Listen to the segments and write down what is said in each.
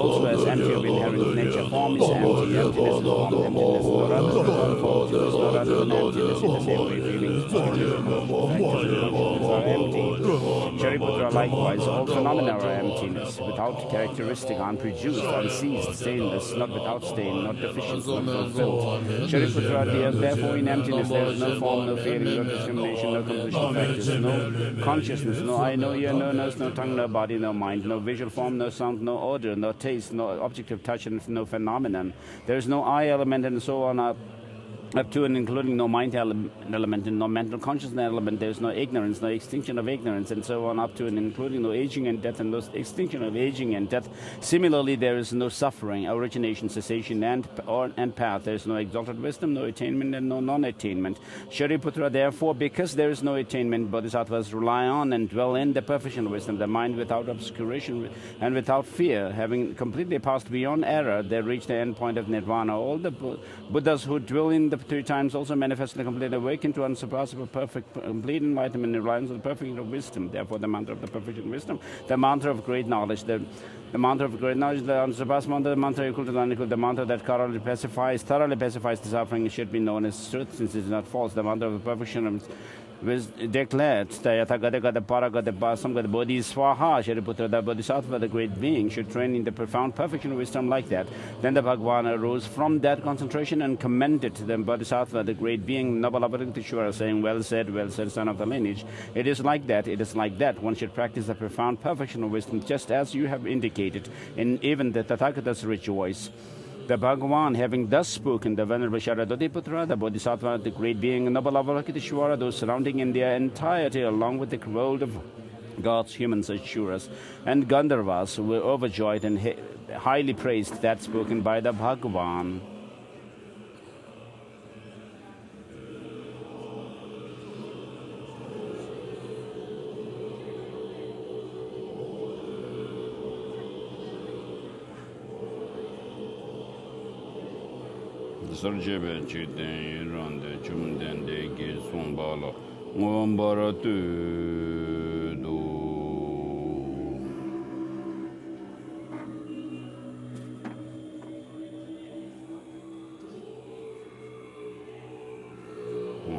Also as empty of inherent nature, form is empty, emptiness is form, emptiness is not other than form, truth is not other than emptiness. In the same way, feelings, are empty. Shariputra, likewise, all phenomena are emptiness, without characteristic, unproduced, unceased, stainless, not without stain, not deficient, not fulfilled. Shariputra, therefore in emptiness there is no form, no feeling, no discrimination, no completion factors, no consciousness, no eye, no ear, no nose, no tongue, no body, no mind, no visual form, no sound, no odor, no taste, no objective touch, and no phenomenon. There is no I element, and so on up to and including no mind element and no mental consciousness element. There is no ignorance, no extinction of ignorance, and so on up to and including no aging and death and no extinction of aging and death. Similarly, there is no suffering, origination, cessation, and path. There is no exalted wisdom, no attainment, and no non-attainment. Shariputra, therefore, because there is no attainment, bodhisattvas rely on and dwell in the perfection of wisdom, the mind without obscuration and without fear. Having completely passed beyond error, they reach the end point of nirvana. All the Buddhas who dwell in the 3 times also manifest the complete awakened to unsurpassable, perfect, complete enlightenment in reliance on the perfection of wisdom. Therefore, the mantra of the perfection of wisdom, the mantra of great knowledge, the mantra of great knowledge, the unsurpassed mantra, the mantra equal to the unequal, the mantra that thoroughly pacifies the suffering, should be known as truth, since it is not false. The mantra of the perfection of declared, Bodhiswaha, Shariputra, the Bodhisattva, the great being, should train in the profound perfection of wisdom like that. Then the Bhagavan arose from that concentration and commended the Bodhisattva, the great being, noble Avatishwara, saying, well said, son of the lineage. It is like that, it is like that. One should practice the profound perfection of wisdom, just as you have indicated, and even the Tathagatas rejoice. The Bhagavan, having thus spoken, the Venerable Sharadatiputra, the Bodhisattva, the great being, noble Avalokiteshvara, those surrounding in their entirety, along with the world of Gods, humans, Asuras, and Gandharvas were overjoyed and highly praised that spoken by the Bhagavan. Sarjebe chiten rande chumden de ge sombala ngombara tu do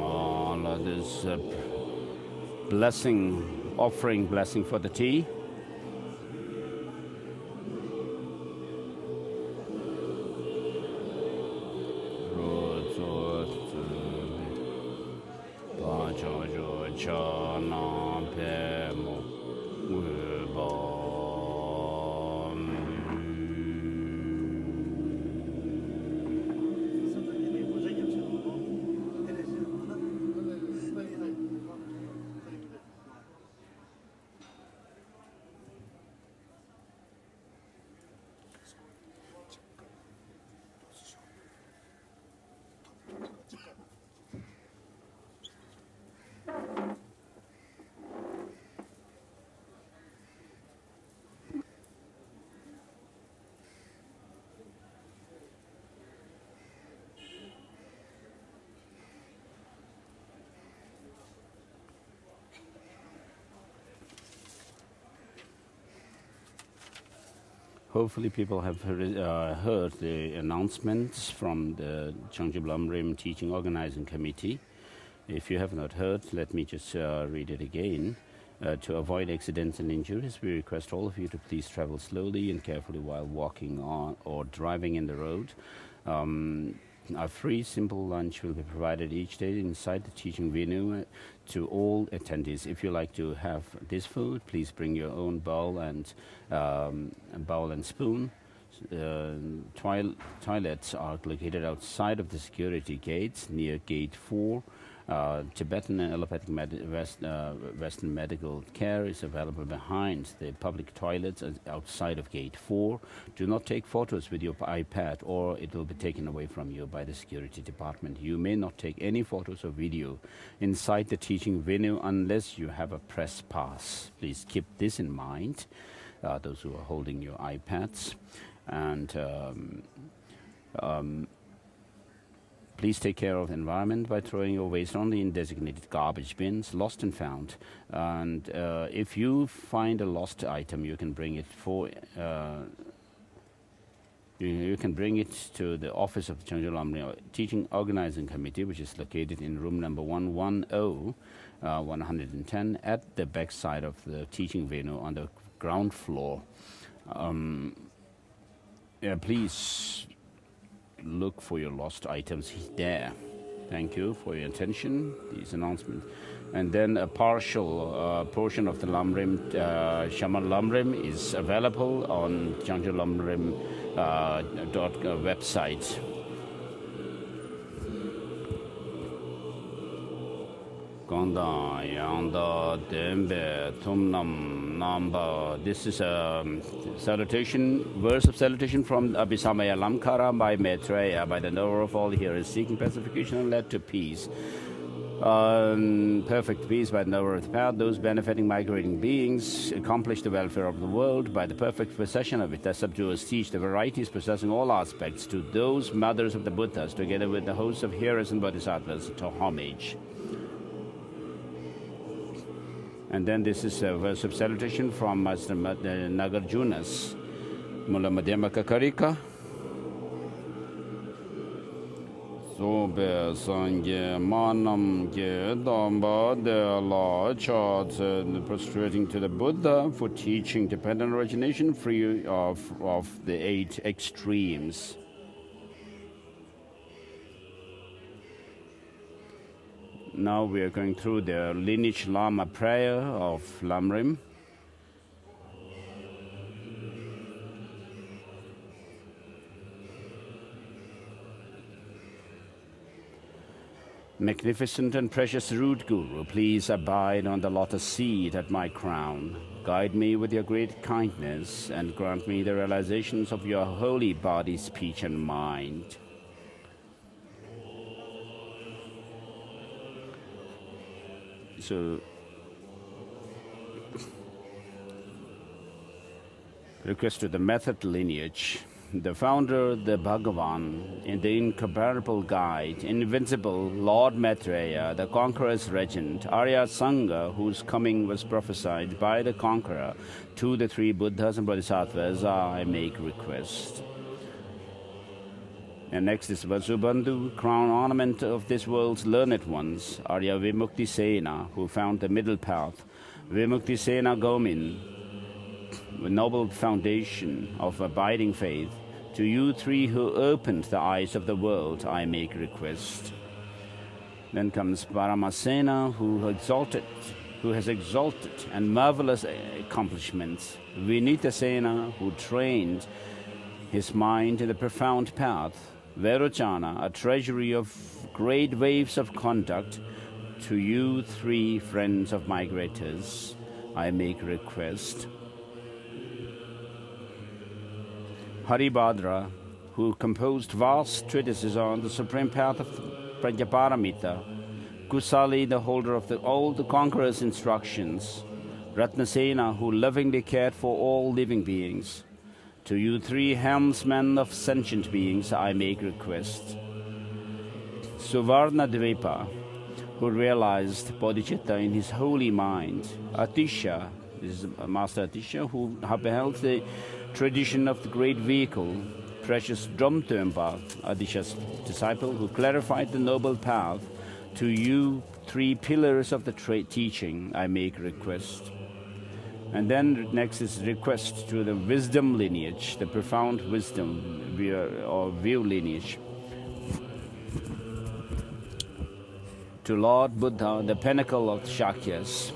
Allah, this blessing, offering blessing for the tea. Hopefully people have heard the announcements from the Changchub Lamrim Teaching Organizing Committee. If you have not heard, let me just read it again. To avoid accidents and injuries, we request all of you to please travel slowly and carefully while walking on or driving in the road. A free, simple lunch will be provided each day inside the teaching venue to all attendees. If you like to have this food, please bring your own bowl and spoon. Toilets are located outside of the security gates near Gate 4. Tibetan and allopathic Western medical care is available behind the public toilets outside of Gate 4. Do not take photos with your iPad or it will be taken away from you by the security department. You may not take any photos or video inside the teaching venue unless you have a press pass. Please keep this in mind, those who are holding your iPads. And please take care of the environment by throwing your waste only in designated garbage bins, lost and found. And if you find a lost item, you can bring it you can bring it to the office of the Changchub Lamrim Teaching Organizing Committee, which is located in room number 110 at the back side of the teaching venue on the ground floor. Please look for your lost items there. Thank you for your attention, these announcements. And then a partial portion of the Lamrim, Shaman Lamrim is available on Changchub Lamrim website. This is a salutation, verse of salutation from Abhisamaya Lamkara by Maitreya. By the knower of all here is seeking pacification and led to peace. Perfect peace by the knower of the path. Those benefiting migrating beings accomplish the welfare of the world by the perfect possession of it. The subduers teach the varieties possessing all aspects to those mothers of the Buddhas, together with the hosts of hearers and bodhisattvas, to homage. And then this is a verse of salutation from Master Nagarjunas. Mula Madhyama Kakarika. Sobe Sangye Manam Ge Damba De La Chat, prostrating to the Buddha for teaching dependent origination free of the 8 extremes. Now we are going through the lineage Lama prayer of Lamrim. Magnificent and precious root Guru, please abide on the lotus seat at my crown. Guide me with your great kindness and grant me the realizations of your holy body, speech, and mind. So, request to the method lineage. The founder, the Bhagavan, in the incomparable guide, invincible Lord Maitreya, the conqueror's regent, Arya Sangha, whose coming was prophesied by the conqueror to the three Buddhas and Bodhisattvas, I make request. And next is Vasubandhu, crown ornament of this world's learned ones, Arya Vimukti Sena, who found the middle path, Vimukti Sena Gomin, the noble foundation of abiding faith. To you three who opened the eyes of the world, I make request. Then comes Paramasena, who has exalted and marvelous accomplishments. Vinitasena, who trained his mind in the profound path. Verochana, a treasury of great waves of conduct. To you three friends of migrators, I make request. Haribhadra, who composed vast treatises on the supreme path of Prajnaparamita. Kusali, the holder of all the conqueror's instructions. Ratnasena, who lovingly cared for all living beings. To you three helmsmen of sentient beings, I make request. Suvarna Dvipa, who realized bodhicitta in his holy mind. Atisha, this is Master Atisha, who beheld the tradition of the great vehicle, precious Dromthempa, Adisha's disciple, who clarified the noble path. To you, three pillars of the teaching, I make request. And then next is request to the wisdom lineage, the profound wisdom or view lineage. To Lord Buddha, the pinnacle of Shakyas,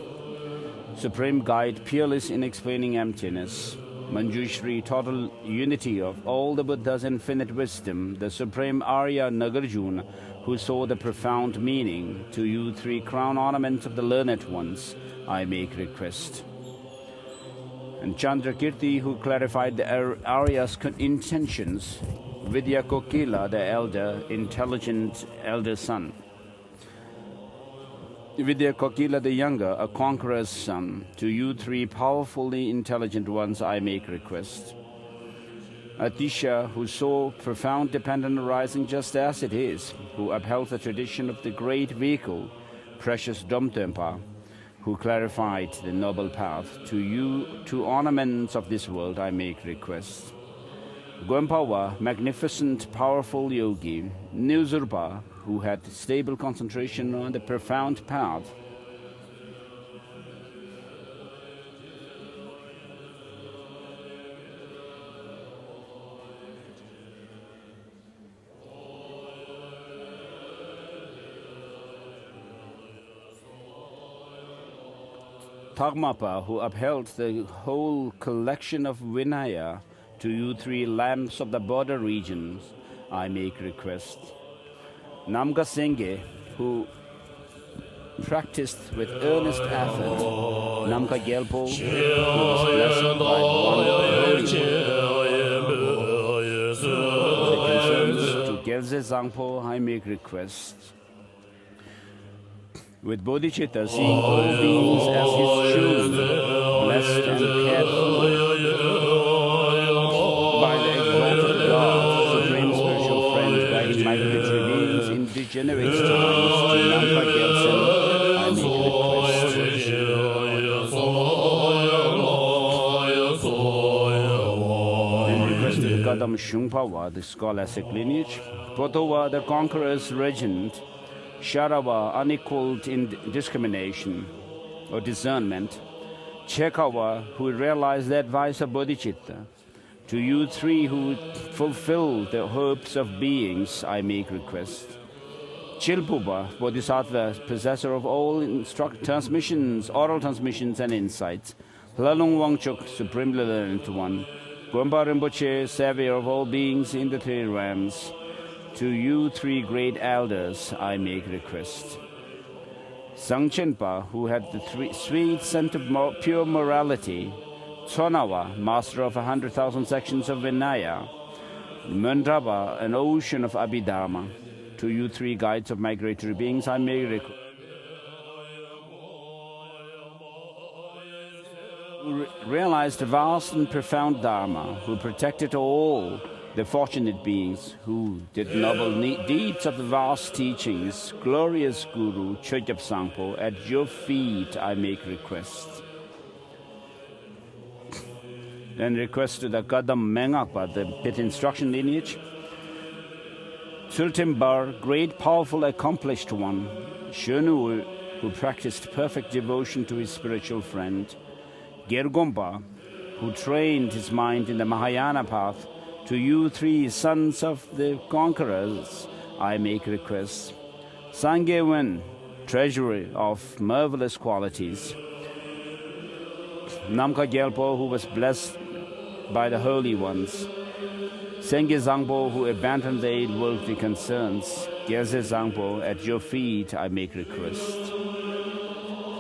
supreme guide, peerless in explaining emptiness. Manjushri, total unity of all the Buddha's infinite wisdom, the supreme Arya Nagarjuna, who saw the profound meaning. To you three crown ornaments of the learned ones, I make request. And Chandrakirti, who clarified the Arya's intentions. Vidya Kokila, the elder, intelligent elder son. Vidya Kokila the younger, a conqueror's son. To you three powerfully intelligent ones, I make request. Atisha, who saw profound dependence arising just as it is, who upheld the tradition of the great vehicle, precious Dromthempa, who clarified the noble path. To you, two ornaments of this world, I make request. Goempawa, magnificent, powerful yogi. Nuzurpa, who had stable concentration on the profound path. Tagmapa, who upheld the whole collection of Vinaya. To you three lamps of the border regions, I make request. Namga Singhe, who practiced with earnest effort. Namga Gyalpo, who was blessed by one holy the concerns to Gyalze Zangpo, I make request. With bodhicitta, seeing all beings as his children, blessed and cared for by the exalted God, supreme spiritual friend, guiding migratory beings in degenerate times, to Nampa Gyaltsen, I make request. Then request to the Kadam Shungpawa, the scholastic lineage. Potowa, the conqueror's regent. Sharava, unequaled in discrimination or discernment. Chekawa, who realized the advice of bodhicitta. To you three who fulfill the hopes of beings, I make request. Chilpuba, Bodhisattva, possessor of all transmissions, oral transmissions and insights. Lalung Wangchuk, supremely learned one. Gompa Rinpoche, savior of all beings in the three realms. to you three great elders I make request. Sangchenpa, who had the sweet scent of pure morality, Tsonawa, master of 100,000 sections of Vinaya, Mandraba, an ocean of Abhidharma, to you three guides of migratory beings I make request. Who realized the vast and profound Dharma, who protected all the fortunate beings, who did noble deeds of the vast teachings, glorious Guru, Chögyap Sangpo, at your feet I make request. Then request to the Kadam Mengakpa, the pit instruction lineage. Tsultimbar, great, powerful, accomplished one. Shenu, who practiced perfect devotion to his spiritual friend. Gergompa, who trained his mind in the Mahayana path. To you three sons of the conquerors, I make request. Sangyewen, treasury of marvelous qualities. Namka Gyalpo, who was blessed by the holy ones. Sengye Zangpo, who abandoned the 8 worldly concerns. Gyalse Zangpo, at your feet I make request.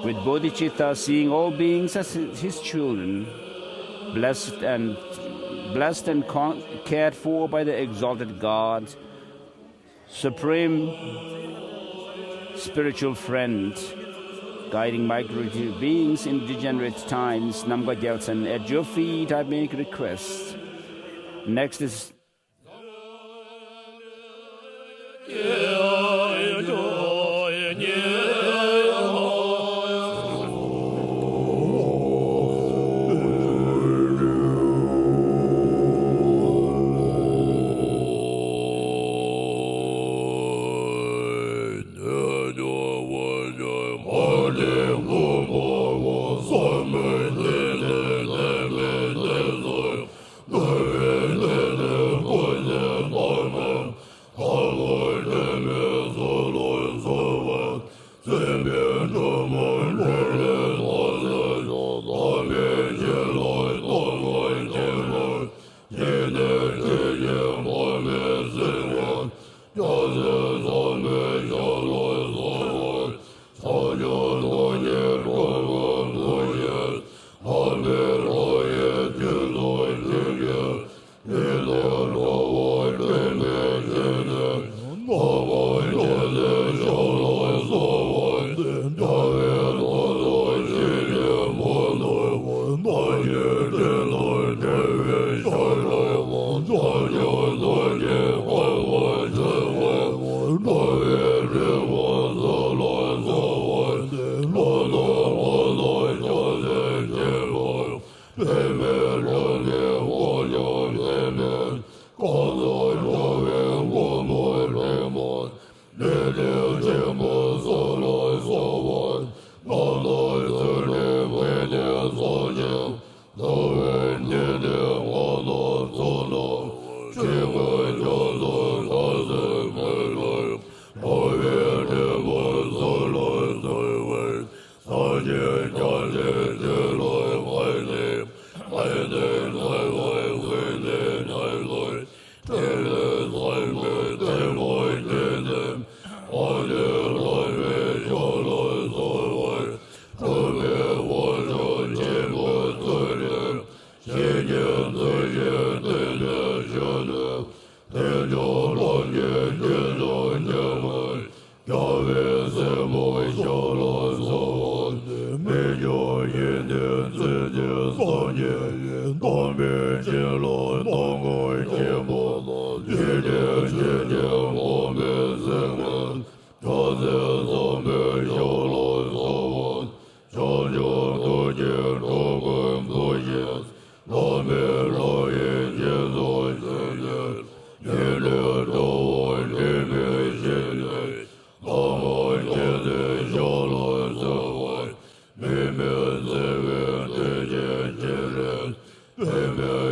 With bodhicitta, seeing all beings as his children, blessed and cared for by the exalted God, supreme spiritual friend, guiding migratory beings in degenerate times, Namga Gyaltsen, at your feet I make request. Next is Amen.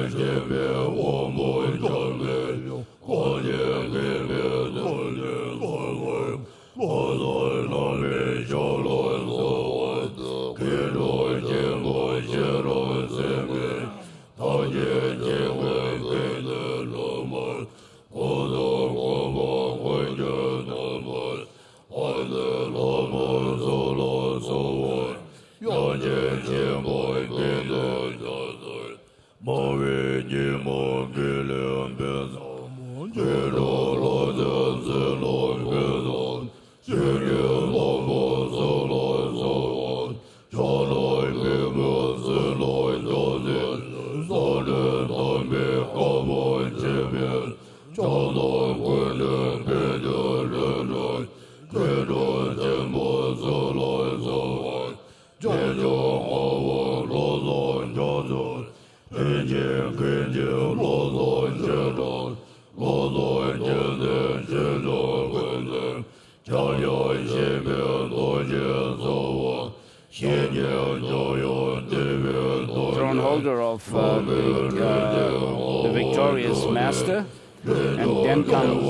Throne holder of the victorious master, and then comes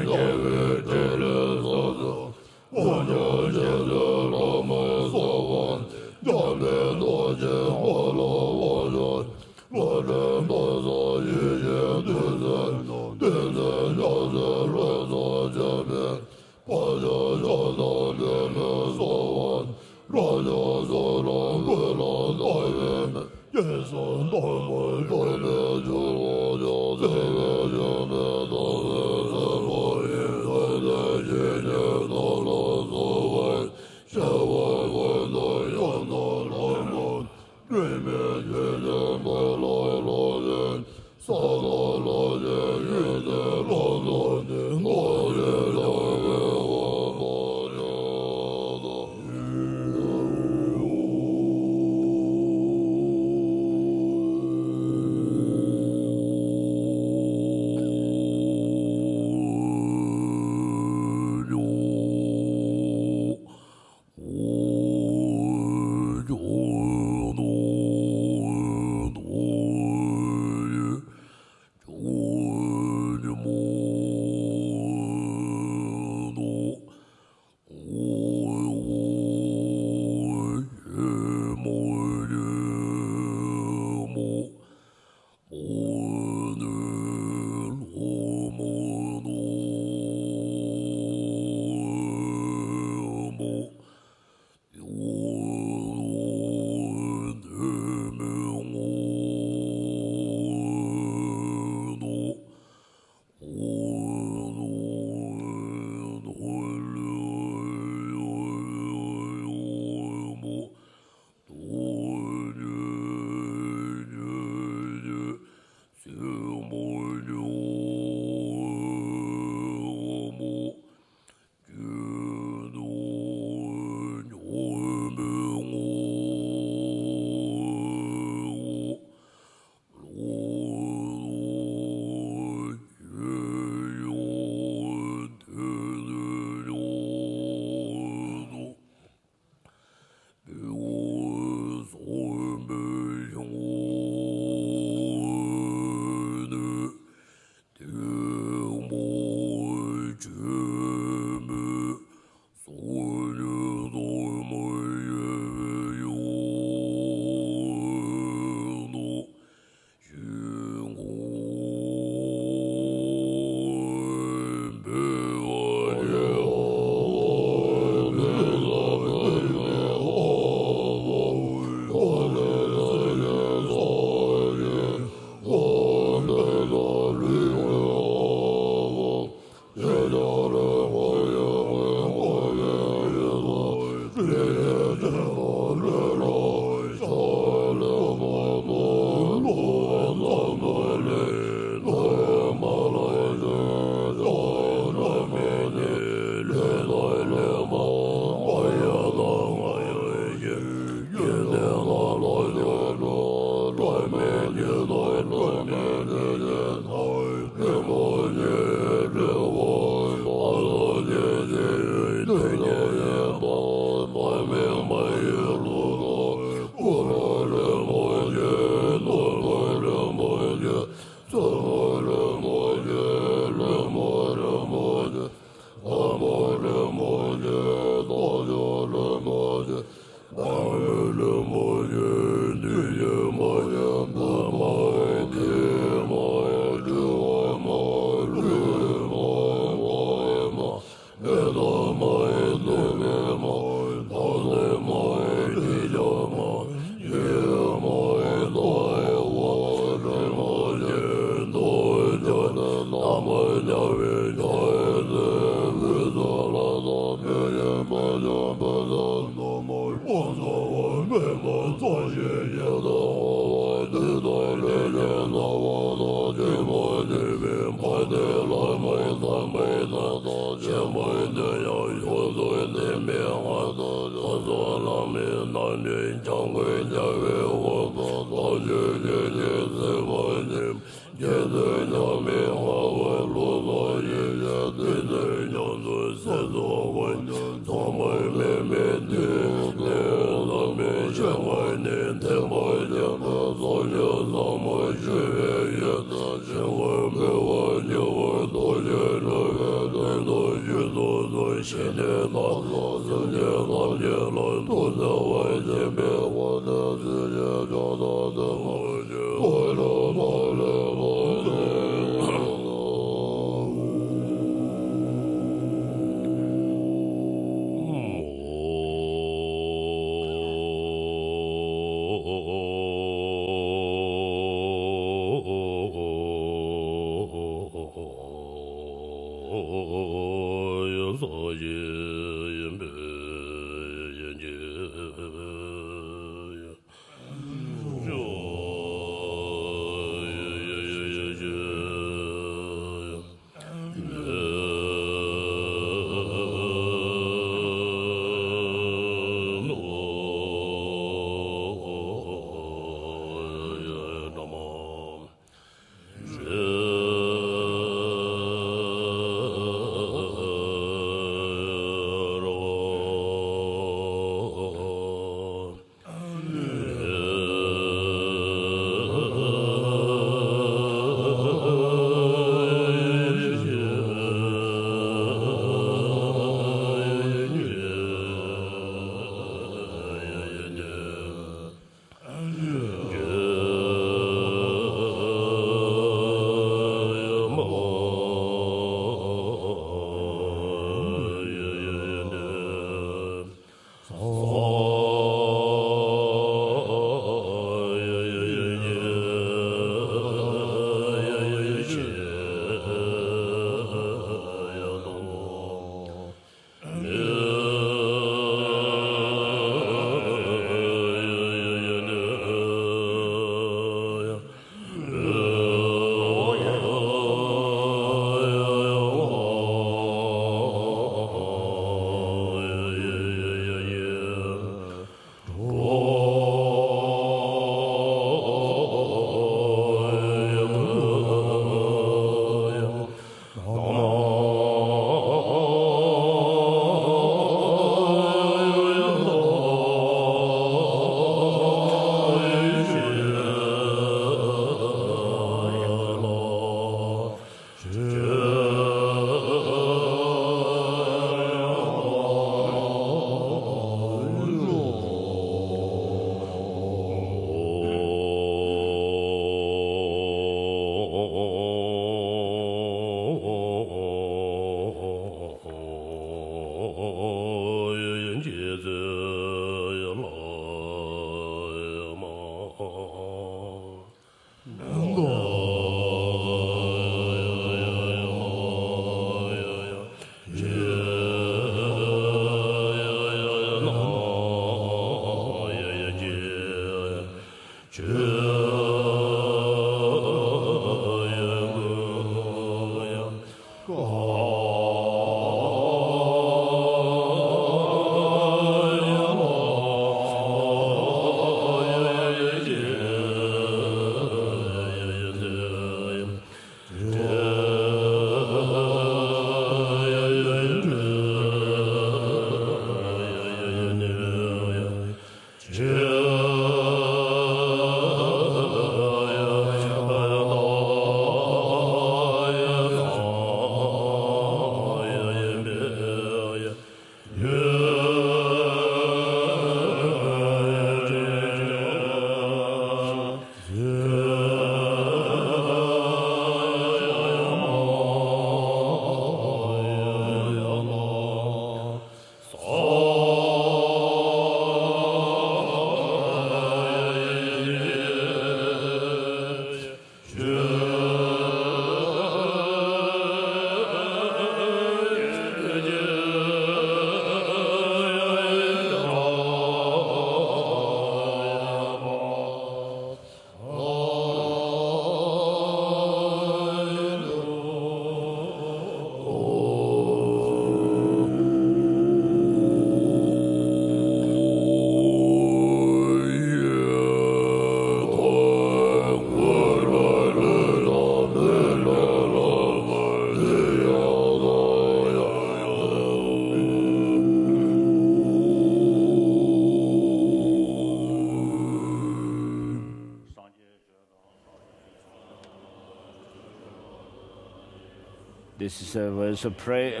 So pray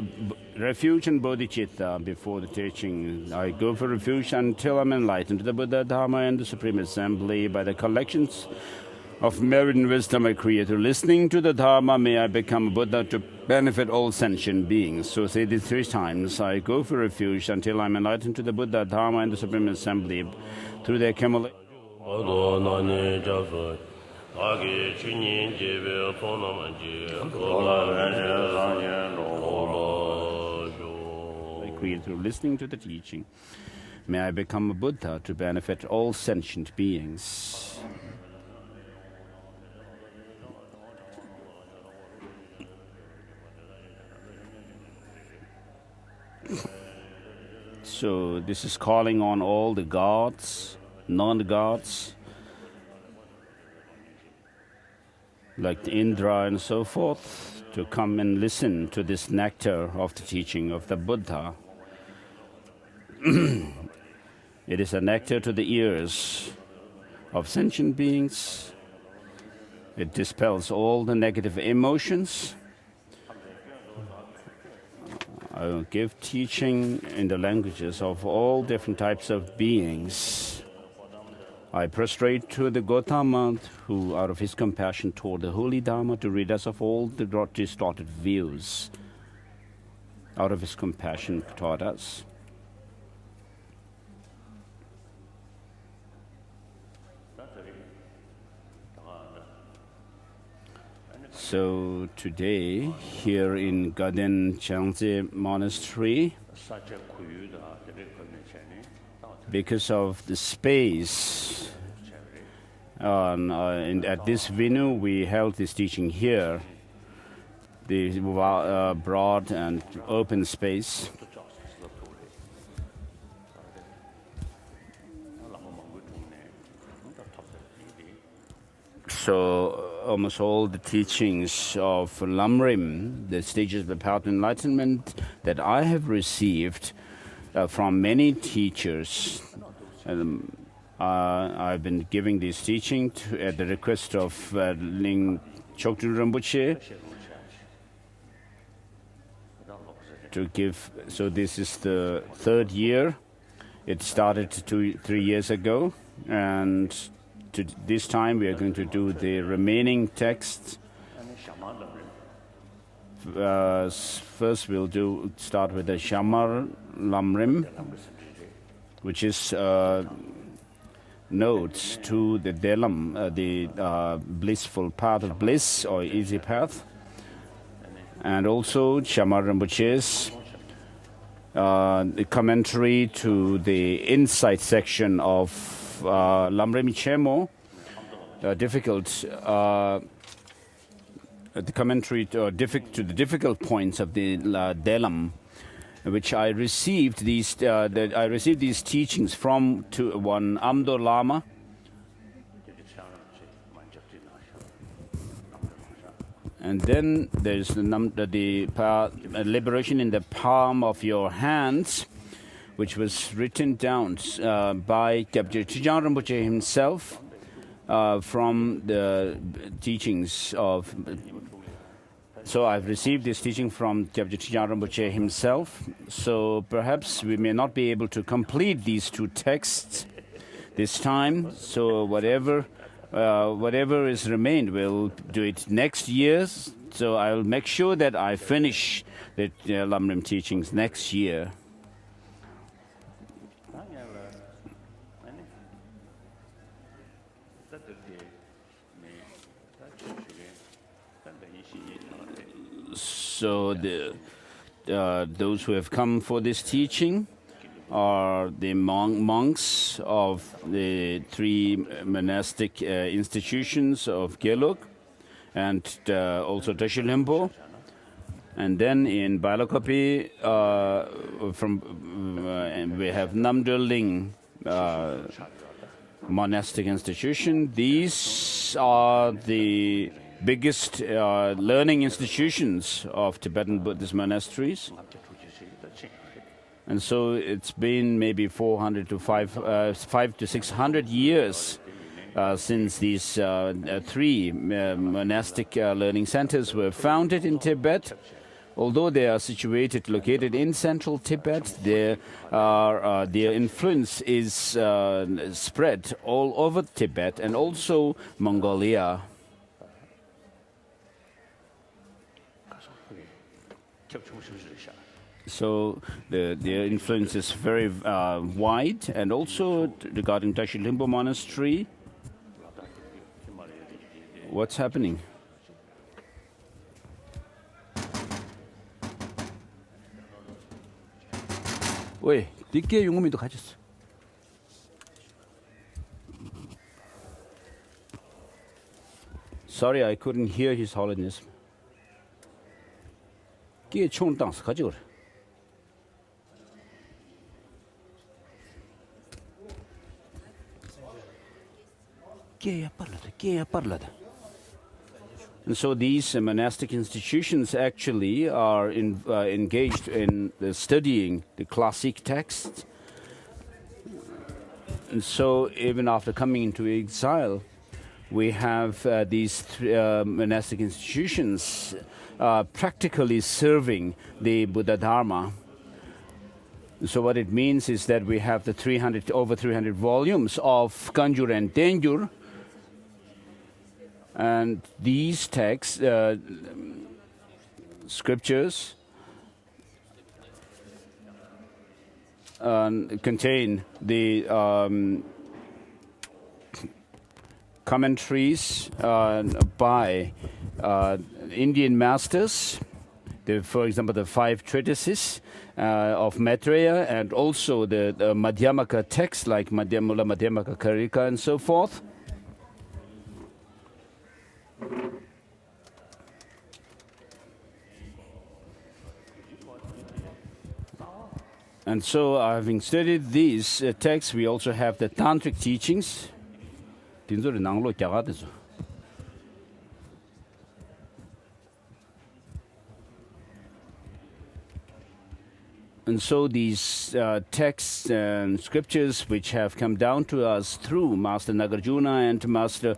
refuge and bodhicitta before the teaching. I go for refuge until I'm enlightened to the Buddha, Dharma, and the Supreme Assembly by the collections of merit and wisdom I create. Through listening to the Dharma, may I become a Buddha to benefit all sentient beings. So say this 3 times. I go for refuge until I'm enlightened to the Buddha, Dharma, and the Supreme Assembly through the accumulation. I create through listening to the teaching. May I become a Buddha to benefit all sentient beings. So this is calling on all the gods, non-gods, like Indra and so forth, to come and listen to this nectar of the teaching of the Buddha. It is a nectar to the ears of sentient beings. It dispels all the negative emotions. I will give teaching in the languages of all different types of beings. I prostrate to the Gautama, who out of his compassion taught the holy Dharma to rid us of all the distorted views. Out of his compassion taught us. So today, here in Gaden Changze Monastery, because of the space, at this venue, we held this teaching here, the broad and open space. So almost all the teachings of Lamrim, the stages of the path of enlightenment that I have received from many teachers. I've been giving this teaching at the request of Ling Chokdul Rinpoche to give. So this is the 3rd year. It started 3 years ago, and this time we are going to do the remaining texts. First we'll start with the Shamar Lamrim, which is notes to the Delam, the blissful path of bliss or easy path, and also Shamar Rinpoche's the commentary to the insight section of Lamrim Chemo, the commentary to the difficult points of the Delam, which I received these teachings from one Amdo Lama. And then there's the liberation in the palm of your hands, which was written down by Gyabje Chijang Rinpoche himself from the teachings of. So I've received this teaching from Gyabje Chijang Rinpoche himself. So perhaps we may not be able to complete these 2 texts this time. So whatever is remained, we'll do it next year. So I'll make sure that I finish the Lamrim teachings next year. So those who have come for this teaching are the monks of the 3 monastic institutions of Gelug and also Tashi Limpo. And then in Bailakopi, we have Namdul Ling monastic institution. These are the biggest learning institutions of Tibetan Buddhist monasteries. And so it's been maybe 500 to 600 years since these 3 monastic learning centers were founded in Tibet. Although they are located in central Tibet, their influence is spread all over Tibet and also Mongolia. So their influence is very wide, and also regarding Tashi Limbo Monastery, what's happening? 왜? 늦게 용음이도 가졌어. Sorry, I couldn't hear His Holiness. 끼에 총을 땅서 가지 그래. 끼야 빨라다. And so these monastic institutions actually are engaged in studying the classic texts. And so even after coming into exile, we have these monastic institutions practically serving the Buddha Dharma. So what it means is that we have the over 300 volumes of Kanjur and Tenjur. And these texts, scriptures, contain the commentaries by Indian masters, for example, the 5 treatises of Maitreya, and also the Madhyamaka texts like Madhyamaka Karika and so forth. And so, having studied these texts, we also have the tantric teachings. And so these texts and scriptures which have come down to us through Master Nagarjuna and Master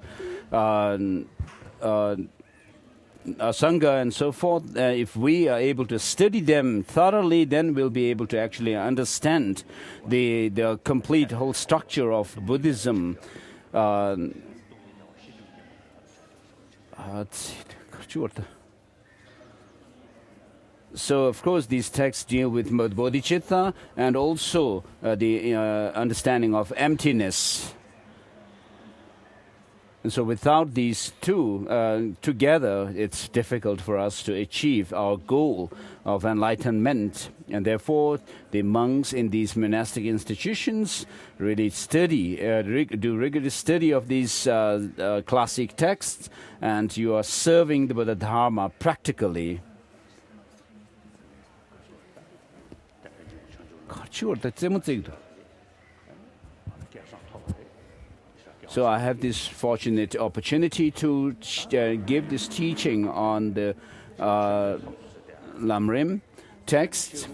Sangha and so forth, if we are able to study them thoroughly, then we'll be able to actually understand the complete whole structure of Buddhism. So, of course, these texts deal with bodhicitta and also the understanding of emptiness. And so without these two together, it's difficult for us to achieve our goal of enlightenment. And therefore, the monks in these monastic institutions really do rigorous study of these classic texts, and you are serving the Buddha Dharma practically. So I have this fortunate opportunity to give this teaching on the Lamrim text.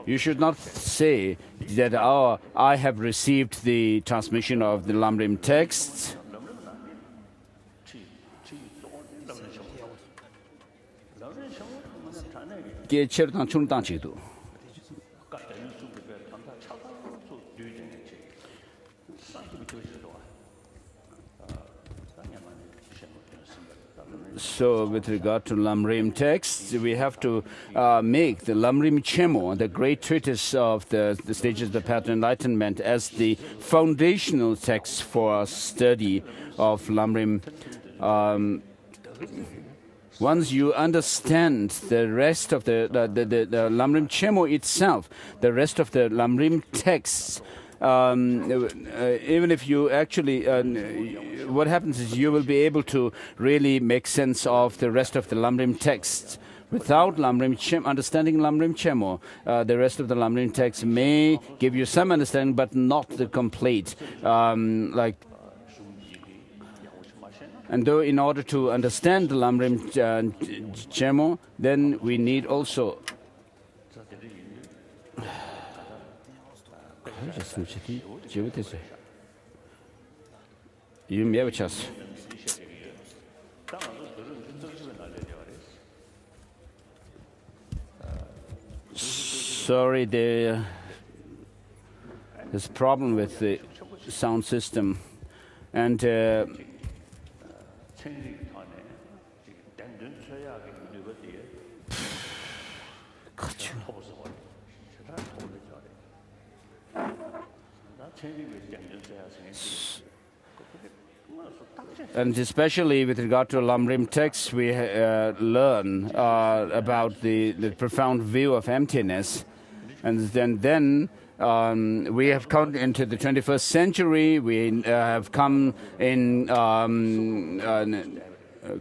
You should not say that, I have received the transmission of the Lamrim text. So with regard to Lamrim texts, we have to make the Lamrim Chemo, the great treatise of the stages of the path to enlightenment, as the foundational text for our study of Lamrim. Once you understand the rest of the Lamrim Chemo itself, the rest of the Lamrim texts, even if you actually, what happens is you will be able to really make sense of the rest of the Lamrim texts. Without understanding Lamrim Chemo, the rest of the Lamrim text may give you some understanding, but not the complete. And though in order to understand the Lamrim Chemo, then we need also Sorry, there's a problem with the sound system. And and especially with regard to Lamrim text, we learn about the profound view of emptiness. And then we have come into the 21st century. We have come in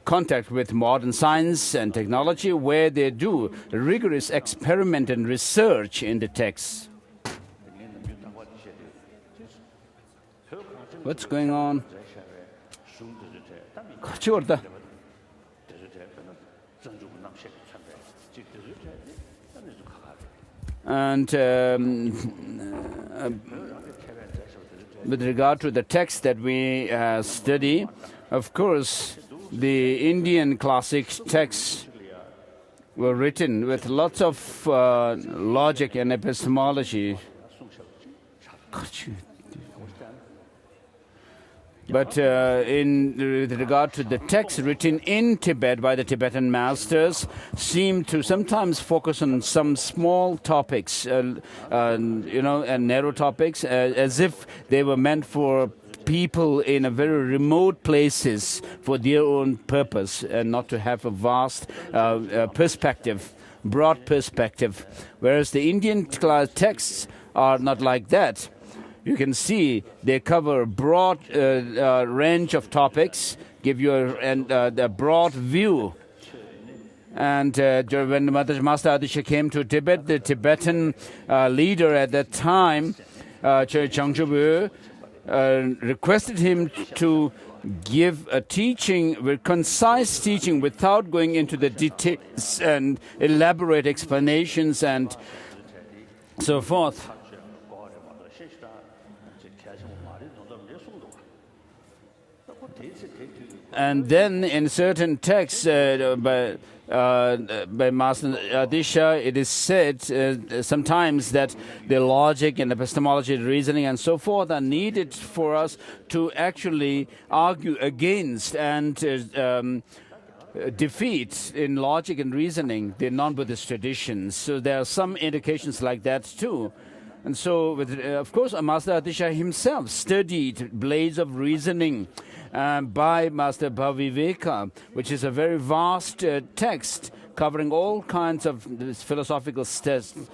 contact with modern science and technology, where they do rigorous experiment and research in the text. What's going on? And with regard to the text that we study, of course, the Indian classic texts were written with lots of logic and epistemology. But with regard to the texts written in Tibet by the Tibetan masters, seem to sometimes focus on some small topics, and narrow topics, as if they were meant for people in a very remote places for their own purpose, and not to have a vast perspective, broad perspective. Whereas the Indian texts are not like that. You can see they cover a broad range of topics, give you a broad view. And when Master Adisha came to Tibet, the Tibetan leader at that time, Changzhubu, requested him to give a teaching, concise teaching, without going into the details and elaborate explanations and so forth. And then in certain texts by Master Adisha, it is said sometimes that the logic and epistemology, reasoning and so forth are needed for us to actually argue against and defeat in logic and reasoning the non-Buddhist traditions. So there are some indications like that too. And so, of course, Master Adisha himself studied Blades of Reasoning by Master Bhaviveka, which is a very vast text covering all kinds of philosophical systems.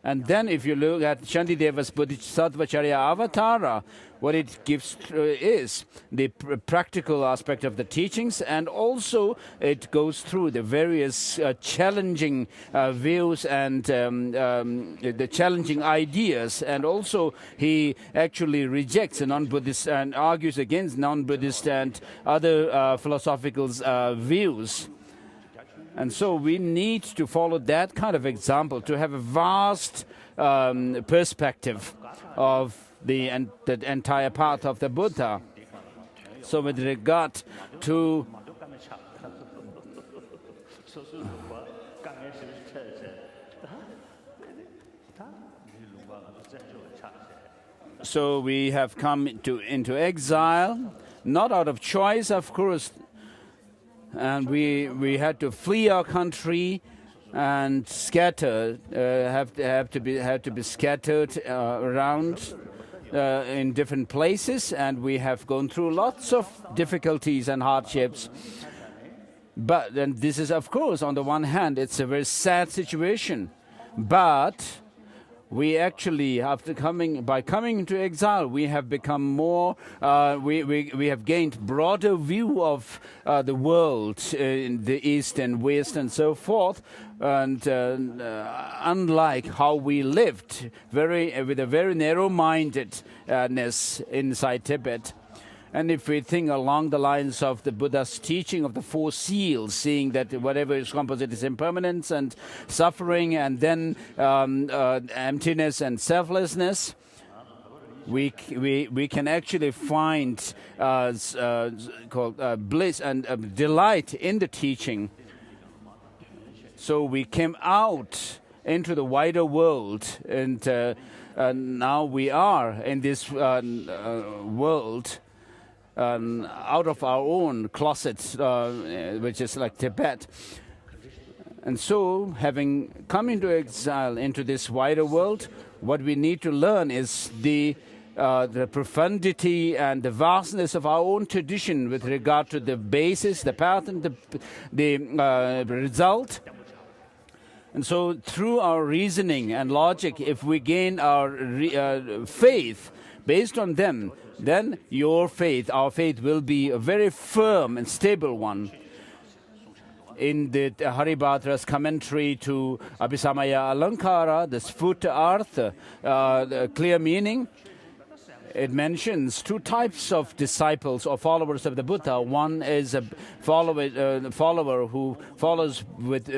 And then if you look at Shantideva's Bodhisattvacharya Avatara, what it gives is the practical aspect of the teachings, and also it goes through the various challenging views and the challenging ideas. And also he actually rejects the non-Buddhist and argues against non-Buddhist and other philosophical views. And so we need to follow that kind of example, to have a vast perspective of the entire path of the Buddha. So with regard to so we have come into exile, not out of choice, of course. And we had to flee our country and scatter, have to be scattered around in different places, and we have gone through lots of difficulties and hardships. But and this is, of course, on the one hand, it's a very sad situation. But we actually, by coming into exile, we have become more. We have gained broader view of the world in the East and West and so forth. And unlike how we lived, with a very narrow-mindedness inside Tibet. And if we think along the lines of the Buddha's teaching of the four seals, seeing that whatever is composite is impermanence and suffering, and then emptiness and selflessness, we can actually find bliss and delight in the teaching. So we came out into the wider world. And now we are in this world out of our own closet, which is like Tibet. And so, having come into exile into this wider world, what we need to learn is the profundity and the vastness of our own tradition with regard to the basis, the path, and the result. And so, through our reasoning and logic, if we gain our faith based on them, then your faith, our faith, will be a very firm and stable one. In the Haribhadra's commentary to Abhisamaya Alankara, the Sphuta the clear meaning, it mentions two types of disciples or followers of the Buddha. One is a follower who follows with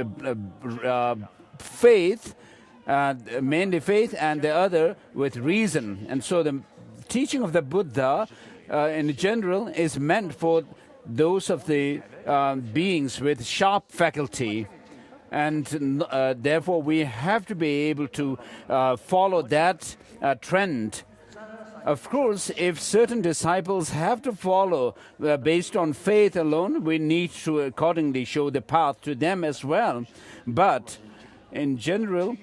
faith, mainly faith, and the other with reason. And so the teaching of the Buddha in general is meant for those of the beings with sharp faculty, and therefore we have to be able to follow that trend. Of course, if certain disciples have to follow based on faith alone, we need to accordingly show the path to them as well. But in general,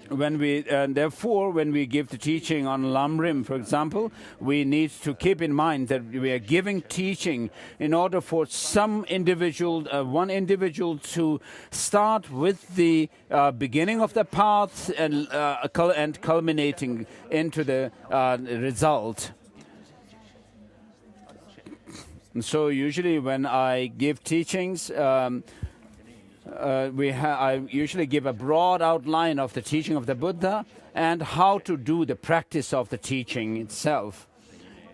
therefore, when we give the teaching on Lamrim, for example, we need to keep in mind that we are giving teaching in order for some individual, one individual, to start with the beginning of the path and culminating into the result. And so, usually, when I give teachings, I usually give a broad outline of the teaching of the Buddha and how to do the practice of the teaching itself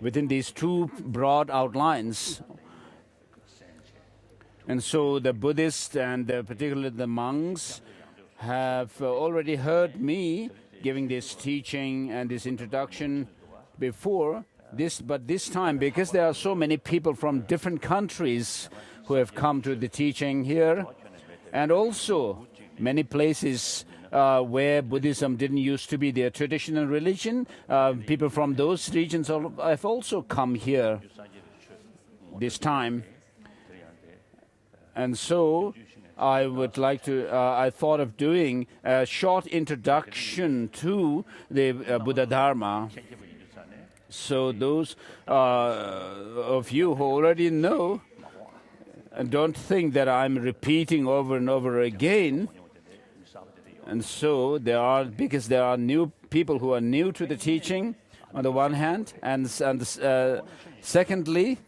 within these two broad outlines. And so the Buddhists and particularly the monks have already heard me giving this teaching and this introduction before. But this time, because there are so many people from different countries who have come to the teaching here, and also many places where Buddhism didn't used to be their traditional religion, people from those regions have also come here this time. And so I would like to, I thought of doing a short introduction to the Buddha Dharma. So those of you who already know, and don't think that I'm repeating over and over again. And so because there are new people who are new to the teaching on the one hand, and secondly,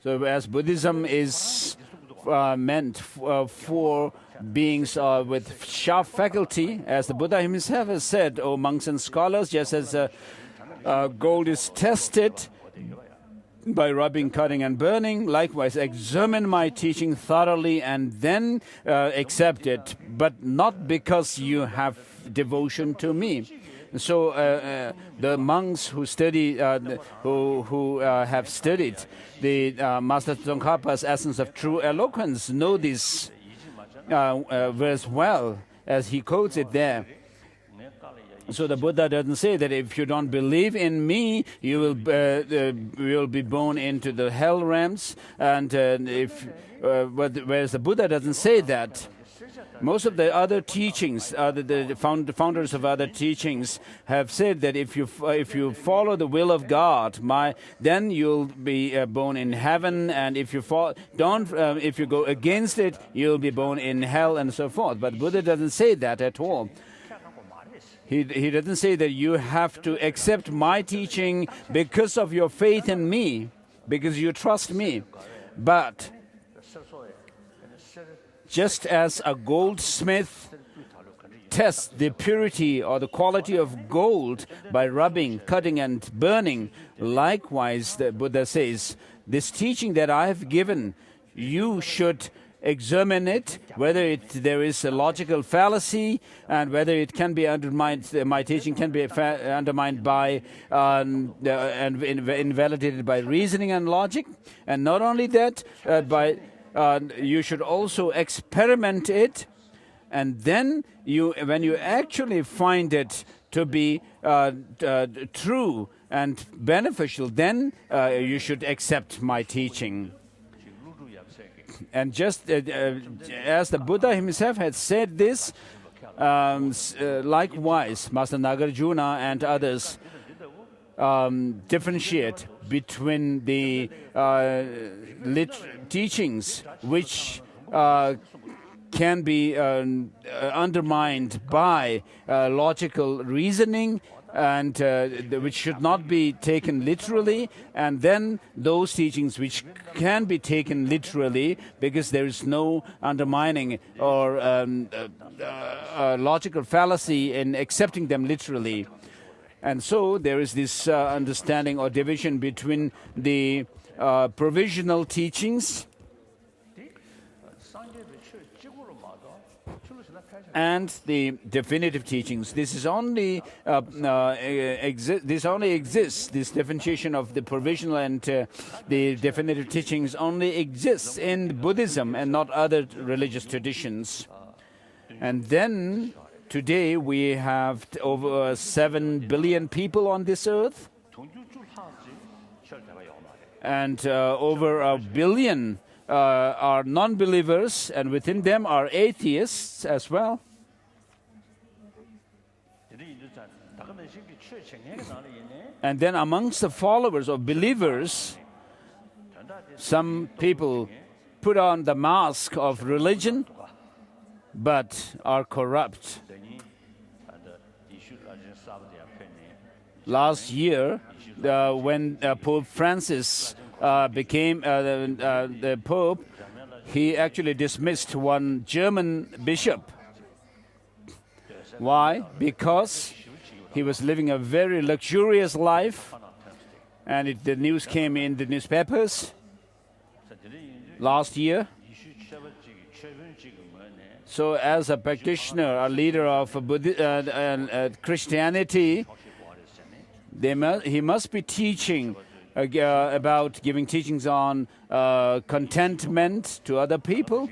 so as Buddhism is meant for beings with sharp faculty, as the Buddha himself has said, O monks and scholars, just as gold is tested by rubbing, cutting, and burning, likewise examine my teaching thoroughly and then accept it, but not because you have devotion to me. So the monks who study, who have studied the Master Tsongkhapa's essence of true eloquence know this verse well, as he quotes it there. So the Buddha doesn't say that if you don't believe in me, you will be born into the hell realms. And whereas the Buddha doesn't say that. Most of the other teachings, the founders of other teachings, have said that if you follow the will of God, then you'll be born in heaven, and if you if you go against it, you'll be born in hell, and so forth. But Buddha doesn't say that at all. He doesn't say that you have to accept my teaching because of your faith in me, because you trust me. But just as a goldsmith tests the purity or the quality of gold by rubbing, cutting, and burning, likewise, the Buddha says, this teaching that I have given, you should examine it, whether there is a logical fallacy and whether it can be undermined, my teaching can be undermined by and invalidated by reasoning and logic. And not only that, you should also experiment it, and then when you actually find it to be true and beneficial, then you should accept my teaching. And just as the Buddha himself had said this, likewise, Master Nagarjuna and others differentiate between the teachings which can be undermined by logical reasoning and which should not be taken literally, and then those teachings which can be taken literally because there is no undermining or logical fallacy in accepting them literally. And so there is this understanding or division between the provisional teachings and the definitive teachings. This only exists. This differentiation of the provisional and the definitive teachings only exists in Buddhism and not other religious traditions. And then today we have over 7 billion people on this earth, and over 1 billion are non-believers, and within them are atheists as well. And then amongst the followers or believers, some people put on the mask of religion but are corrupt. Last year, when Pope Francis became the Pope, he actually dismissed one German bishop. Why? Because he was living a very luxurious life, and the news came in the newspapers last year. So as a practitioner, a leader of Christianity, he must be teaching about giving teachings on contentment to other people.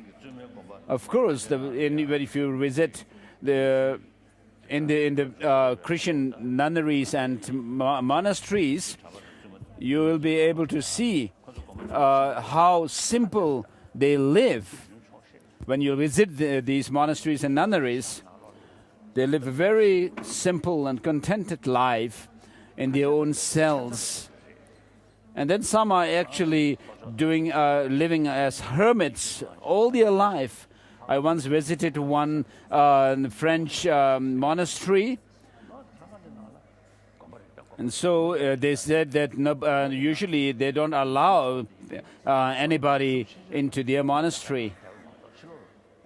Of course, if you visit the Christian nunneries and monasteries, you will be able to see how simple they live. When you visit these monasteries and nunneries, they live a very simple and contented life in their own cells. And then some are actually living as hermits all their life. I once visited one French monastery, and so they said that usually they don't allow anybody into their monastery.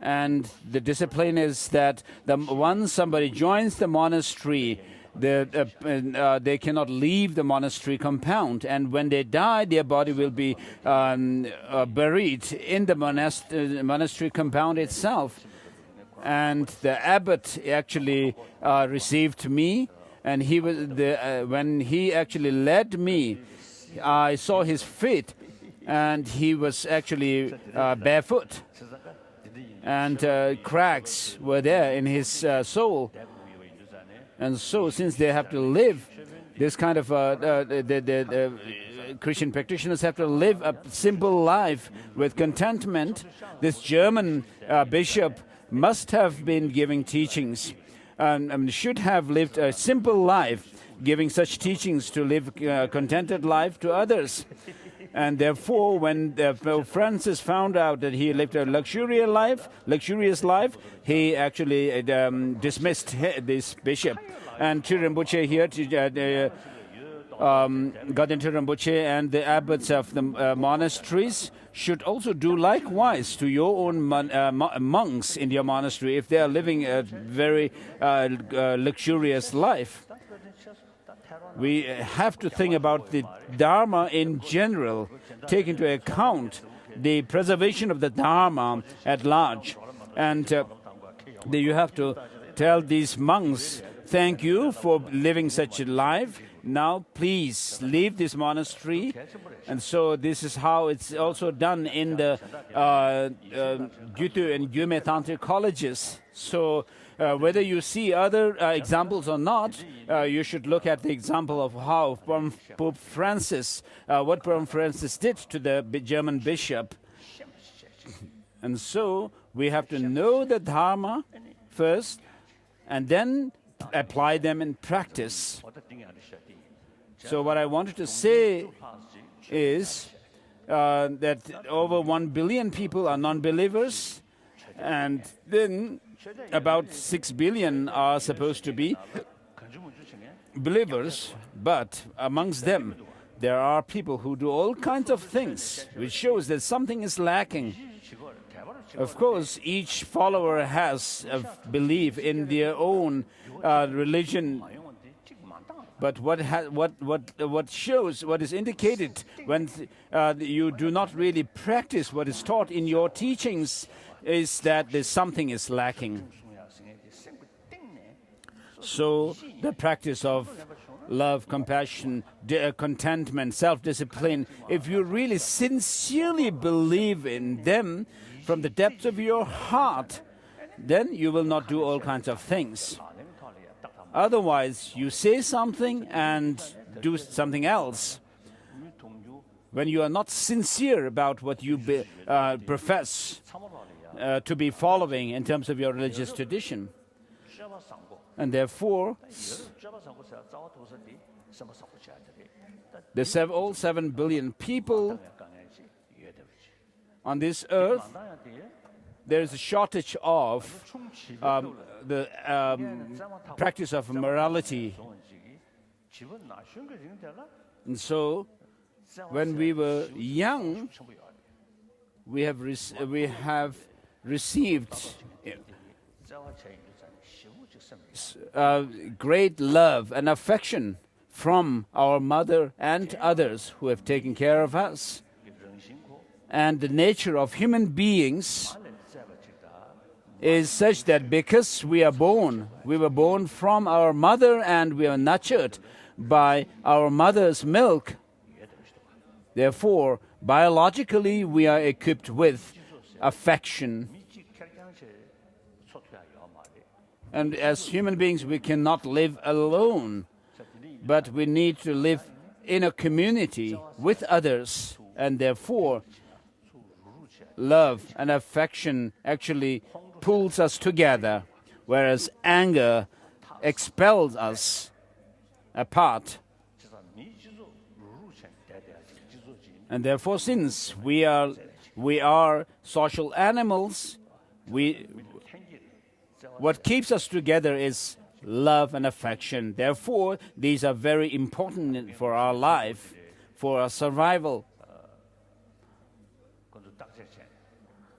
And the discipline is that once somebody joins the monastery, they cannot leave the monastery compound, and when they die, their body will be buried in the monastery compound itself. And the abbot actually received me, and when he actually led me, I saw his feet, and he was actually barefoot, and cracks were there in his sole. And so, since they have to live this kind of Christian practitioners have to live a simple life with contentment, this German bishop must have been giving teachings and should have lived a simple life, giving such teachings to live a contented life to others. And therefore, when Pope Francis found out that he lived a luxurious life, he actually dismissed this bishop. And Rinpoche here, Gaden Rinpoche and the abbots of the monasteries should also do likewise to your own monks in your monastery if they are living a very luxurious life. We have to think about the Dharma in general, take into account the preservation of the Dharma at large. And you have to tell these monks, thank you for living such a life, now please leave this monastery. And so this is how it's also done in the Gyutu and Gyume Tantric colleges. So whether you see other examples or not, you should look at the example of how Pope Francis, what Pope Francis did to the German bishop. And so we have to know the Dharma first and then apply them in practice. So what I wanted to say is that over 1 billion people are non-believers, and then about 6 billion are supposed to be believers, but amongst them there are people who do all kinds of things, which shows that something is lacking. Of course, each follower has a belief in their own religion. But what shows, what is indicated when you do not really practice what is taught in your teachings is that there's something is lacking. So the practice of love, compassion, contentment, self-discipline, if you really sincerely believe in them from the depths of your heart, then you will not do all kinds of things. Otherwise, you say something and do something else. When you are not sincere about what you profess to be following in terms of your religious tradition. And therefore, all 7 billion people on this earth, there is a shortage of the practice of morality. And so, when we were young, we have received great love and affection from our mother and others who have taken care of us. And the nature of human beings is such that because we were born from our mother and we are nurtured by our mother's milk. Therefore, biologically, we are equipped with affection. And as human beings, we cannot live alone, but we need to live in a community with others, and therefore, love and affection actually pulls us together, whereas anger expels us apart. And therefore, since we are social animals, what keeps us together is love and affection. Therefore, these are very important for our life, for our survival.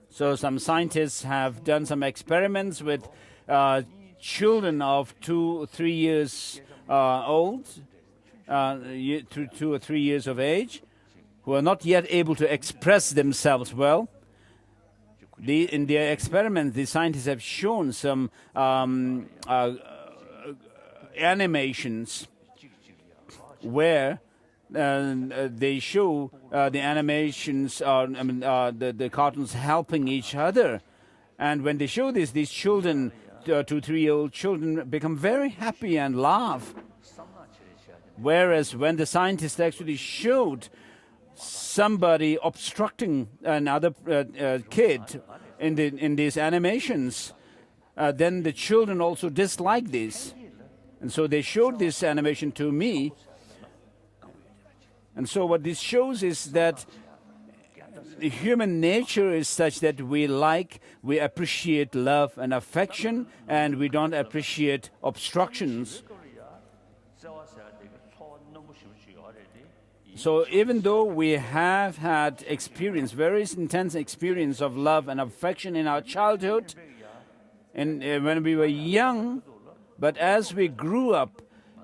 So some scientists have done some experiments with children of 2 or 3 years old, 2 or 3 years of age, who are not yet able to express themselves well. In their experiments, the scientists have shown some animations where they show the animations, the cartoons helping each other. And when they show this, these children, 2 or 3-year-old children, become very happy and laugh. Whereas when the scientists actually showed somebody obstructing another kid in these animations, then the children also dislike this. And so they showed this animation to me. And so what this shows is that the human nature is such that we appreciate love and affection, and we don't appreciate obstructions. So even though we have had very intense experience of love and affection in our childhood, and when we were young, but as we grew up,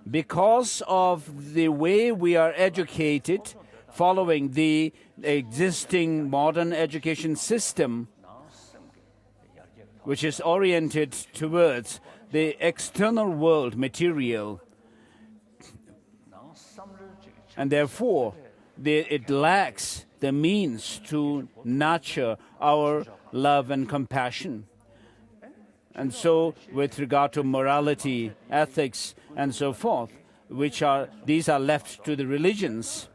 because of the way we are educated, following the existing modern education system, which is oriented towards the external world, material, and therefore it lacks the means to nurture our love and compassion. And so, with regard to morality, ethics, and so forth, these are left to the religions.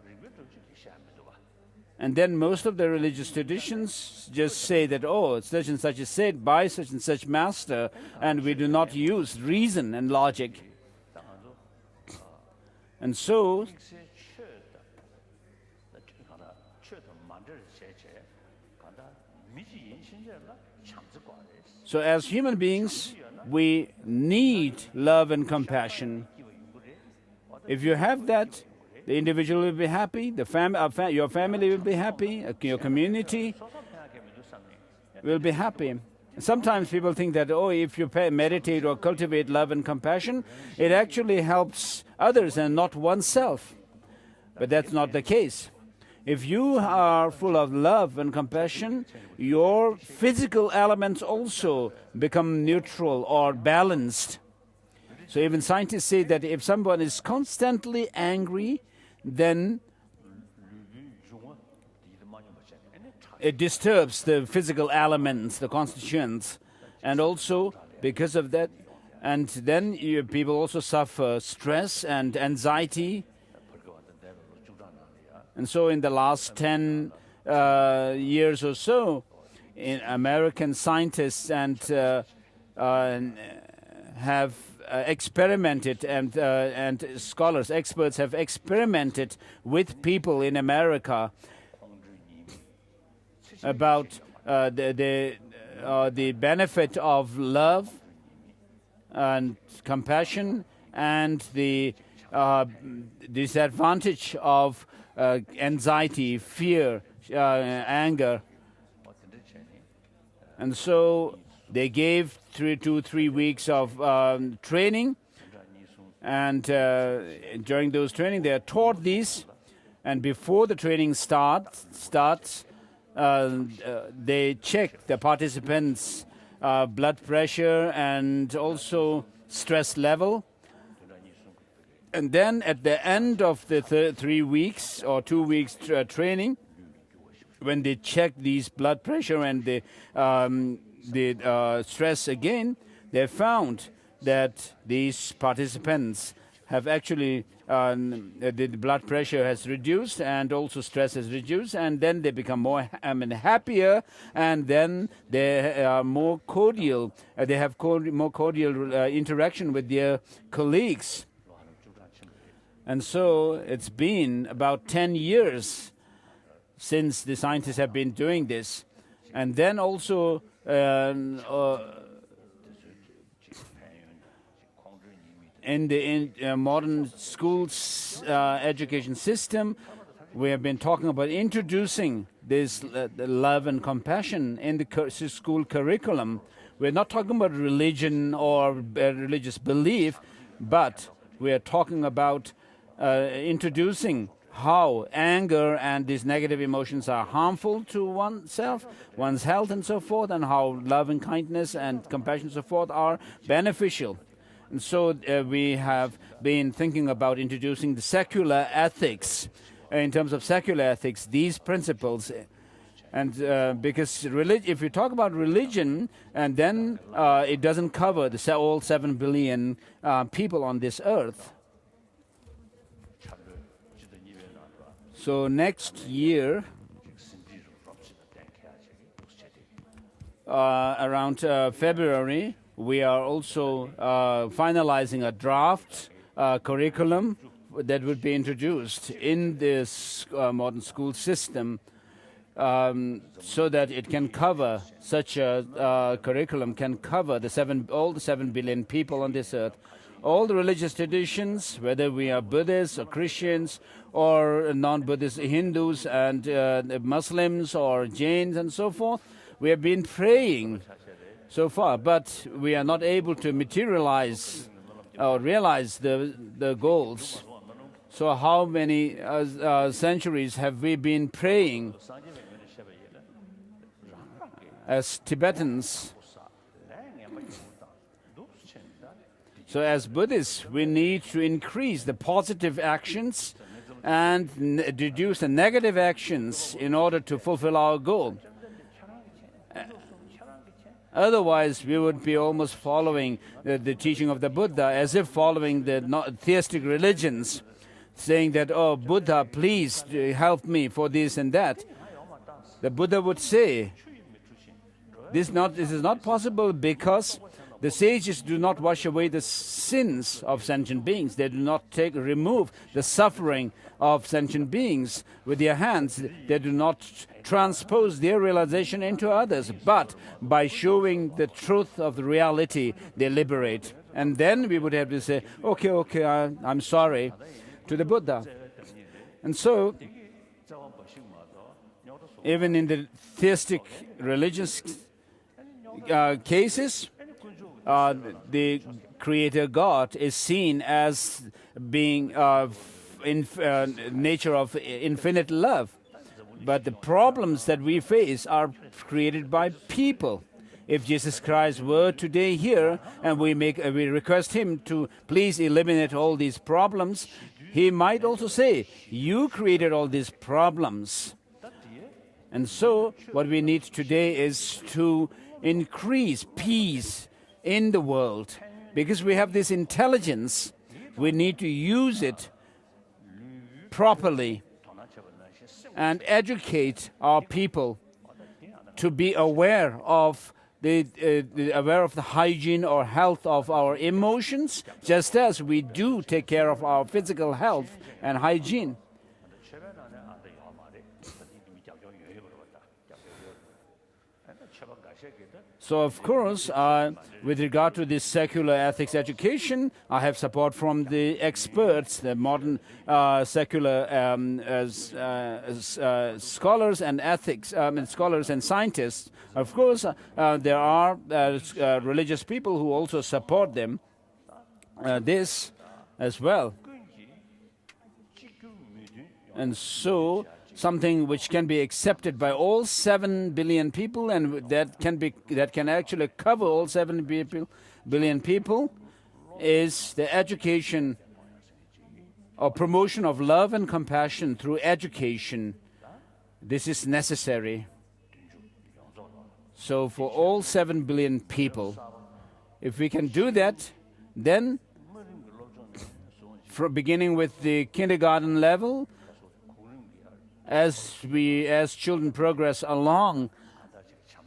And then most of the religious traditions just say that, oh, such and such is said by such and such master, and we do not use reason and logic. And so, as human beings, we need love and compassion. If you have that, the individual will be happy, your family will be happy, your community will be happy. Sometimes people think that, oh, if you meditate or cultivate love and compassion, it actually helps others and not oneself. But that's not the case. If you are full of love and compassion, your physical elements also become neutral or balanced. So even scientists say that if someone is constantly angry, then it disturbs the physical elements, the constituents, and also because of that, and then people also suffer stress and anxiety. And so in the last 10 years or so, American scientists have experimented, and scholars, experts have experimented with people in America about the benefit of love and compassion and the disadvantage of anxiety, fear, anger. And so they gave 3 to 3 weeks of training, and during those training they are taught these, and before the training starts, they check the participants' blood pressure and also stress level. And then at the end of the 3 weeks or 2 weeks training, when they check these blood pressure and the stress again, they found that these participants have actually, the blood pressure has reduced and also stress has reduced, and then they become more happier, and then they are more cordial. They have more cordial interaction with their colleagues. And so it's been about 10 years since the scientists have been doing this. And then also in the modern schools education system, we have been talking about introducing this love and compassion in the school curriculum. We're not talking about religion or religious belief, but we are talking about introducing how anger and these negative emotions are harmful to oneself, one's health and so forth, and how love and kindness and compassion and so forth are beneficial. And so we have been thinking about introducing the secular ethics. In terms of secular ethics, these principles, and because if you talk about religion, and then it doesn't cover all 7 billion people on this earth. So next year, around February, we are also finalizing a draft curriculum that would be introduced in this modern school system, so that it can cover, such a curriculum can cover all the 7 billion people on this earth. All the religious traditions, whether we are Buddhists or Christians or non-Buddhist Hindus and Muslims or Jains and so forth, we have been praying so far, but we are not able to materialize or realize the goals. So how many centuries have we been praying as Tibetans? So as Buddhists, we need to increase the positive actions and reduce the negative actions in order to fulfill our goal. Otherwise, we would be almost following the teaching of the Buddha, as if following the theistic religions, saying that, oh, Buddha, please help me for this and that. The Buddha would say, this is not possible because the sages do not wash away the sins of sentient beings. They do not remove the suffering of sentient beings with their hands. They do not transpose their realization into others. But by showing the truth of the reality, they liberate. And then we would have to say, okay, I'm sorry to the Buddha. And so, even in the theistic religious cases, the Creator God is seen as being in nature of infinite love. But the problems that we face are created by people. If Jesus Christ were today here and we request Him to please eliminate all these problems, He might also say, you created all these problems. And so what we need today is to increase peace in the world. Because we have this intelligence, we need to use it properly and educate our people to be aware of the hygiene or health of our emotions, just as we do take care of our physical health and hygiene. So, of course, with regard to this secular ethics education, I have support from the experts, the modern secular scholars and ethics, scholars and scientists. Of course, there are religious people who also support them, this as well. And so, something which can be accepted by all 7 billion people, and that can actually cover all 7 billion people, is the education or promotion of love and compassion through education. This is necessary. So for all 7 billion people, if we can do that, then beginning with the kindergarten level, as children progress along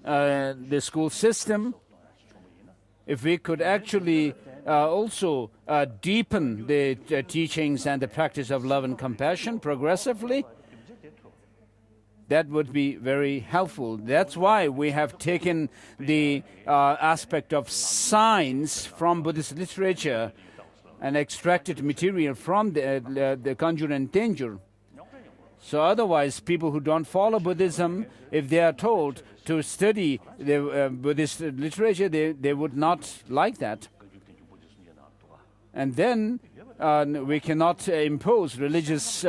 the school system, if we could actually also deepen the teachings and the practice of love and compassion progressively, that would be very helpful. That's why we have taken the aspect of science from Buddhist literature and extracted material from the Kanjur and Tenjur. So otherwise, people who don't follow Buddhism, if they are told to study the Buddhist literature, they would not like that. And then we cannot impose religious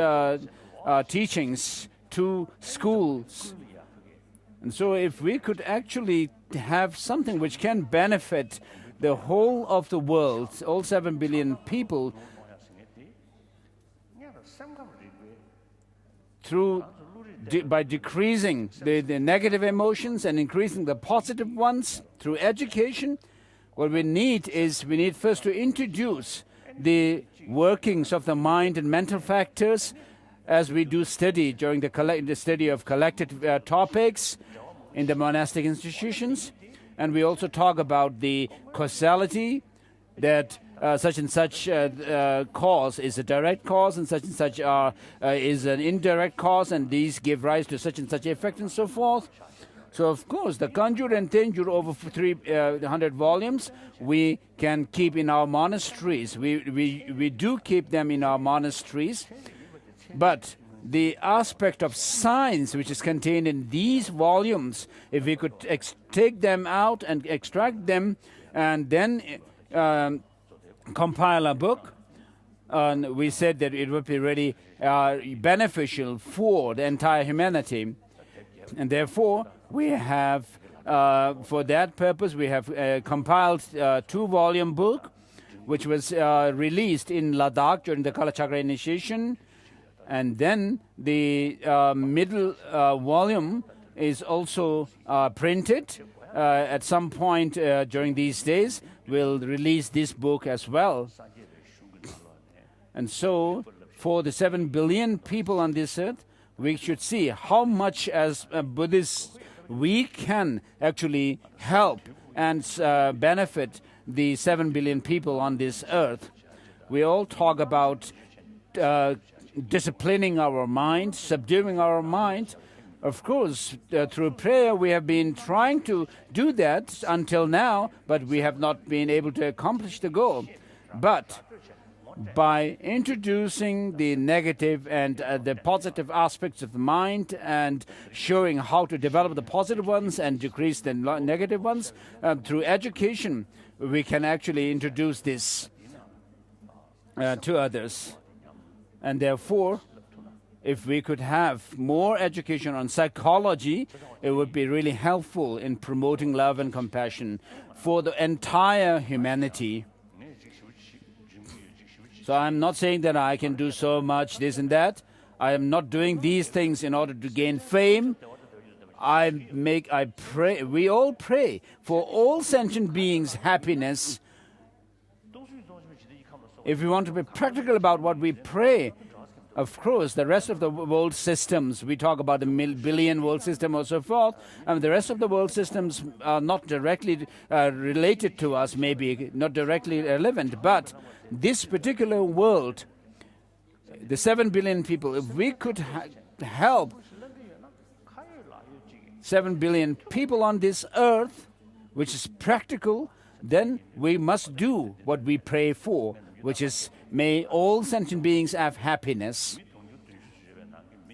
teachings to schools. And so if we could actually have something which can benefit the whole of the world, all 7 billion people, by decreasing the negative emotions and increasing the positive ones through education, what we need first to introduce the workings of the mind and mental factors as we do study during the study of collected topics in the monastic institutions. And we also talk about the causality, that such and such cause is a direct cause and such is an indirect cause, and these give rise to such and such effect and so forth. So, of course, the Kanjur and Tenjur over 300 volumes we can keep in our monasteries. We do keep them in our monasteries. But the aspect of science which is contained in these volumes, if we could take them out and extract them and then compile a book, and we said that it would be really beneficial for the entire humanity. And therefore, we have, for that purpose, we have compiled a 2-volume book, which was released in Ladakh during the Kalachakra initiation. And then the middle volume is also printed. At some point during these days, we'll release this book as well. And so, for the 7 billion people on this earth, we should see how much as Buddhists we can actually help and benefit the 7 billion people on this earth. We all talk about disciplining our mind, subduing our mind. Of course, through prayer, we have been trying to do that until now, but we have not been able to accomplish the goal. But by introducing the negative and the positive aspects of the mind and showing how to develop the positive ones and decrease the negative ones, through education, we can actually introduce this to others. And therefore, if we could have more education on psychology, it would be really helpful in promoting love and compassion for the entire humanity. So I'm not saying that I can do so much, this and that. I am not doing these things in order to gain fame. I pray, we all pray for all sentient beings' happiness. If we want to be practical about what we pray, of course, the rest of the world systems, we talk about the billion world system or so forth, the rest of the world systems are not directly related to us, maybe not directly relevant, but this particular world, the 7 billion people, if we could help 7 billion people on this earth, which is practical, then we must do what we pray for, which is may all sentient beings have happiness.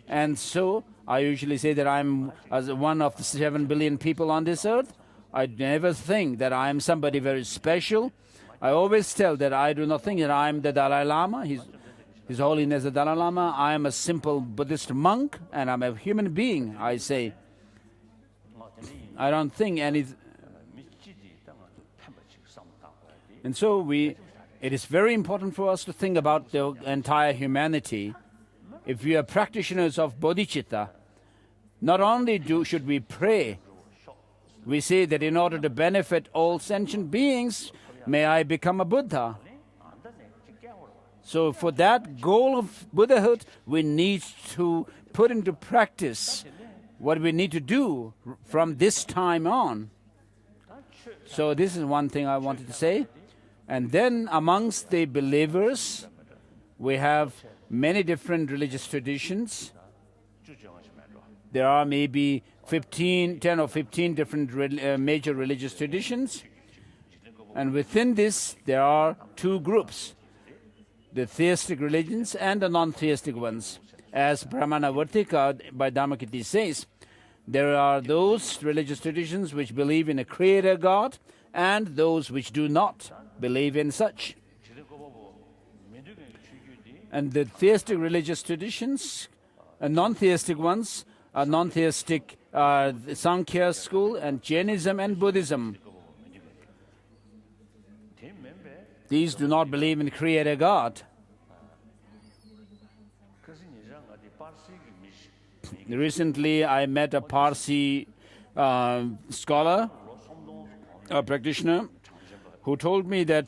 And so I usually say that I'm as one of the 7 billion people on this earth. I never think that I am somebody very special. I always tell that I do not think that I am the Dalai Lama, His Holiness the Dalai Lama. I am a simple Buddhist monk and I'm a human being, I say. I don't think any... And so it is very important for us to think about the entire humanity. If we are practitioners of bodhicitta, not only should we pray, we say that in order to benefit all sentient beings, may I become a Buddha. So for that goal of Buddhahood, we need to put into practice what we need to do from this time on. So this is one thing I wanted to say. And then amongst the believers, we have many different religious traditions. There are maybe 10 or 15 different major religious traditions. And within this, there are two groups, the theistic religions and the non-theistic ones. As Brahmana Vartika by Dharmakirti says, there are those religious traditions which believe in a creator God and those which do not believe in such. And the theistic religious traditions, non-theistic ones, are non-theistic Sankhya school and Jainism and Buddhism. These do not believe in creator God. Recently, I met a Parsi scholar, a practitioner, who told me that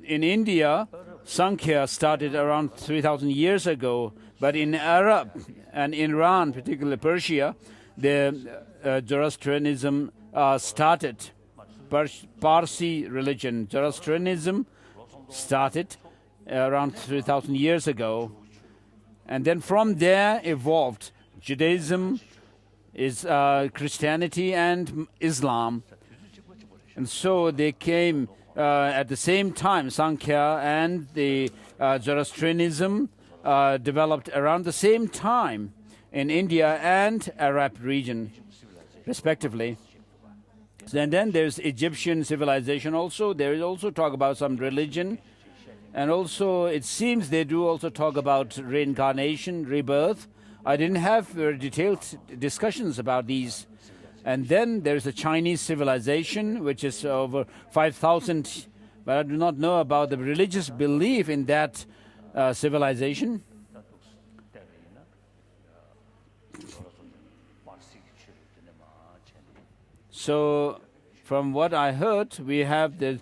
in India, Sankhya started around 3,000 years ago, but in Arab and Iran, particularly Persia, the Zoroastrianism started. Parsi religion, Zoroastrianism, started around 3,000 years ago. And then from there evolved Judaism, Christianity, and Islam. And so they came at the same time. Sankhya and the Zoroastrianism developed around the same time in India and Arab region, respectively. And then there's Egyptian civilization also. There is also talk about some religion. And also, it seems they do also talk about reincarnation, rebirth. I didn't have very detailed discussions about these. And then there's a Chinese civilization, which is over 5,000, but I do not know about the religious belief in that civilization. So, from what I heard, we have the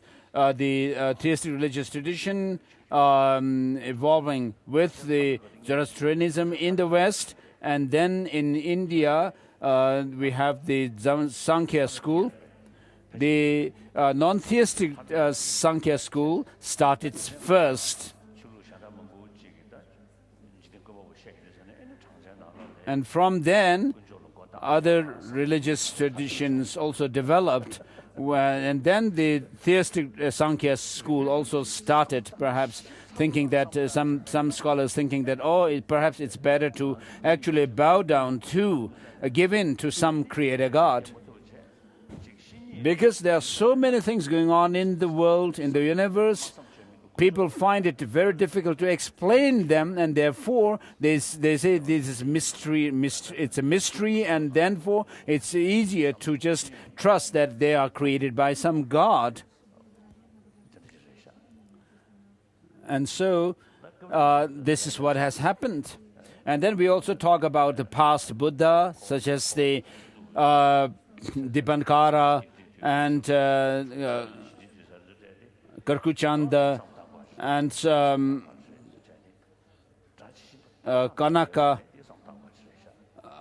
theistic religious tradition evolving with the Zoroastrianism in the West, and then in India we have the Sankhya school. The non-theistic Sankhya school started first. And from then, other religious traditions also developed. And then the theistic Sankhya school also started, perhaps thinking that some scholars thinking that, perhaps it's better to actually bow down to, give in to some creator God. Because there are so many things going on in the world, in the universe, people find it very difficult to explain them, and therefore they say this is mystery. It's a mystery, and therefore it's easier to just trust that they are created by some God. And so this is what has happened. And then we also talk about the past Buddha, such as the Dipankara and Karkuchanda and Kanaka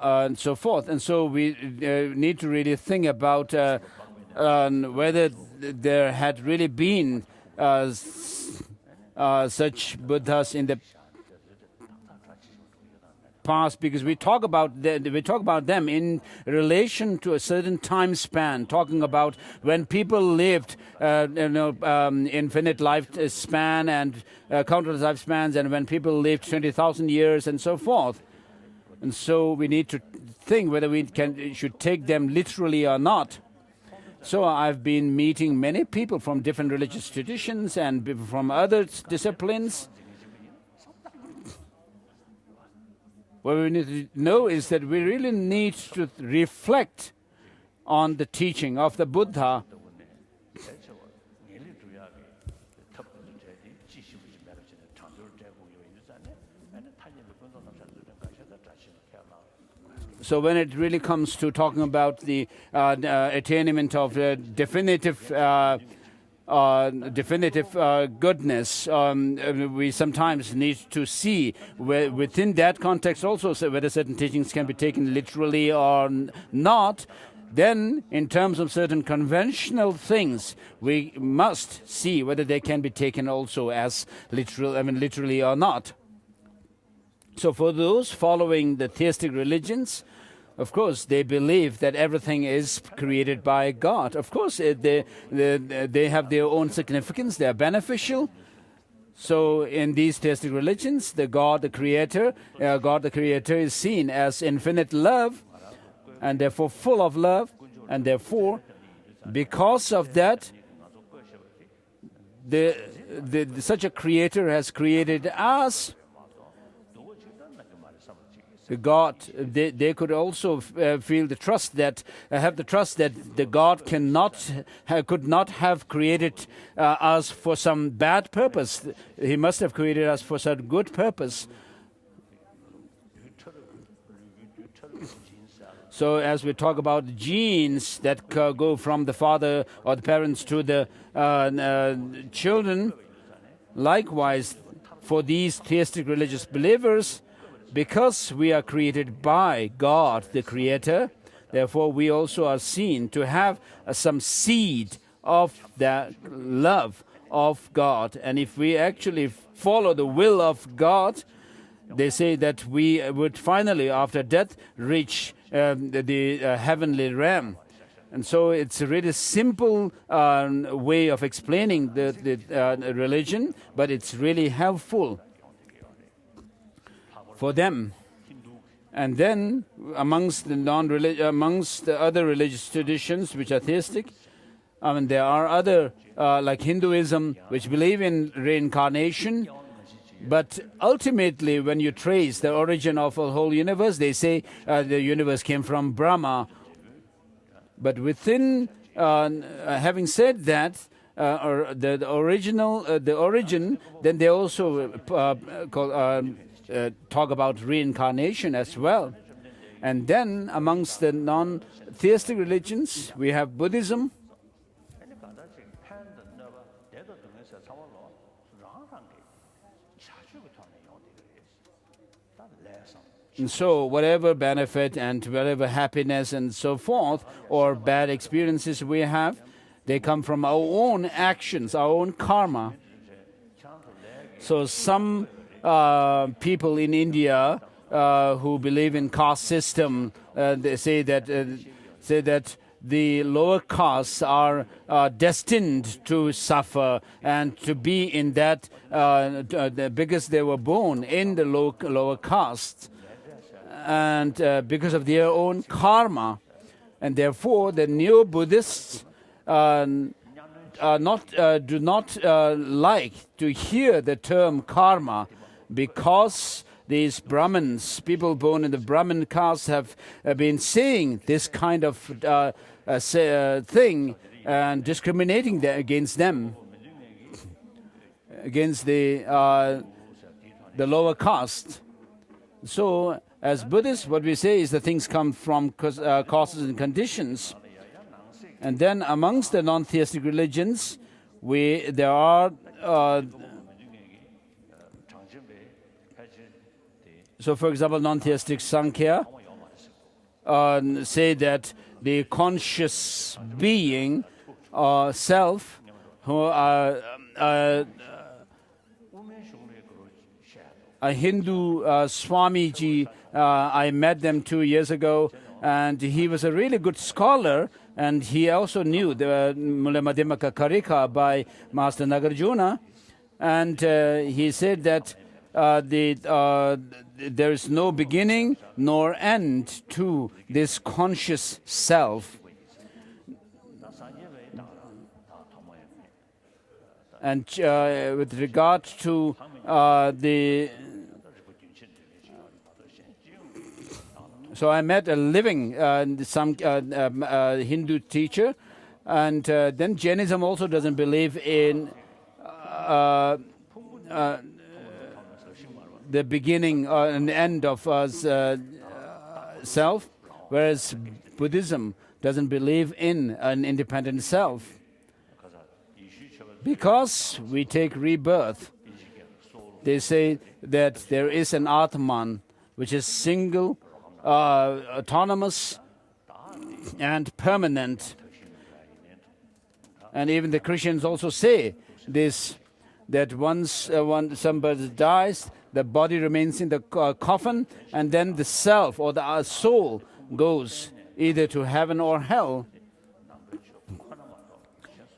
and so forth. And so we need to really think about whether there had really been such Buddhas in the past, because we talk about them in relation to a certain time span, talking about when people lived infinite lifespan and countless lifespans, and when people lived 20,000 years and so forth. And so we need to think whether we should take them literally or not. So I've been meeting many people from different religious traditions and from other disciplines. What we need to know is that we really need to reflect on the teaching of the Buddha. So when it really comes to talking about the attainment of definitive goodness, we sometimes need to see within that context also whether certain teachings can be taken literally or not. Then, in terms of certain conventional things, we must see whether they can be taken also as literally or not. So for those following the theistic religions, of course, they believe that everything is created by God. Of course, they have their own significance. They are beneficial. So in these theistic religions, God the Creator is seen as infinite love, and therefore full of love. And therefore, because of that, such a Creator has created us. God, they could also feel the trust that have the trust that the God could not have created us for some bad purpose. He must have created us for some good purpose. So as we talk about genes that go from the father or the parents to the children, likewise for these theistic religious believers, because we are created by God, the Creator, therefore we also are seen to have some seed of the love of God. And if we actually follow the will of God, they say that we would finally, after death, reach the heavenly realm. And so it's a really simple way of explaining the religion, but it's really helpful for them. And then amongst the other religious traditions which are theistic, there are other like Hinduism, which believe in reincarnation. But ultimately, when you trace the origin of the whole universe, they say the universe came from Brahma. But within, having said that, or the origin, then they also talk about reincarnation as well. And then amongst the non-theistic religions, we have Buddhism. And so whatever benefit and whatever happiness and so forth, or bad experiences we have, they come from our own actions, our own karma. So some people in India who believe in caste system, they say that the lower castes are destined to suffer and to be in that because they were born in the lower castes, and because of their own karma, and therefore the neo-Buddhists do not like to hear the term karma, because these Brahmins, people born in the Brahmin caste, have been saying this kind of thing and discriminating against them, against the lower caste. So, as Buddhists, what we say is that things come from causes and conditions. And then amongst the non-theistic religions, there are so, for example, non-theistic Sankhya say that the conscious being, self, who a Hindu Swamiji, I met them 2 years ago, and he was a really good scholar, and he also knew the Mula Madhyamaka Karika by Master Nagarjuna, and he said that there is no beginning nor end to this conscious self. And with regard to so I met a living some Hindu teacher, and then Jainism also doesn't believe in the beginning and end of self, whereas Buddhism doesn't believe in an independent self. Because we take rebirth, they say that there is an Atman, which is single, autonomous, and permanent. And even the Christians also say this, that once somebody dies, the body remains in the coffin, and then the self or the soul goes either to heaven or hell.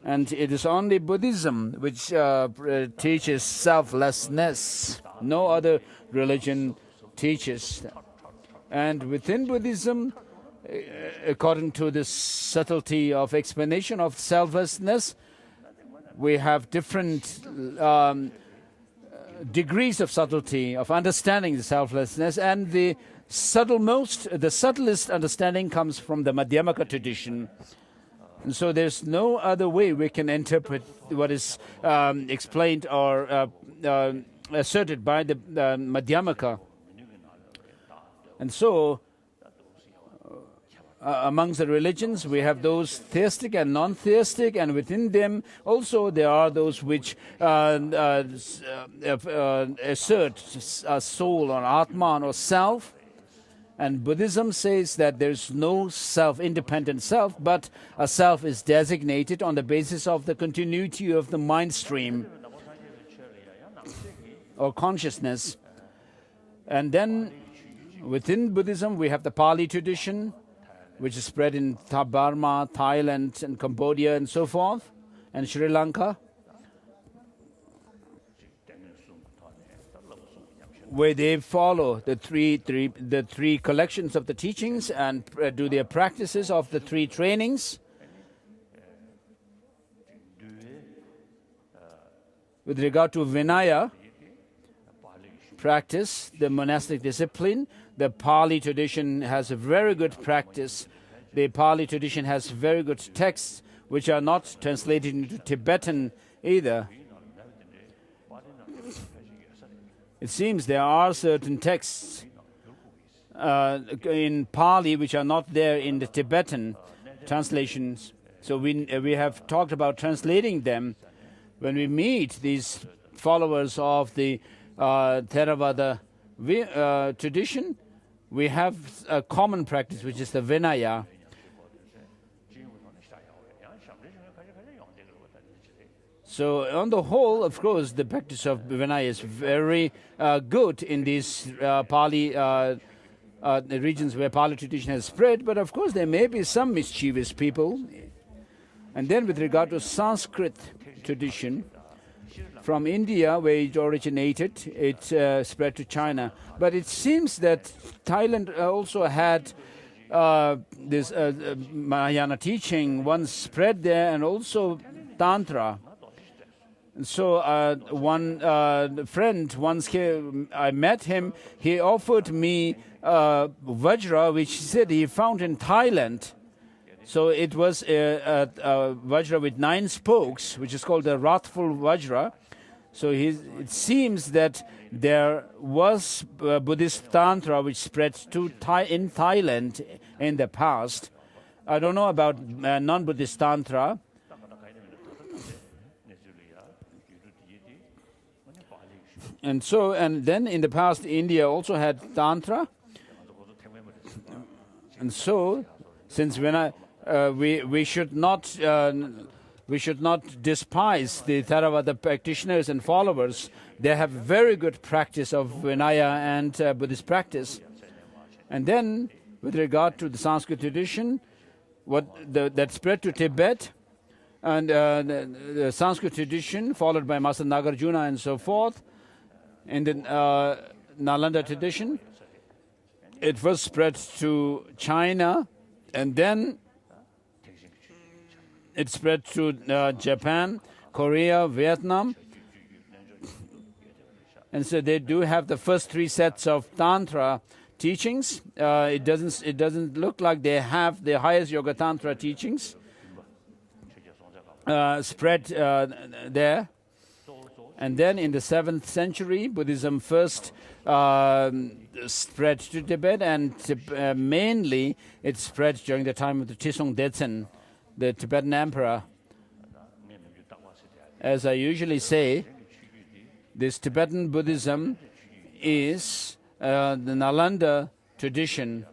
And it is only Buddhism which teaches selflessness. No other religion teaches that. And within Buddhism, according to the subtlety of explanation of selflessness, we have different degrees of subtlety of understanding the selflessness, and the subtlest understanding comes from the Madhyamaka tradition. And so there's no other way we can interpret what is explained or asserted by the Madhyamaka. And so amongst the religions, we have those theistic and non-theistic, and within them also there are those which assert a soul or Atman or self. And Buddhism says that there's no independent self, but a self is designated on the basis of the continuity of the mind stream or consciousness. And then within Buddhism, we have the Pali tradition, which is spread in Burma, Thailand, and Cambodia, and so forth, and Sri Lanka, where they follow the three collections of the teachings and do their practices of the three trainings. With regard to Vinaya practice, the monastic discipline, the Pali tradition has a very good practice. The Pali tradition has very good texts which are not translated into Tibetan either. It seems there are certain texts in Pali which are not there in the Tibetan translations. So we have talked about translating them. When we meet these followers of the Theravada tradition, we have a common practice, which is the Vinaya. So on the whole, of course, the practice of Vinaya is very good in these Pali the regions where Pali tradition has spread, but of course there may be some mischievous people. And then with regard to Sanskrit tradition, from India, where it originated, it spread to China. But it seems that Thailand also had this Mahayana teaching once spread there, and also Tantra. And so one friend, once I met him, he offered me Vajra, which he said he found in Thailand. So it was a Vajra with 9 spokes, which is called the wrathful Vajra. So it seems that there was Buddhist Tantra which spread in Thailand in the past. I don't know about non-Buddhist Tantra. And then in the past, India also had Tantra. And so, since we should not despise the Theravada practitioners and followers. They have very good practice of Vinaya and Buddhist practice. And then, with regard to the Sanskrit tradition, that spread to Tibet, and the Sanskrit tradition, followed by Master Nagarjuna and so forth, in the Nalanda tradition, it was spread to China, and then it spread to Japan, Korea, Vietnam. And so they do have the first 3 sets of Tantra teachings. It doesn't look like they have the highest Yoga Tantra teachings spread there. And then in the 7th century, Buddhism first spread to Tibet, and mainly it spread during the time of the Trisong Detsen, the Tibetan emperor. As I usually say, this Tibetan Buddhism is the Nalanda tradition,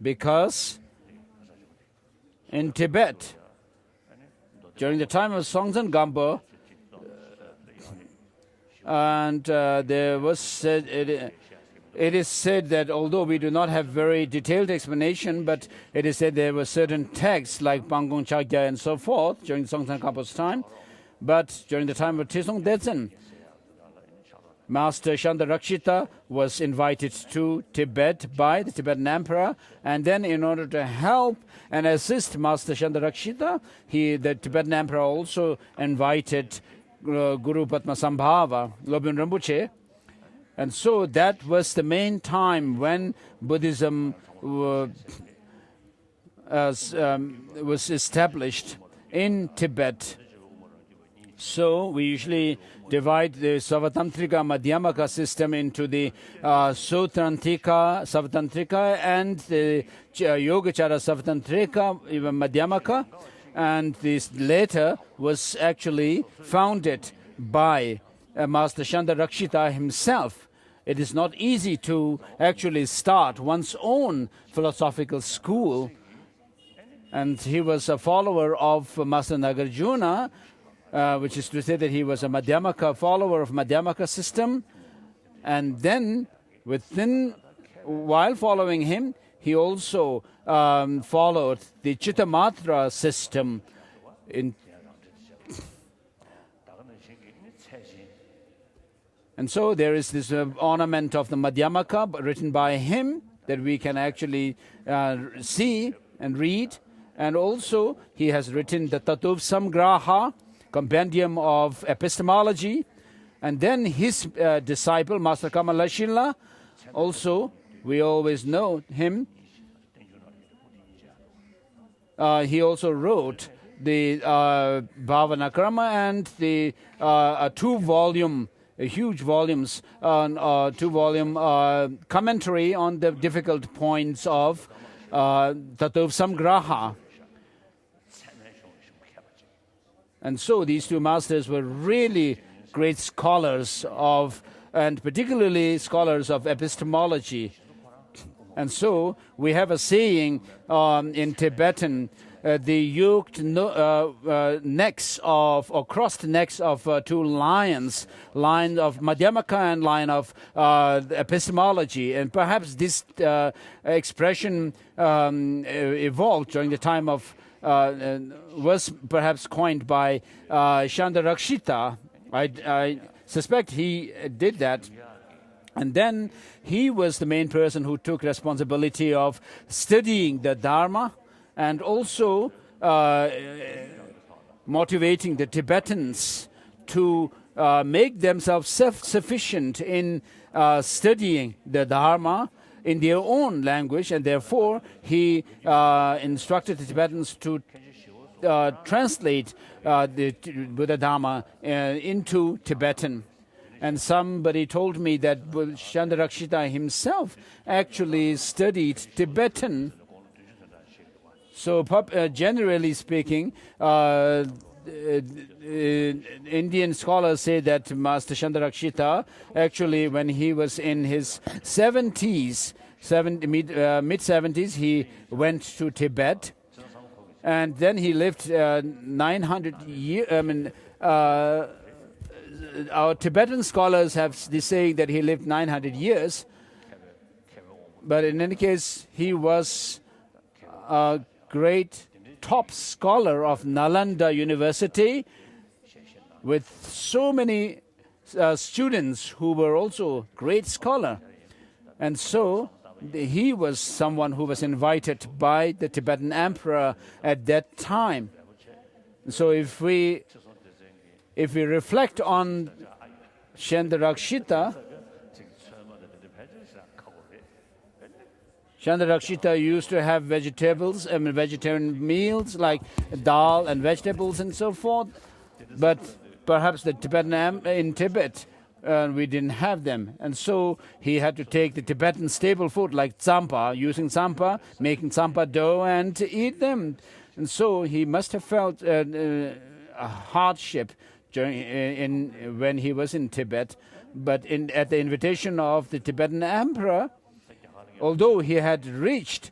because in Tibet, during the time of Songtsen Gampo, and it is said that although we do not have very detailed explanation, but it is said there were certain texts like Pangong Chagya and so forth during Songtsen Gampo's time. But during the time of Trisong Detsen, Master Chandarakshita was invited to Tibet by the Tibetan emperor, and then in order to help and assist Master Chandarakshita, the Tibetan emperor also invited Guru Padmasambhava, Lobun Rinpoche. And so that was the main time when Buddhism was established in Tibet. So we usually divide the Savatantrika Madhyamaka system into the Sutrantika Savatantrika and the Yogacara Savatantrika Madhyamaka. And this later was actually founded by Master Chandarakshita himself. It is not easy to actually start one's own philosophical school. And he was a follower of Master Nagarjuna, which is to say that he was a Madhyamaka follower of Madhyamaka system. And then, while following him, he also followed the Chittamatra system. And so there is this ornament of the Madhyamaka written by him that we can actually see and read. And also he has written the Tatuv Samgraha, compendium of epistemology. And then his disciple, Master Kamalashila, also, we always know him. He also wrote the Bhavanakrama and the 2-volume huge volumes, 2-volume commentary on the difficult points of Tattva Samgraha. And so these two masters were really great scholars of, and particularly scholars of epistemology. And so we have a saying in Tibetan, the yoked necks of, or crossed necks of two lions, line of Madhyamaka and line of epistemology. And perhaps this expression evolved during the time of, was perhaps coined by Chandarakshita. I suspect he did that. And then he was the main person who took responsibility of studying the Dharma and also motivating the Tibetans to make themselves self-sufficient in studying the Dharma in their own language, and therefore he instructed the Tibetans to translate the Buddha Dharma into Tibetan. And somebody told me that Chandarakshita himself actually studied Tibetan. So generally speaking, Indian scholars say that Master Chandarakshita, actually when he was in his 70s, mid-70s, he went to Tibet. And then he lived 900 years. Our Tibetan scholars have this saying that he lived 900 years. But in any case, he was a great top scholar of Nalanda University with so many students who were also great scholar. And so he was someone who was invited by the Tibetan emperor at that time. So if we reflect on Chandarakshita, Chandarakshita used to have vegetarian meals like dal and vegetables and so forth. But perhaps the Tibetan in Tibet, we didn't have them. And so he had to take the Tibetan staple food like tsampa, using tsampa, making tsampa dough and eat them. And so he must have felt a hardship when he was in Tibet. But at the invitation of the Tibetan emperor, although he had reached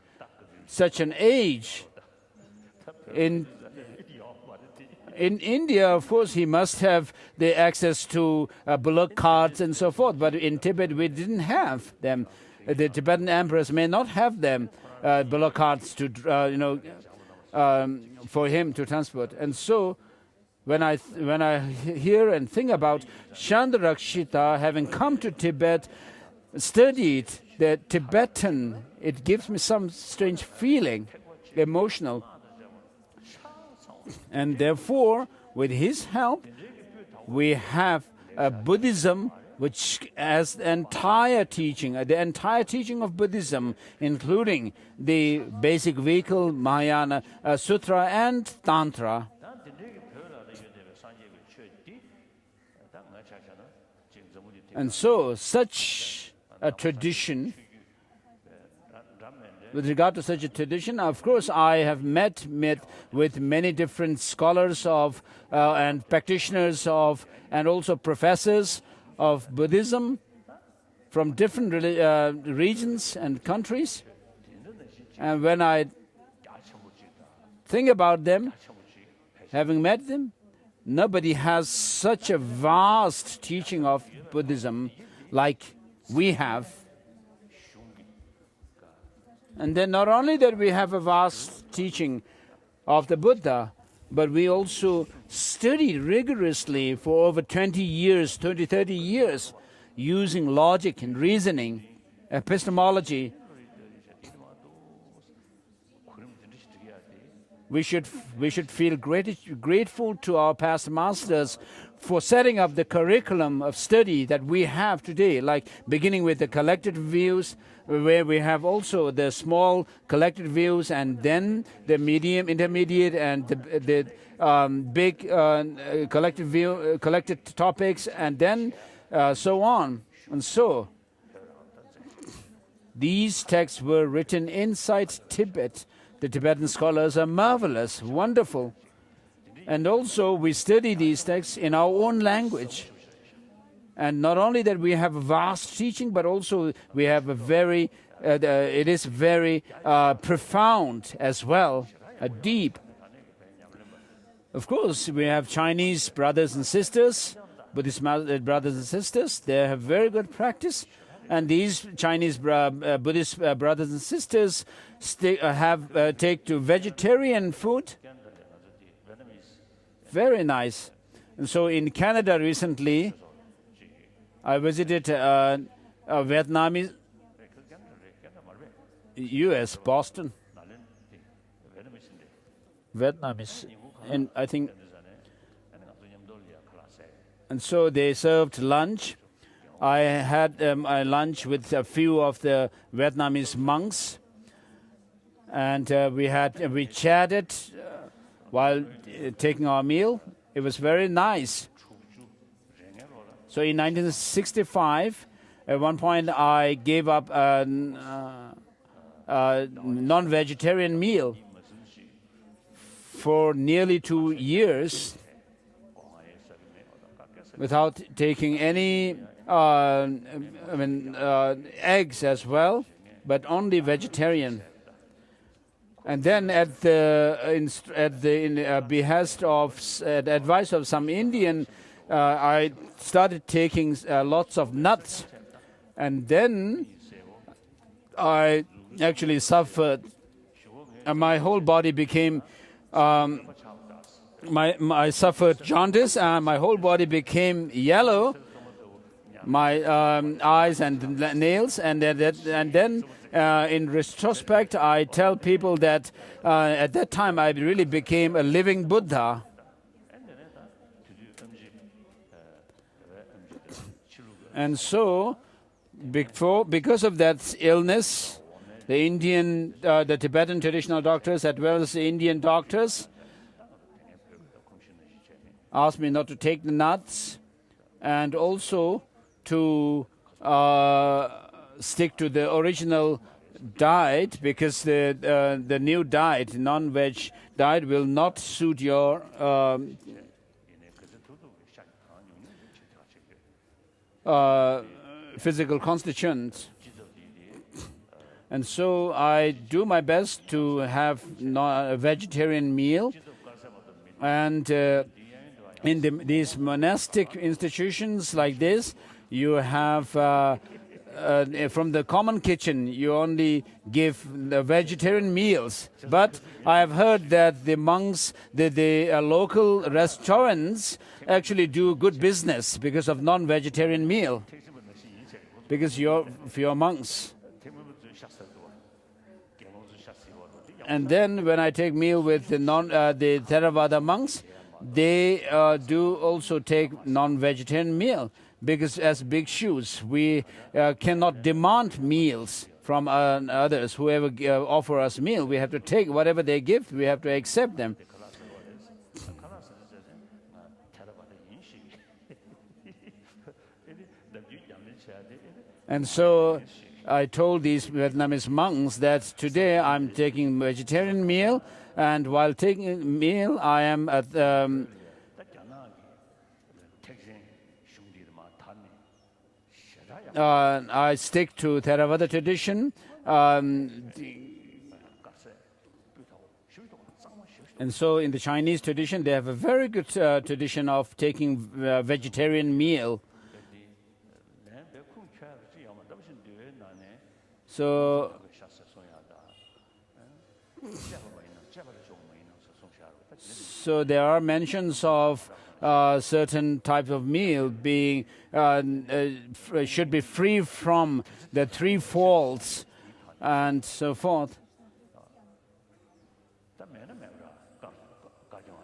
such an age, in India, of course, he must have the access to bullock carts and so forth. But in Tibet, we didn't have them. The Tibetan emperors may not have them, bullock carts to, for him to transport. And so, when I hear and think about Chandarakshita having come to Tibet, studied the Tibetan, it gives me some strange feeling, emotional. And therefore, with his help, we have a Buddhism which has the entire teaching of Buddhism, including the basic vehicle, Mahayana Sutra and Tantra. And so, such a tradition, with regard to such a tradition, of course, I have met with many different scholars of and practitioners of, and also professors of Buddhism from different regions and countries. And when I think about them, having met them, nobody has such a vast teaching of Buddhism like we have. And then not only that we have a vast teaching of the Buddha, but we also studied rigorously for over 20 years, 30 years, using logic and reasoning, epistemology. We should feel grateful to our past masters for setting up the curriculum of study that we have today, like beginning with the collected views, where we have also the small collected views, and then the medium, intermediate, and the big collected topics, and then so on. And so, these texts were written inside Tibet. The Tibetan scholars are marvelous, wonderful. And also, we study these texts in our own language. And not only that we have a vast teaching, but also we have a very, it is very profound as well, deep. Of course, we have Chinese brothers and sisters, Buddhist brothers and sisters. They have very good practice. And these Chinese Buddhist brothers and sisters take to vegetarian food. Very nice. And so in Canada recently, I visited a Vietnamese, U.S., Boston. Vietnamese. And I think, and so they served lunch. I had a lunch with a few of the Vietnamese monks, and we chatted while taking our meal. It was very nice. So in 1965, at one point I gave up a non-vegetarian meal for nearly 2 years without taking any eggs as well, but only vegetarian. And then at the behest of the advice of some Indian, I started taking lots of nuts, and then I actually suffered. My whole body became. I suffered jaundice, and my whole body became yellow. My eyes and nails, and then in retrospect, I tell people that at that time I really became a living Buddha. And so, because of that illness, the Tibetan traditional doctors, as well as the Indian doctors, asked me not to take the nuts, and also to stick to the original diet, because the new diet, non-veg diet, will not suit your physical constituents. And so I do my best to have a vegetarian meal. And in these monastic institutions like this, you have, from the common kitchen, you only give the vegetarian meals. But I have heard that the monks, the local restaurants actually do good business because of non-vegetarian meal. Because for your monks. And then when I take meal with the Theravada monks, they do also take non-vegetarian meal, because as bhikshus, we cannot demand meals from others. Whoever offer us meal, we have to take whatever they give. We have to accept them. And so I told these Vietnamese monks that today I'm taking vegetarian meal, and while taking meal, I am at I stick to Theravada tradition, and so in the Chinese tradition, they have a very good tradition of taking vegetarian meal. So there are mentions of certain type of meal being should be free from the 3 faults and so forth.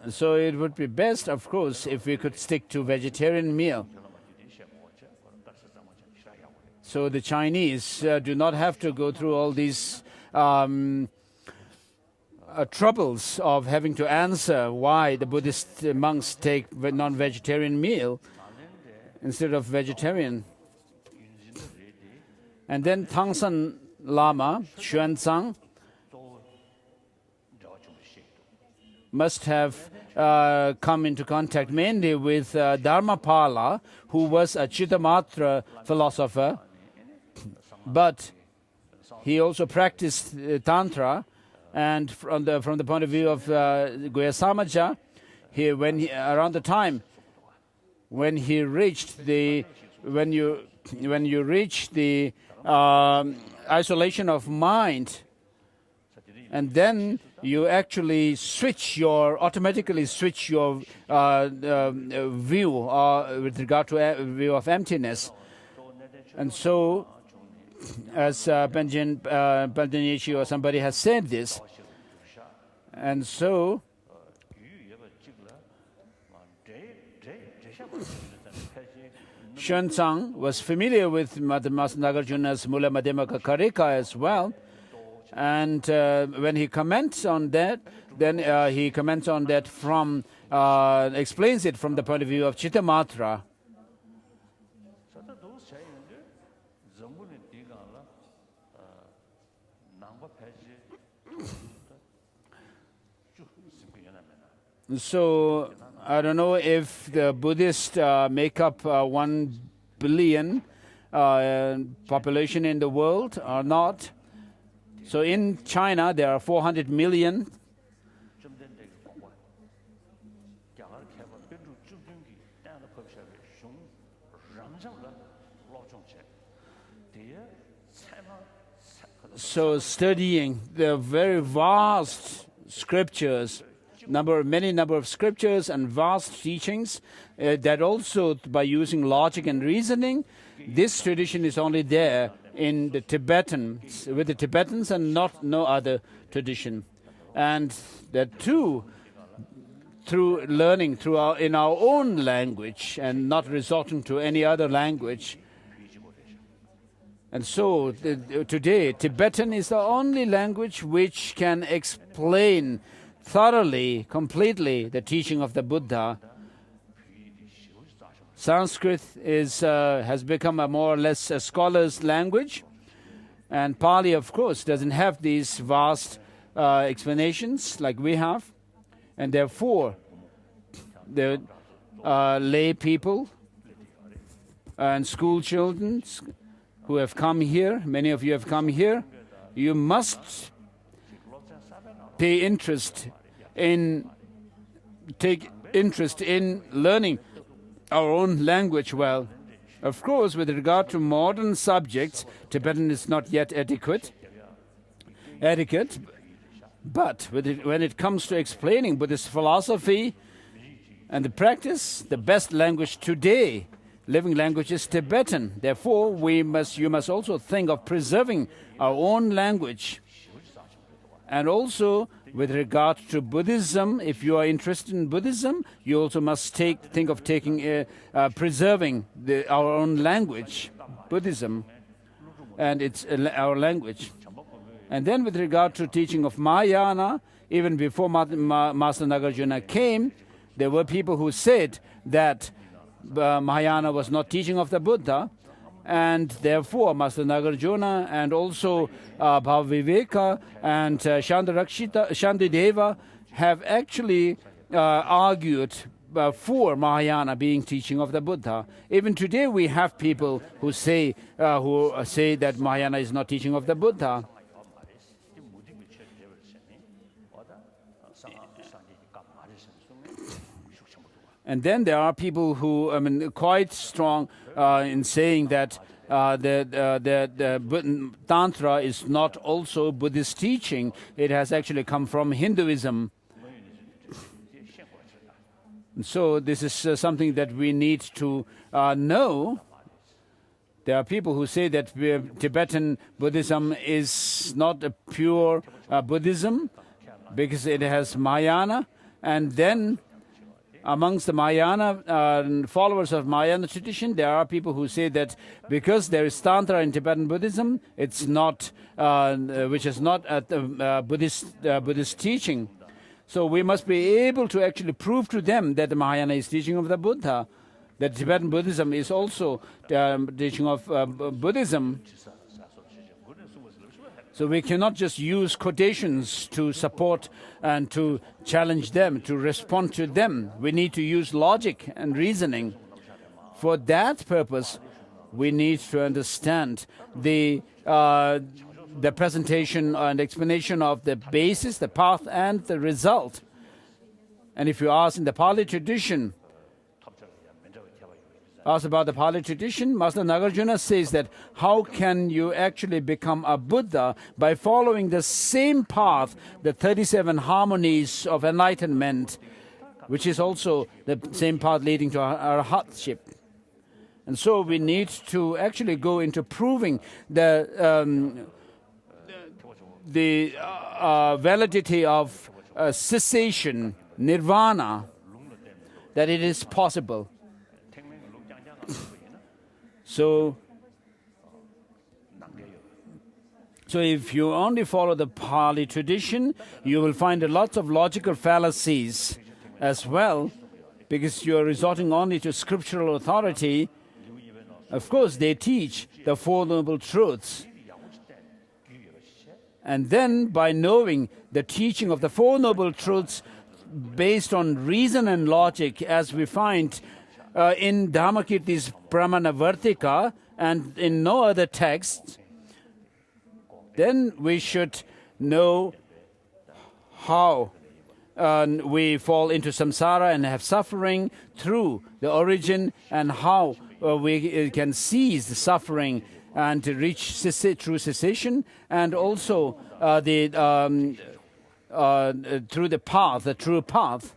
So it would be best, of course, if we could stick to vegetarian meal. So the Chinese do not have to go through all these troubles of having to answer why the Buddhist monks take non-vegetarian meal. instead of vegetarian. And then Tangsan Lama, Xuanzang, must have come into contact mainly with Dharmapala, who was a Chittamatra philosopher, but he also practiced Tantra. And from the point of view of Goyasamaja, around the time when you reach the isolation of mind, and then you actually automatically switch your view with regard to a view of emptiness. And so, as Benjin Nishi or somebody has said this, and so Xuanzang was familiar with Master Nagarjuna's Mula Madhyamaka Karika as well. And when he comments on that, then he comments on that explains it from the point of view of Chittamatra. So I don't know if the Buddhists make up 1 billion population in the world or not. So in China, there are 400 million. So studying the very vast scriptures, many number of scriptures and vast teachings, that also by using logic and reasoning, this tradition is only there in the Tibetans, with the Tibetans, and no other tradition. And that too, through learning in our own language and not resorting to any other language. And so today, Tibetan is the only language which can explain thoroughly, completely the teaching of the Buddha. Sanskrit has become a more or less a scholar's language, and Pali, of course, doesn't have these vast explanations like we have, and therefore the lay people and school children who have come here, many of you have come here, you must take interest in learning our own language well. Of course, with regard to modern subjects, Tibetan is not yet etiquette, but when it comes to explaining Buddhist philosophy and the practice, the best language today, living language, is Tibetan. Therefore, you must also think of preserving our own language. And also, with regard to Buddhism, if you are interested in Buddhism, you also must think of preserving our own language, Buddhism, and it's our language. And then with regard to teaching of Mahayana, even before Master Nagarjuna came, there were people who said that Mahayana was not teaching of the Buddha, and therefore Master Nagarjuna and also Bhaviveka and Shantideva have actually argued for Mahayana being teaching of the Buddha. Even today we have people who say that Mahayana is not teaching of the Buddha. And then there are people who, quite strong in saying that the Tantra is not also Buddhist teaching. It has actually come from Hinduism. So this is something that we need to know. There are people who say that Tibetan Buddhism is not a pure Buddhism because it has Mahayana, and then amongst the Mahayana followers of Mahayana tradition, there are people who say that because there is Tantra in Tibetan Buddhism, it's not, which is not a Buddhist teaching. So we must be able to actually prove to them that the Mahayana is teaching of the Buddha. that Tibetan Buddhism is also the teaching of Buddhism. So we cannot just use quotations to support and to challenge them, to respond to them. We need to use logic and reasoning. For that purpose, we need to understand the presentation and explanation of the basis, the path, and the result. And if you ask in the Pali tradition, about the Pali tradition, Master Nagarjuna says that how can you actually become a Buddha by following the same path, the 37 harmonies of enlightenment, which is also the same path leading to arhatship. And so we need to actually go into proving the validity of cessation, nirvana, that it is possible. So if you only follow the Pali tradition, you will find lots of logical fallacies as well, because you are resorting only to scriptural authority. Of course, they teach the Four Noble Truths. And then, by knowing the teaching of the Four Noble Truths based on reason and logic, as we find in Dhammakirti's Pramanavartika and in no other text, then we should know how we fall into samsara and have suffering through the origin, and how we can cease the suffering and to reach true cessation, and also through the path, the true path.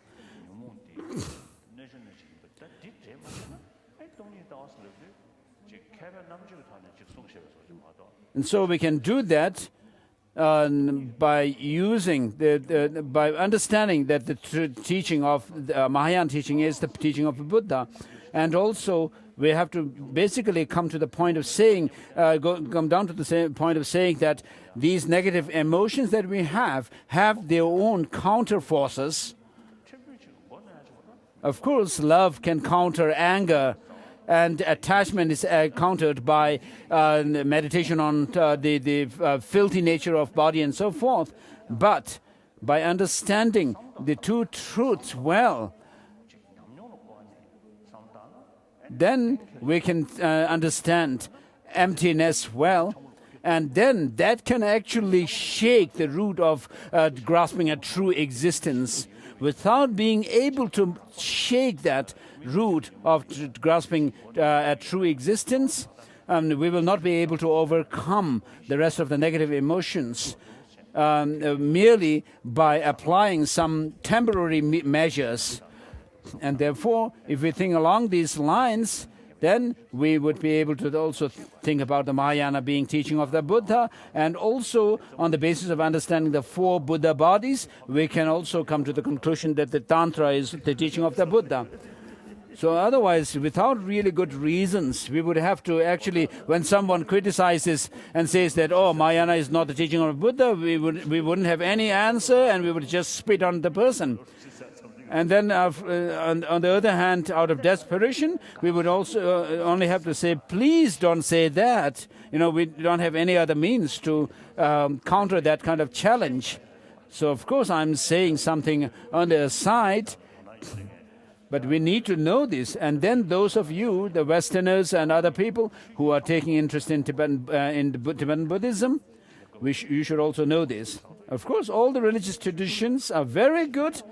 And so we can do that by using by understanding that the teaching of the Mahayana teaching is the teaching of the Buddha, and also we have to basically come to the point of saying, come down to the same point of saying that these negative emotions that we have their own counter forces. Of course, love can counter anger, and attachment is countered by meditation on the filthy nature of body and so forth. But by understanding the two truths well, then we can understand emptiness well, and then that can actually shake the root of grasping a true existence. Without being able to shake that root of grasping a true existence, we will not be able to overcome the rest of the negative emotions merely by applying some temporary measures. And therefore, if we think along these lines, then we would be able to also think about the Mahayana being teaching of the Buddha, and also on the basis of understanding the four Buddha bodies, we can also come to the conclusion that the Tantra is the teaching of the Buddha. So otherwise, without really good reasons, we would have to actually, when someone criticizes and says that, oh, Mahayana is not the teaching of Buddha, we wouldn't have any answer, and we would just spit on the person. And then, on the other hand, out of desperation, we would also only have to say, please don't say that. We don't have any other means to counter that kind of challenge. So, of course, I'm saying something on the side, but we need to know this. And then those of you, the Westerners and other people who are taking interest in Tibetan Buddhism, you should also know this. Of course, all the religious traditions are very good.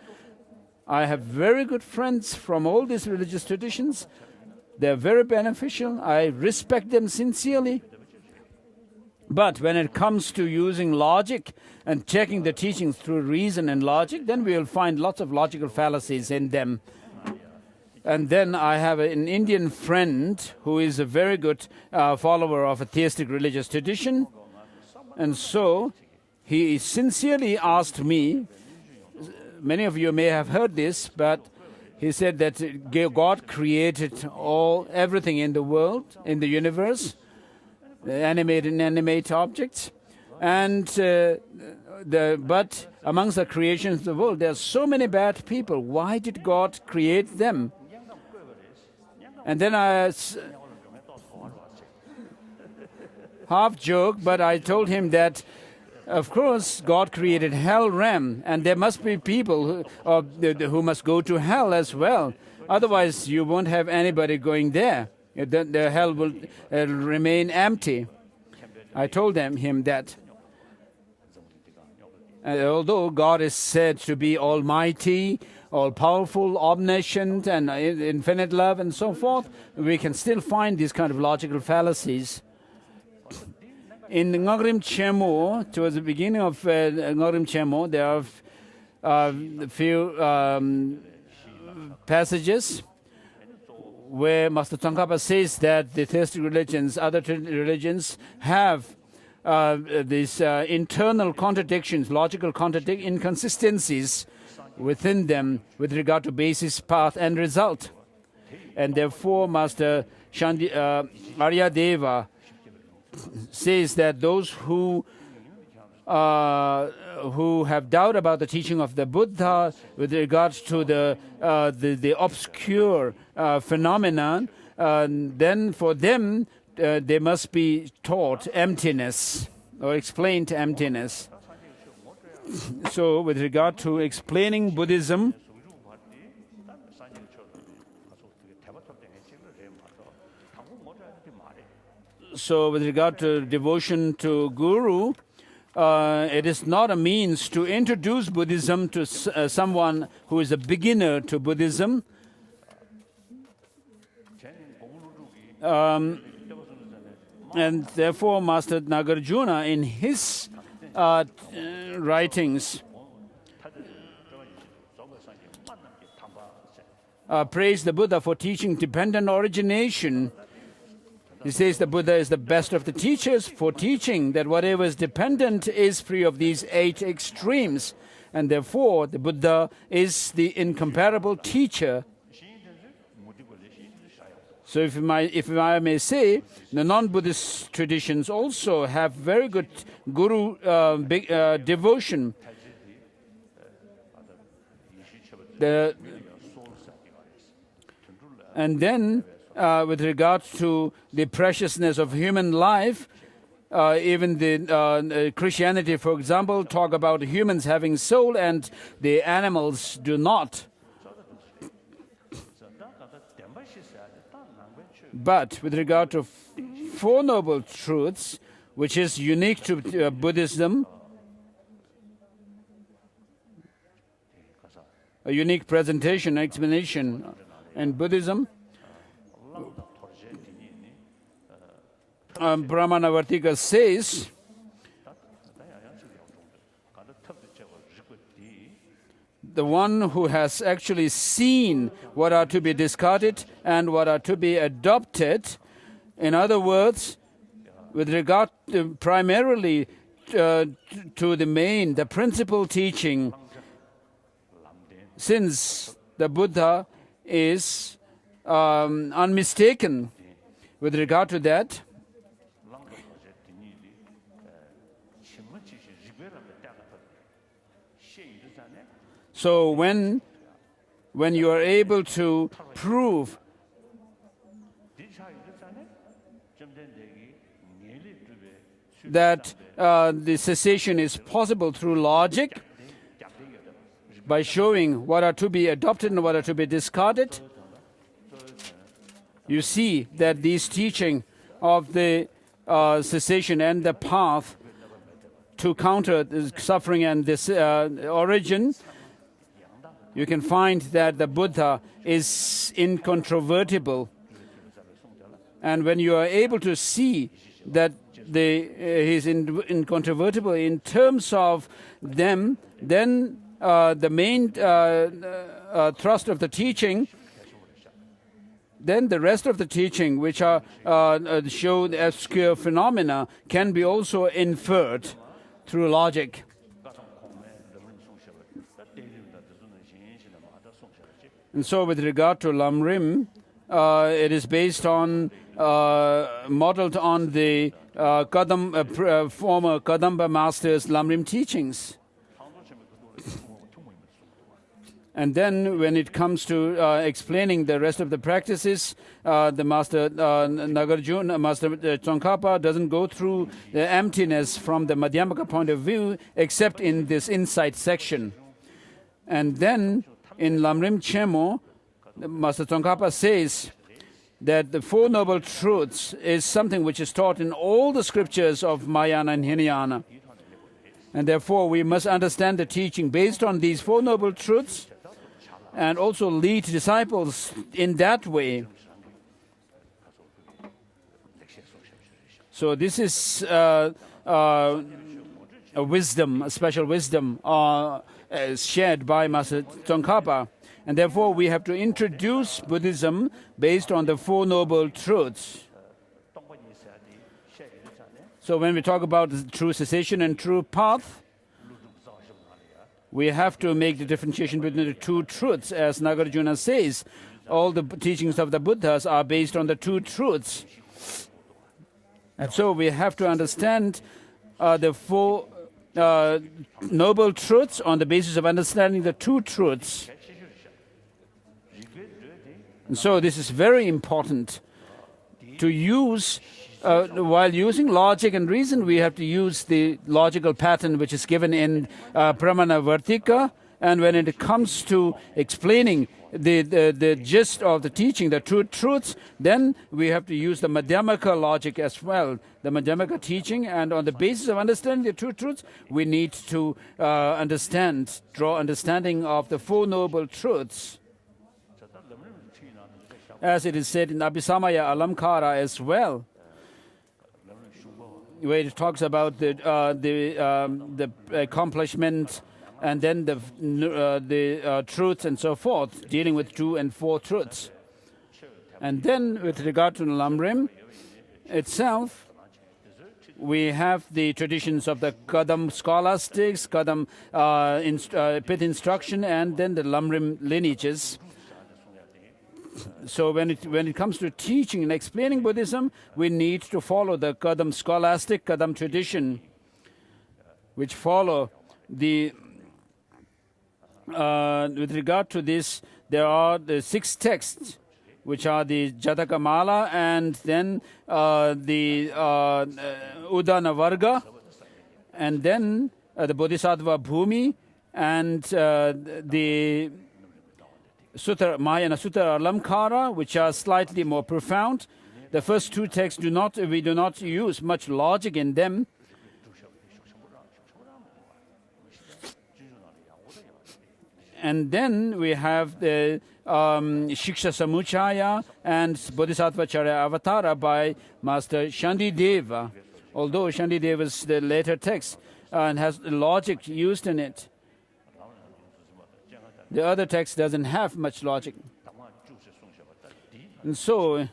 I have very good friends from all these religious traditions. They're very beneficial. I respect them sincerely. But when it comes to using logic and checking the teachings through reason and logic, then we will find lots of logical fallacies in them. And then I have an Indian friend who is a very good follower of a theistic religious tradition. And so he sincerely asked me, many of you may have heard this, but he said that God created everything in the world, in the universe, animate and inanimate objects, and but amongst the creations of the world, there are so many bad people. Why did God create them? And then I half joke, but I told him that, of course, God created hell realm, and there must be people who must go to hell as well. Otherwise, you won't have anybody going there. The hell will remain empty. I told him that. Although God is said to be almighty, all-powerful, omniscient, and infinite love, and so forth, we can still find these kind of logical fallacies. In Lamrim Chemo, towards the beginning of Lamrim Chemo, there are a few passages where Master Tsongkhapa says that the theistic religions, other religions, have these internal contradictions, logical inconsistencies within them with regard to basis, path, and result. And therefore, Master Aryadeva says that those who have doubt about the teaching of the Buddha with regards to the obscure phenomenon, then for them they must be taught emptiness or explained emptiness. So with regard to explaining Buddhism, so with regard to devotion to Guru, it is not a means to introduce Buddhism to someone who is a beginner to Buddhism. And therefore, Master Nagarjuna, in his writings, praised the Buddha for teaching dependent origination. He says the Buddha is the best of the teachers for teaching that whatever is dependent is free of these 8 extremes. And therefore, the Buddha is the incomparable teacher. So if I may say, the non-Buddhist traditions also have very good Guru devotion. And then, with regard to the preciousness of human life, even the Christianity, for example, talk about humans having soul and the animals do not. But with regard to Four Noble Truths, which is unique to Buddhism, a unique presentation, explanation in Buddhism, Brahmanavartika says the one who has actually seen what are to be discarded and what are to be adopted, in other words, with regard to primarily to the principal teaching, since the Buddha is unmistaken with regard to that, so when you are able to prove that the cessation is possible through logic, by showing what are to be adopted and what are to be discarded, you see that these teaching of the cessation and the path to counter the suffering and this origin, you can find that the Buddha is incontrovertible. And when you are able to see that he is incontrovertible in terms of them, then the main thrust of the teaching, then the rest of the teaching, which are show obscure phenomena, can be also inferred through logic. And so with regard to Lamrim, it is based on, modeled on the former Kadamba master's Lamrim teachings. And then when it comes to explaining the rest of the practices, the Master Nagarjuna, Master Tsongkhapa doesn't go through the emptiness from the Madhyamaka point of view, except in this insight section. And then in Lamrim Chemo, Master Tsongkhapa says that the Four Noble Truths is something which is taught in all the scriptures of Mahayana and Hinayana. And therefore, we must understand the teaching based on these Four Noble Truths and also lead disciples in that way. So this is a wisdom, a special wisdom shared by Master Tsongkhapa. And therefore, we have to introduce Buddhism based on the Four Noble Truths. So when we talk about true cessation and true path, we have to make the differentiation between the two truths. As Nagarjuna says, all the teachings of the Buddhas are based on the two truths. And so we have to understand the Four Noble Truths on the basis of understanding the two truths. And so this is very important to use. While using logic and reason, we have to use the logical pattern which is given in Pramana Vartika. And when it comes to explaining the gist of the teaching, the two truths, then we have to use the Madhyamaka logic as well, the Madhyamaka teaching. And on the basis of understanding the two truths, we need to draw understanding of the Four Noble Truths. As it is said in Abhisamaya Alamkara as well, where it talks about the accomplishment and then the truths and so forth, dealing with two and four truths. And then with regard to Lamrim itself, we have the traditions of the Kadam scholastics, Kadam Pith instruction, and then the Lamrim lineages. So when it comes to teaching and explaining Buddhism, we need to follow the Kadam scholastic, Kadam tradition, which follow the. With regard to this, there are the 6 texts, which are the Jataka Mala, and then the Udana Varga, and then the Bodhisattva Bhumi, and the Mahayana Sutta Alamkara, which are slightly more profound. The first 2 texts we do not use much logic in them. And then we have the Shiksha Samuchaya and Bodhisattva Charya Avatara by Master Shandideva. Although Shandideva is the later text and has logic used in it, the other text doesn't have much logic. And so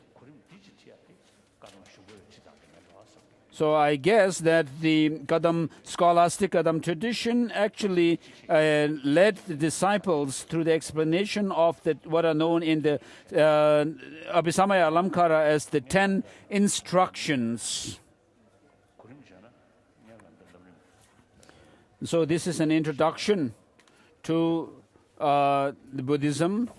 I guess that the Kadam scholastic Kadam tradition actually led the disciples through the explanation of what are known in the Abhisamaya Alamkara as the 10 instructions. So this is an introduction to the Buddhism.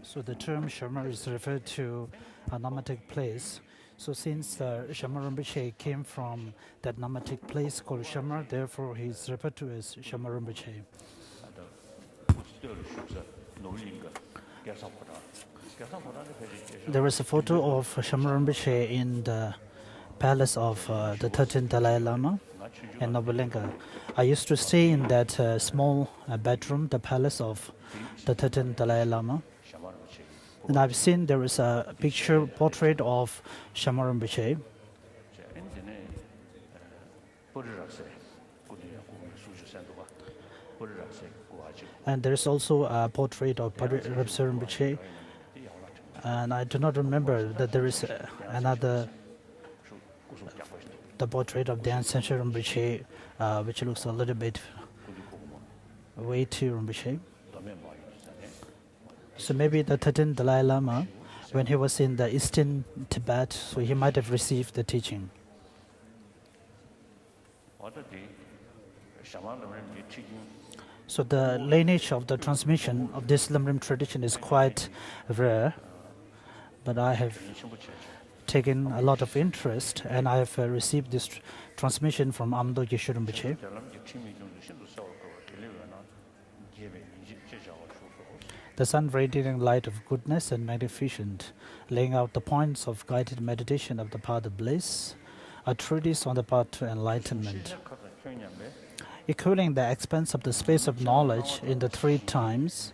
So the term Shamar is referred to a nomadic place. So since Shamar Rinpoche came from that nomadic place called Shamar, therefore he is referred to as Shamar Rinpoche. There is a photo of Shamar Rinpoche in the palace of the 13th Dalai Lama in Nobulenga. I used to stay in that small bedroom, the palace of the 13th Dalai Lama. And I've seen there is a picture portrait of Shamar Rinpoche. And there's also a portrait of Rabsar Rinpoche. And I do not remember that there is another, the portrait of Dan Senshar Rinpoche, which looks a little bit way too Rinpoche. So maybe the 13th Dalai Lama, when he was in the eastern Tibet, so he might have received the teaching. So the lineage of the transmission of this Lamrim tradition is quite rare, but I have taken a lot of interest, and I have received this transmission from Amdo Geshe Rinpoche. The sun radiating light of goodness and magnificent, laying out the points of guided meditation of the path of bliss, a treatise on the path to enlightenment. Equaling the expanse of the space of knowledge in the three times,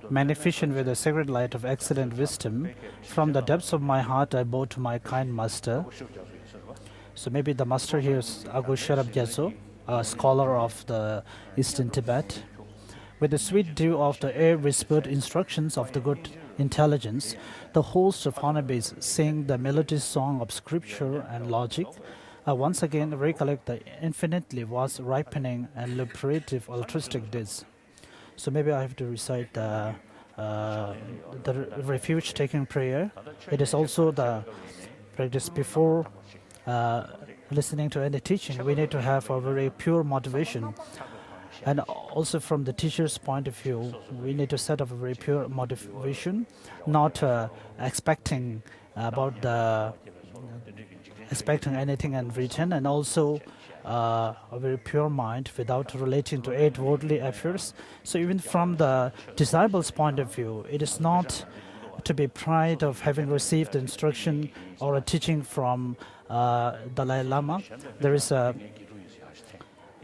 magnificent with the sacred light of excellent wisdom, from the depths of my heart I bow to my kind master. So maybe the master here is Agu Sherab Gyatso, a scholar of the Eastern Tibet. With the sweet dew of the air whispered instructions of the good intelligence, the host of honeybes sing the melodious song of scripture and logic. I once again recollect the infinitely vast ripening and liberative altruistic deeds. So maybe I have to recite the refuge-taking prayer. It is also the practice before listening to any teaching. We need to have a very pure motivation. And also from the teacher's point of view, we need to set up a very pure motivation, not expecting anything in return, and also a very pure mind without relating to eight worldly affairs. So even from the disciple's point of view, it is not to be proud of having received the instruction or a teaching from Dalai Lama. There is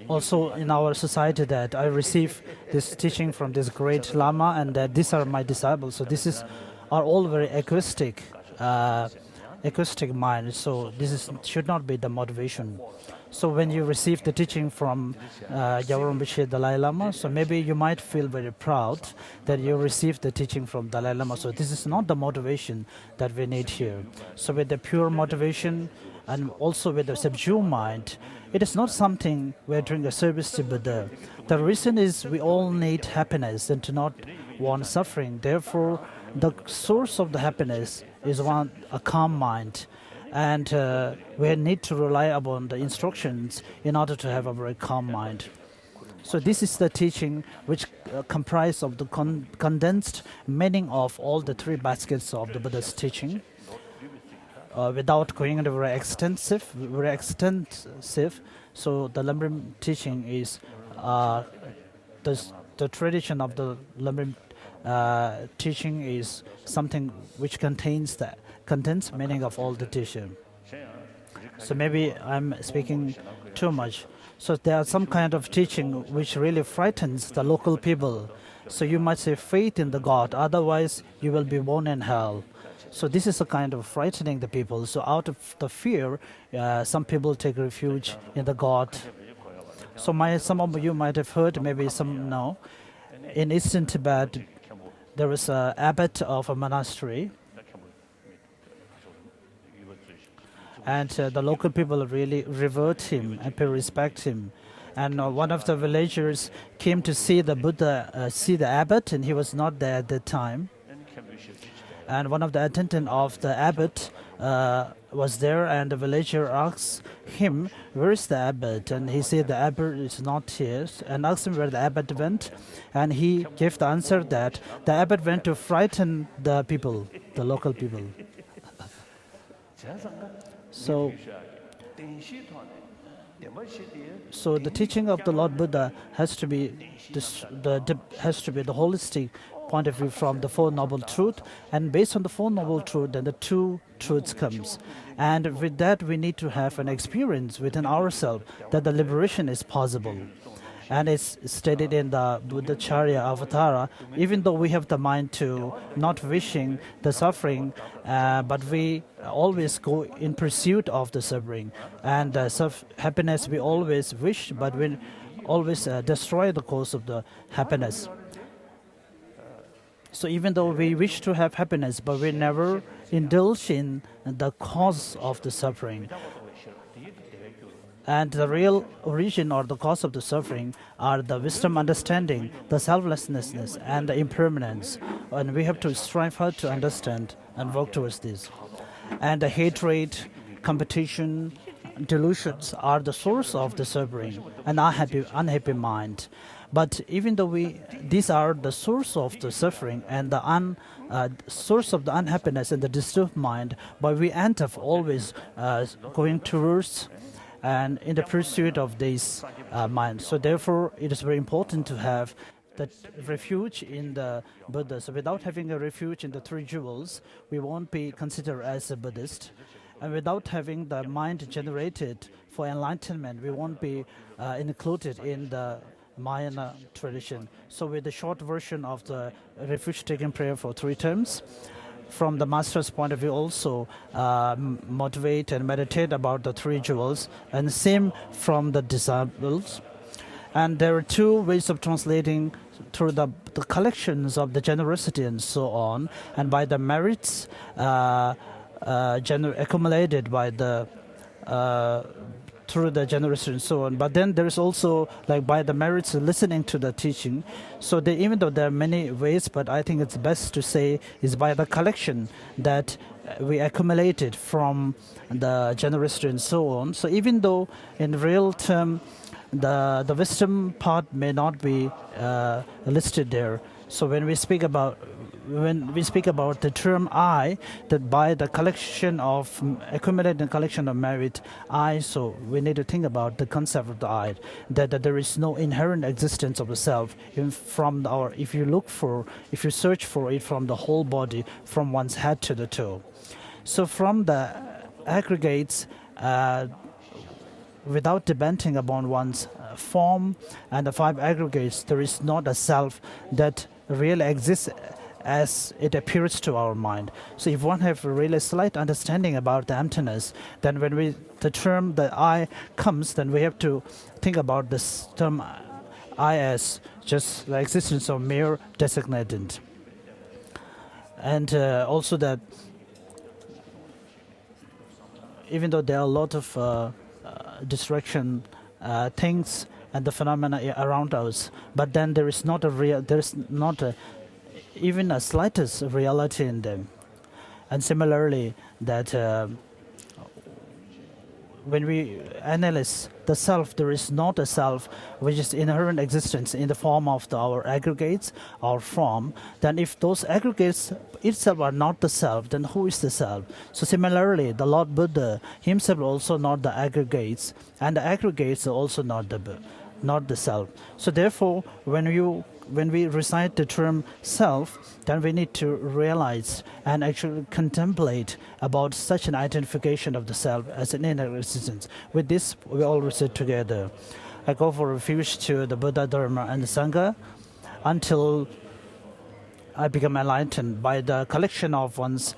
also in our society that I receive this teaching from this great Lama, and that these are my disciples. So are all very egoistic mind. So should not be the motivation. So when you receive the teaching from Gyalwar Rinpoche Dalai Lama, so maybe you might feel very proud that you received the teaching from Dalai Lama. So this is not the motivation that we need here. So with the pure motivation and also with the subdued mind, it is not something we're doing a service to Buddha. The reason is we all need happiness and do not want suffering. Therefore, the source of the happiness is a calm mind. And we need to rely upon the instructions in order to have a very calm mind. So this is the teaching which comprises of the condensed meaning of all the three baskets of the Buddha's teaching. Without going into very extensive. So the Lamrim teaching is the tradition of the Lamrim teaching is something which contains the condensed meaning of all the teaching. So maybe I'm speaking too much. So there are some kind of teaching which really frightens the local people. So you might say faith in the God, otherwise you will be born in hell. So this is a kind of frightening the people. So out of the fear, some people take refuge in the God. So some of you might have heard, maybe some know, in Eastern Tibet, there is an abbot of a monastery. And the local people really revere him and pay respect him. And one of the villagers came to see the Buddha, see the abbot, and he was not there at that time. And one of the attendants of the abbot was there, and the villager asked him, "Where is the abbot?" And he said, "The abbot is not here." And asked him where the abbot went, and he gave the answer that the abbot went to frighten the people, the local people. So the teaching of the Lord Buddha has to be the holistic point of view from the Four Noble Truths, and based on the Four Noble Truths, then the two truths comes. And with that, we need to have an experience within ourselves that the liberation is possible. And it's stated in the Buddhacharya Avatara, even though we have the mind to not wishing the suffering, but we always go in pursuit of the suffering. And happiness we always wish, but we always destroy the cause of the happiness. So even though we wish to have happiness, but we never indulge in the cause of the suffering. And the real origin or the cause of the suffering are the wisdom understanding, the selflessness, and the impermanence. And we have to strive hard to understand and work towards this. And the hatred, competition, delusions are the source of the suffering, an unhappy mind. But even though these are the source of the suffering and the source of the unhappiness and the disturbed mind, but we end up always going towards and in the pursuit of this mind. So therefore, it is very important to have that refuge in the Buddha. So without having a refuge in the three jewels, we won't be considered as a Buddhist. And without having the mind generated for enlightenment, we won't be included in the Mahayana tradition. So with the short version of the refuge-taking prayer for 3 terms, from the master's point of view also motivate and meditate about the 3 jewels, and same from the disciples. And there are 2 ways of translating through the collections of the generosity and so on, and by the merits accumulated by the through the generosity and so on. But then there is also like by the merits of listening to the teaching. So even though there are many ways, but I think it's best to say is by the collection that we accumulated from the generosity and so on. So even though in real term the wisdom part may not be listed there. So when we speak about the term I, that by the collection of accumulated collection of merit, I, so we need to think about the concept of the I, that there is no inherent existence of the self. If you search for it from the whole body, from one's head to the toe. So from the aggregates, without depending upon one's form and the 5 aggregates, there is not a self that really exists as it appears to our mind. So if one have a really slight understanding about the emptiness, then when the term the I comes, then we have to think about this term I as just the existence of mere designated. And also that even though there are a lot of distraction things and the phenomena around us, but then there is not even a slightest reality in them. And similarly, that when we analyze the self, there is not a self which is inherent existence in the form of our aggregates or form. Then if those aggregates itself are not the self, then who is the self? So similarly, the Lord Buddha himself also not the aggregates, and the aggregates are also not the self. So therefore, when we recite the term self, then we need to realize and actually contemplate about such an identification of the self as an inner existence. With this, we all recite together. I go for refuge to the Buddha, Dharma, and the Sangha until I become enlightened. By the collection of one's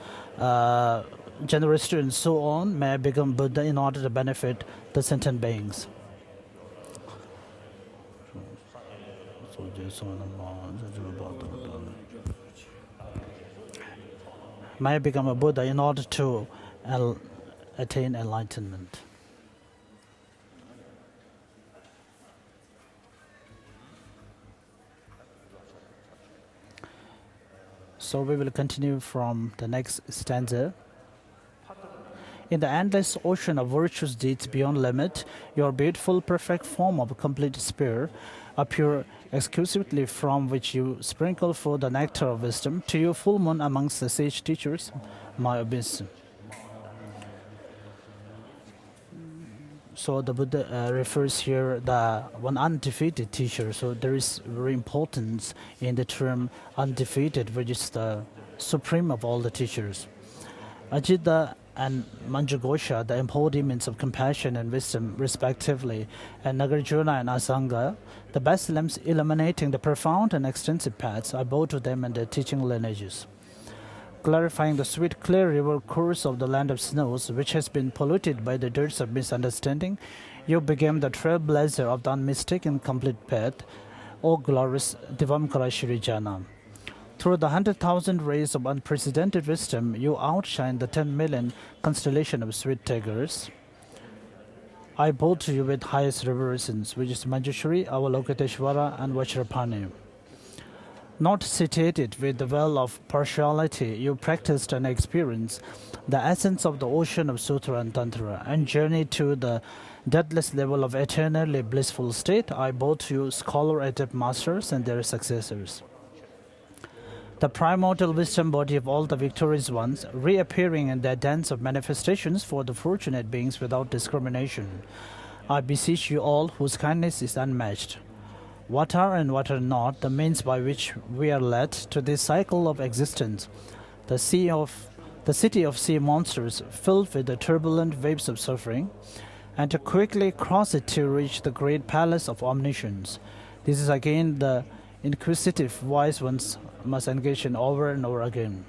generosity and so on, may I become Buddha in order to benefit the sentient beings. May I become a Buddha in order to attain enlightenment. So we will continue from the next stanza. In the endless ocean of virtuous deeds beyond limit, your beautiful, perfect form of complete spirit, a pure exclusively from which you sprinkle forth the nectar of wisdom, to you full moon amongst the sage teachers, my obeisance. So the Buddha refers here the one undefeated teacher. So there is very importance in the term undefeated, which is the supreme of all the teachers. Ajita and Manjughosha, the embodiments of compassion and wisdom respectively, and Nagarjuna and Asanga, the best lamps illuminating the profound and extensive paths, I bow to them and their teaching lineages. clarifying the sweet, clear river course of the land of snows, which has been polluted by the dirts of misunderstanding, you became the trailblazer of the unmistaken complete path, O glorious Divankara Shirijana. Through the 100,000 rays of unprecedented wisdom, you outshine the 10 million constellation of sweet tigers. I bow to you with highest reverence, which is Manjushri, Avalokiteshvara, and Vajrapani. Not satiated with the well of partiality, you practiced and experienced the essence of the ocean of Sutra and Tantra, and journeyed to the deathless level of eternally blissful state. I bow to you, scholar adept masters and their successors. The primordial wisdom body of all the victorious ones, reappearing in their dance of manifestations for the fortunate beings without discrimination. I beseech you all, whose kindness is unmatched. What are and what are not the means by which we are led to this cycle of existence, the city of sea monsters filled with the turbulent waves of suffering, and to quickly cross it to reach the great palace of omniscience. This is again the inquisitive wise ones must engage in over and over again.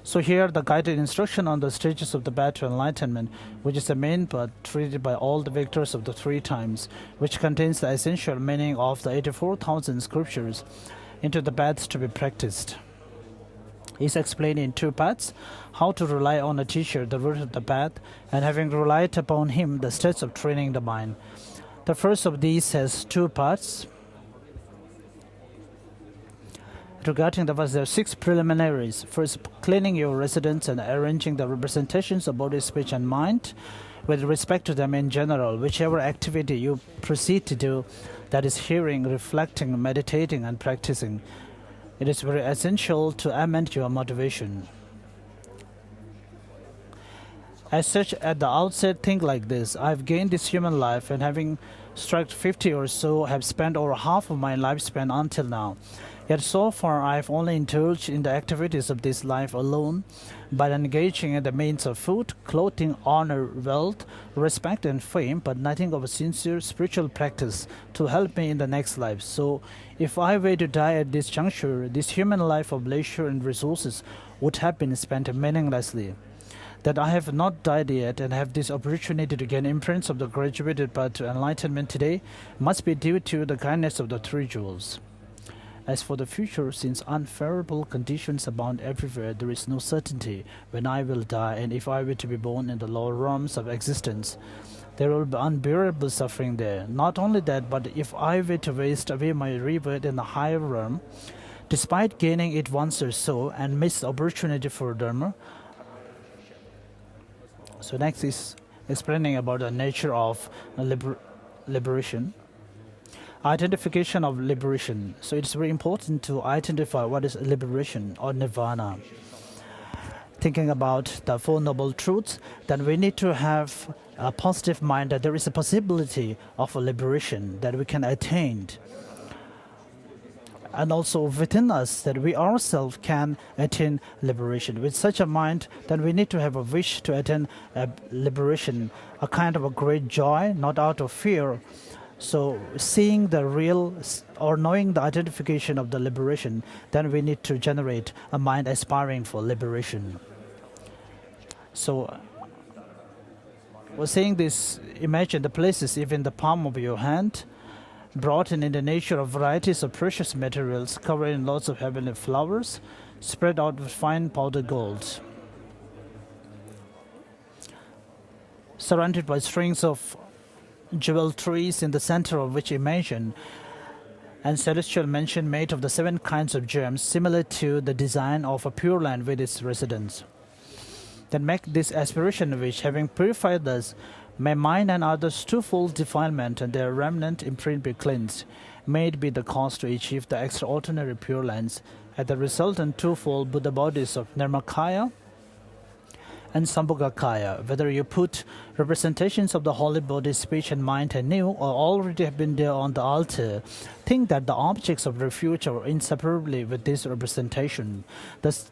So here the guided instruction on the stages of the path to enlightenment, which is the main part treated by all the victors of the three times, which contains the essential meaning of the 84,000 scriptures into the paths to be practiced. Is explained in two parts: how to rely on a teacher, the root of the path, and having relied upon him, the steps of training the mind. The first of these has two parts. Regarding the verse, there are 6 preliminaries. First, cleaning your residence and arranging the representations of body, speech, and mind with respect to them in general. Whichever activity you proceed to do, that is hearing, reflecting, meditating, and practicing, it is very essential to amend your motivation. As such, at the outset, think like this: I've gained this human life, and having struck 50 or so, have spent over half of my lifespan until now. Yet so far I have only indulged in the activities of this life alone, by engaging in the means of food, clothing, honor, wealth, respect, and fame, but nothing of a sincere spiritual practice to help me in the next life. So, if I were to die at this juncture, this human life of leisure and resources would have been spent meaninglessly. That I have not died yet and have this opportunity to gain imprints of the graduated path to enlightenment today must be due to the kindness of the three jewels. As for the future, since unfavorable conditions abound everywhere, there is no certainty when I will die, and if I were to be born in the lower realms of existence, there will be unbearable suffering there. Not only that, but if I were to waste away my rebirth in the higher realm, despite gaining it once or so, and miss the opportunity for Dharma. So next is explaining about the nature of liberation. Identification of liberation. So it's very important to identify what is liberation or nirvana. Thinking about the Four Noble Truths, then we need to have a positive mind that there is a possibility of a liberation that we can attain. And also within us that we ourselves can attain liberation. With such a mind, then we need to have a wish to attain a liberation, a kind of a great joy, not out of fear. So seeing the real or knowing the identification of the liberation, then we need to generate a mind aspiring for liberation. So we're saying this: imagine the places even the palm of your hand, brought in the nature of varieties of precious materials, covered in lots of heavenly flowers, spread out with fine powdered gold, surrounded by strings of jewel trees, in the center of which imagine and celestial mansion made of the 7 kinds of gems, similar to the design of a pure land with its residence. Then make this aspiration which, having purified us, may mine and others twofold defilement and their remnant imprint be cleansed, may it be the cause to achieve the extraordinary pure lands, at the resultant twofold Buddha bodies of Nirmakaya and Sambhogakaya. Whether you put representations of the holy body, speech, and mind anew, or already have been there on the altar, think that the objects of refuge are inseparably with this representation. Thus,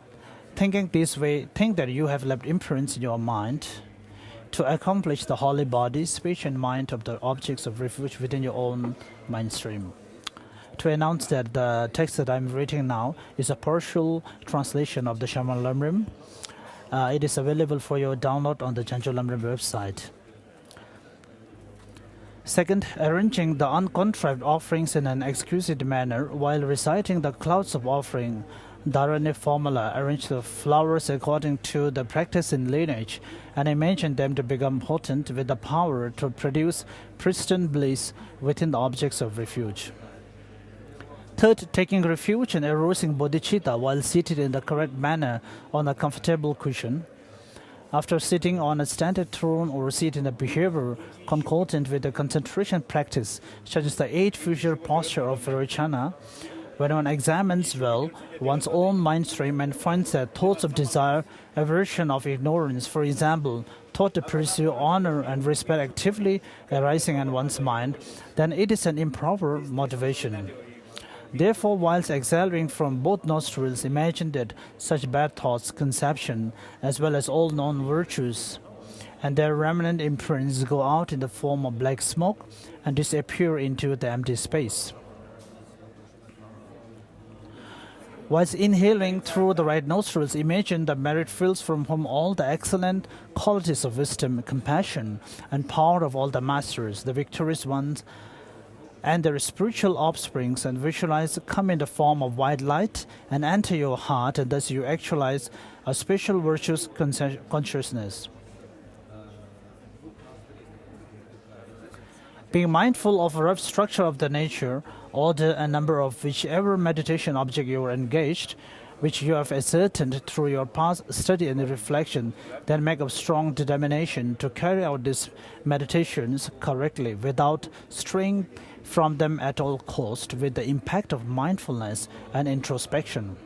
thinking this way, think that you have left imprints in your mind to accomplish the holy body, speech, and mind of the objects of refuge within your own mind stream. to announce that the text that I'm reading now is a partial translation of the Shaman Lamrim. It is available for your download on the Janjo Lamrim website. Second, arranging the uncontrived offerings in an exquisite manner while reciting the clouds of offering. Dharani formula: arrange the flowers according to the practice in lineage and imagine them to become potent with the power to produce pristine bliss within the objects of refuge. Third, taking refuge in arousing bodhicitta while seated in the correct manner on a comfortable cushion. After sitting on a standard throne or seat in a behavior concordant with the concentration practice, such as the 8 future posture of Virochana, when one examines well one's own mind stream and finds that thoughts of desire, aversion of ignorance, for example, thought to pursue honor and respect actively arising in one's mind, then it is an improper motivation. Therefore, whilst exhaling from both nostrils, imagine that such bad thoughts, conception, as well as all known virtues, and their remnant imprints go out in the form of black smoke and disappear into the empty space. Whilst inhaling through the right nostrils, imagine the merit fields from whom all the excellent qualities of wisdom, compassion, and power of all the masters, the victorious ones, and their spiritual offsprings, and visualize come in the form of white light and enter your heart, and thus you actualize a special virtuous consciousness. Being mindful of a rough structure of the nature, order and number of whichever meditation object you are engaged, which you have ascertained through your past study and reflection, then make a strong determination to carry out these meditations correctly without straying from them at all cost, with the impact of mindfulness and introspection.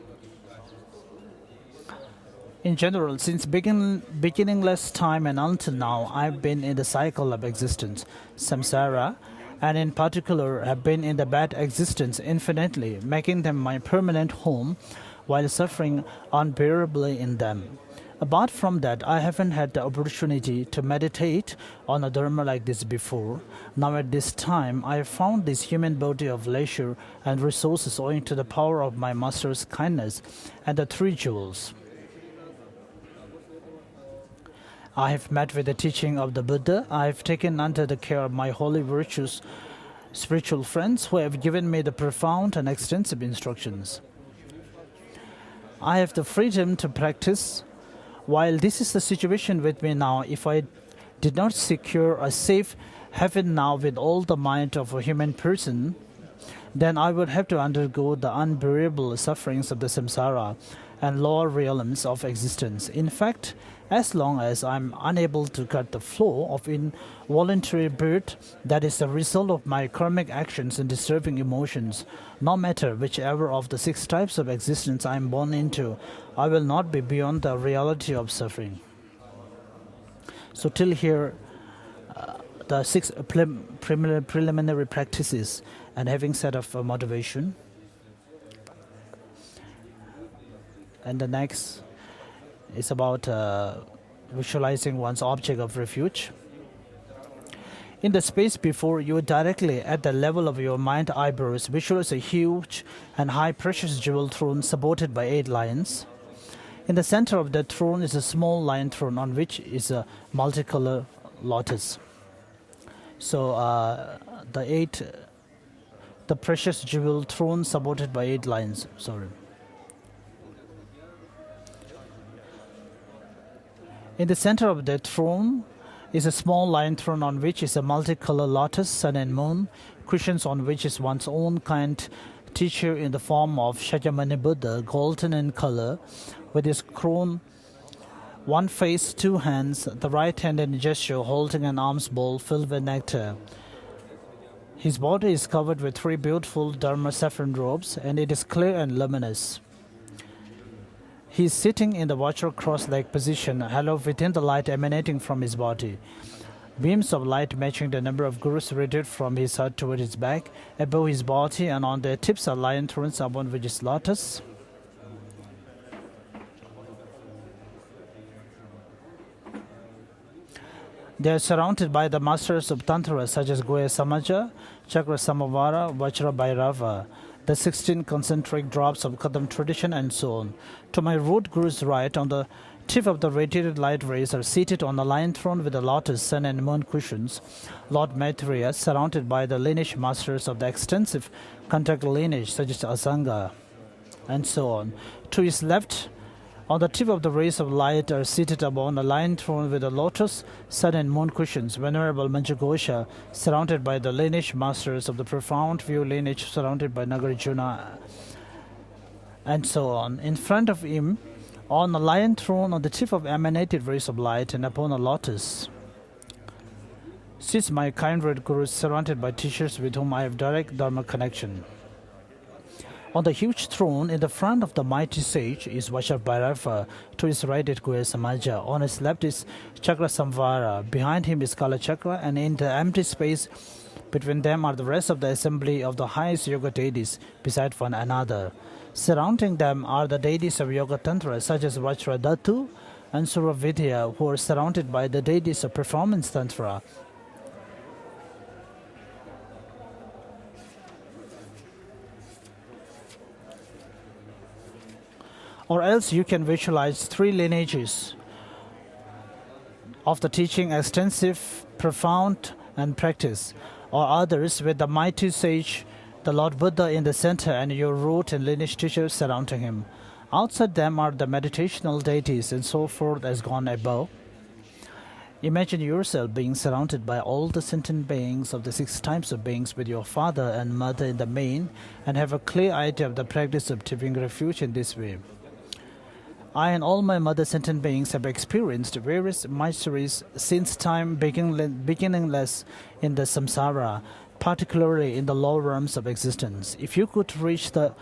In general, since beginningless time and until now, I've been in the cycle of existence, samsara, and in particular have been in the bad existence infinitely, making them my permanent home while suffering unbearably in them. Apart from that, I haven't had the opportunity to meditate on a dharma like this before. Now at this time, I have found this human body of leisure and resources owing to the power of my master's kindness and the 3 jewels. I have met with the teaching of the Buddha. I have taken under the care of my holy virtuous spiritual friends who have given me the profound and extensive instructions. I have the freedom to practice. While this is the situation with me now, if I did not secure a safe heaven now with all the might of a human person, then I would have to undergo the unbearable sufferings of the samsara and lower realms of existence. In fact, as long as I'm unable to cut the flow of involuntary birth that is the result of my karmic actions and disturbing emotions, no matter whichever of the 6 types of existence I'm born into, I will not be beyond the reality of suffering. So till here, the 6 preliminary practices and having set of motivation. And the next is about visualizing one's object of refuge. In the space before you, directly at the level of your mind eyebrows, visualize a huge and high precious jewel throne supported by 8 lions. In the center of that throne is a small lion throne on which is a multicolor lotus. So the precious jewel throne supported by 8 lions. In the center of the throne is a small lion throne on which is a multicolor lotus, sun and moon, cushions on which is one's own kind teacher in the form of Shakyamuni Buddha, golden in color, with his crown, 1 face, 2 hands, the right hand in gesture holding an alms bowl filled with nectar. His body is covered with 3 beautiful Dharma saffron robes, and it is clear and luminous. He is sitting in the watcher cross-leg position, hallowed within the light emanating from his body. Beams of light matching the number of gurus radiate from his heart toward his back, above his body, and on their tips are lion thrones upon which is lotus. They are surrounded by the masters of Tantra such as Goya Samaja, Chakra Samavara, Vajra Bhairava, the 16 concentric drops of Kadam tradition, and so on. To my root guru's right, on the tip of the radiated light rays, are seated on a lion throne with the lotus, sun, and moon cushions, Lord Maitreya, surrounded by the lineage masters of the extensive contact lineage such as Asanga, and so on. To his left, on the tip of the rays of light, are seated upon a lion throne with the lotus, sun, and moon cushions, Venerable Manjughosha, surrounded by the lineage masters of the profound view lineage, surrounded by Nagarjuna, and so on. In front of him, on a lion throne, on the tip of emanated rays of light, and upon a lotus, sits my kindred gurus, surrounded by teachers with whom I have direct dharma connection. On the huge throne in the front of the mighty sage is Vajra Bhairava. To his right is Goya Samaja. On his left is Chakra Samvara. Behind him is Kala Chakra, and in the empty space between them are the rest of the assembly of the highest yoga deities beside one another. Surrounding them are the deities of Yoga Tantra such as Vajra Dhatu and Suravidya, who are surrounded by the deities of Performance Tantra. Or else you can visualize three lineages of the teaching: extensive, profound, and practice. Or others with the mighty sage, the Lord Buddha in the center, and your root and lineage teachers surrounding him. Outside them are the meditational deities and so forth as gone above. Imagine yourself being surrounded by all the sentient beings of the 6 types of beings with your father and mother in the main, and have a clear idea of the practice of taking refuge in this way. I and all my mother sentient beings have experienced various miseries since time beginningless in the samsara, particularly in the lower realms of existence. If you could reach the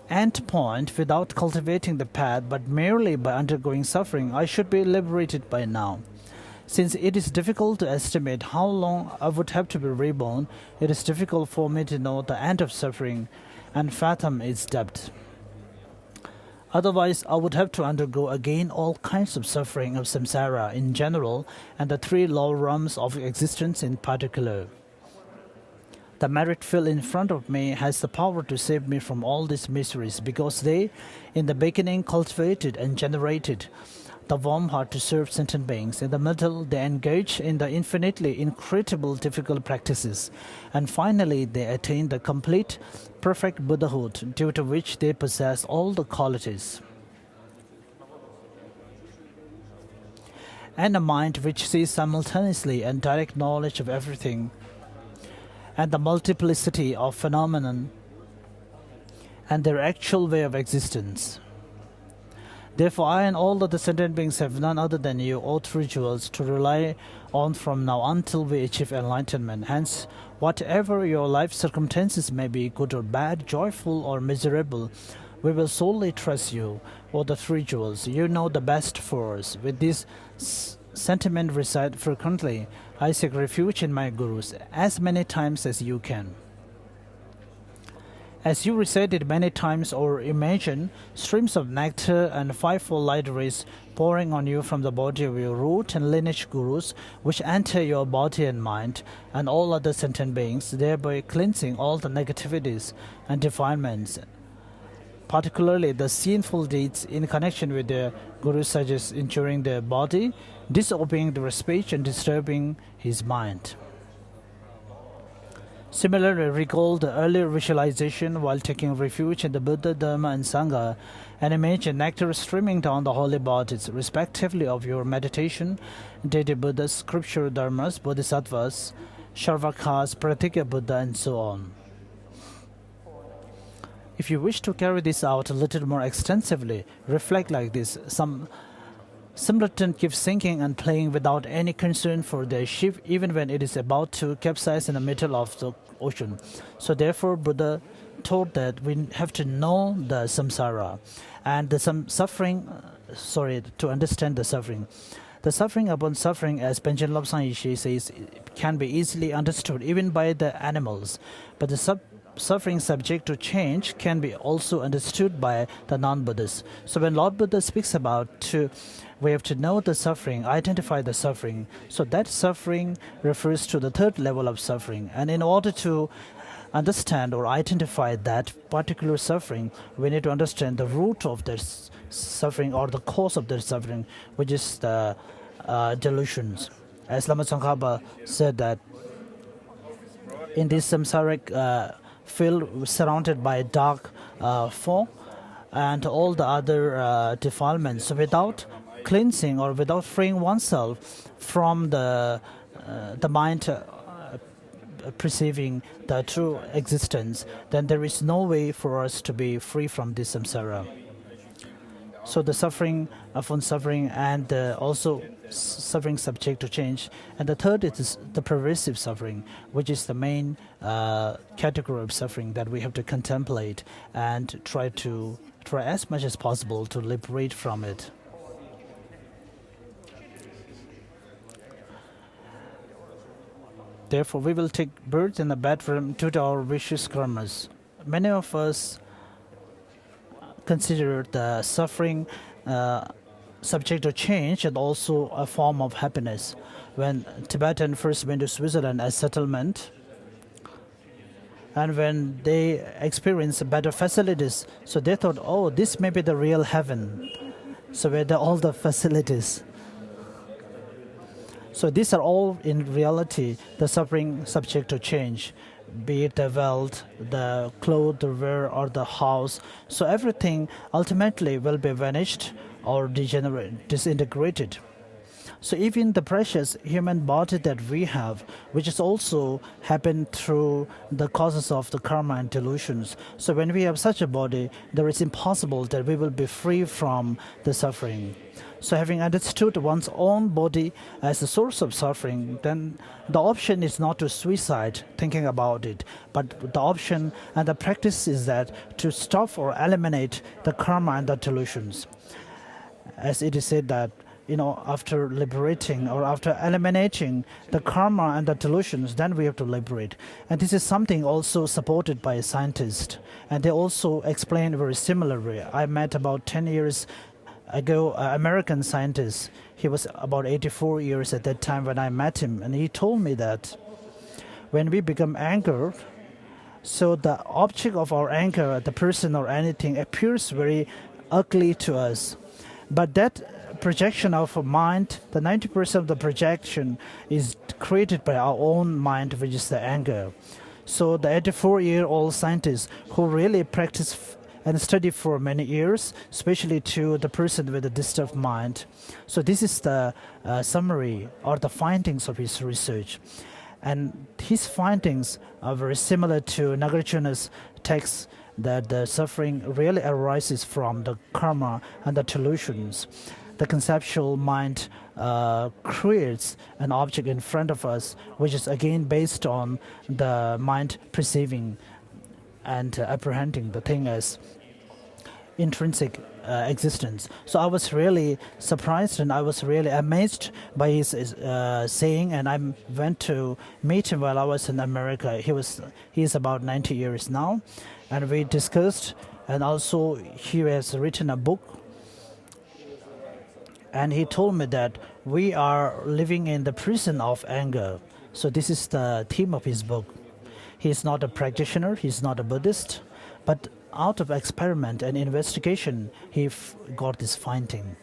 end point without cultivating the path, but merely by undergoing suffering, I should be liberated by now. Since it is difficult to estimate how long I would have to be reborn, it is difficult for me to know the end of suffering and fathom its depth. Otherwise, I would have to undergo again all kinds of suffering of samsara in general, and the 3 lower realms of existence in particular. The merit field in front of me has the power to save me from all these miseries, because they, in the beginning, cultivated and generated the warm heart to serve sentient beings. In the middle, they engage in the infinitely incredible difficult practices. And finally, they attain the complete, perfect Buddhahood, due to which they possess all the qualities. And a mind which sees simultaneously and direct knowledge of everything, and the multiplicity of phenomenon, and their actual way of existence. Therefore, I and all the sentient beings have none other than you, O 3 jewels, to rely on from now until we achieve enlightenment. Hence, whatever your life circumstances may be, good or bad, joyful or miserable, we will solely trust you, O the 3 jewels. You know the best for us. With this sentiment recite frequently, I seek refuge in my gurus as many times as you can. As you recite it many times, or imagine streams of nectar and 5-fold light rays pouring on you from the body of your root and lineage gurus, which enter your body and mind and all other sentient beings, thereby cleansing all the negativities and defilements, particularly the sinful deeds in connection with their gurus, such as injuring their body, disobeying their speech, and disturbing his mind. Similarly, recall the earlier visualization while taking refuge in the Buddha, Dharma, and Sangha, and imagine nectar streaming down the holy bodies, respectively of your meditation, deity Buddhas, scripture Dharmas, Bodhisattvas, Sharvakas, Pratigya Buddha, and so on. If you wish to carry this out a little more extensively, reflect like this. Some simpleton keeps sinking and playing without any concern for their ship, even when it is about to capsize in the middle of the ocean. So therefore, Buddha taught that we have to know the samsara and to understand the suffering. The suffering upon suffering, as Panchen Lobsang Yeshe says, can be easily understood even by the animals. But the suffering subject to change can be also understood by the non-Buddhists. So when Lord Buddha speaks about we have to know the suffering, identify the suffering. So that suffering refers to the third level of suffering. And in order to understand or identify that particular suffering, we need to understand the root of this suffering or the cause of the suffering, which is the delusions. As Lama Tsongkhapa said that in this samsaric field surrounded by dark fog and all the other defilements, so without cleansing or without freeing oneself from the mind perceiving the true existence, then there is no way for us to be free from this samsara. So the suffering upon suffering and also suffering subject to change. And the third is the pervasive suffering, which is the main category of suffering that we have to contemplate and try as much as possible to liberate from it. Therefore, we will take birth in the bedroom due to our vicious karmas. Many of us consider the suffering subject to change and also a form of happiness. When Tibetan first went to Switzerland as settlement, and when they experienced better facilities, so they thought, oh, this may be the real heaven. So where all the facilities. So these are all in reality the suffering subject to change, be it the wealth, the clothes, the wear, or the house. So everything ultimately will be vanished or disintegrated. So even the precious human body that we have, which is also happened through the causes of the karma and delusions. So when we have such a body, there is impossible that we will be free from the suffering. So having understood one's own body as the source of suffering, then the option is not to suicide, thinking about it, but the option and the practice is that to stop or eliminate the karma and the delusions. As it is said that, after liberating or after eliminating the karma and the delusions, then we have to liberate. And this is something also supported by a scientist. And they also explain very similarly. I met about 10 years ago an American scientist. He was about 84 years at that time when I met him. And he told me that when we become angered, so the object of our anger, the person or anything, appears very ugly to us. But that projection of a mind, the 90% of the projection is created by our own mind, which is the anger. So the 84-year-old scientist who really practiced and studied for many years, especially to the person with a disturbed mind. So this is the summary or the findings of his research. And his findings are very similar to Nagarjuna's text that the suffering really arises from the karma and the delusions. The conceptual mind creates an object in front of us, which is again based on the mind perceiving and apprehending the thing as intrinsic existence. So I was really surprised and I was really amazed by his saying, and I went to meet him while I was in America. He is about 90 years now, and we discussed, and also he has written a book. And he told me that we are living in the prison of anger. So this is the theme of his book. He is not a practitioner, he is not a Buddhist, but out of experiment and investigation, he got this finding.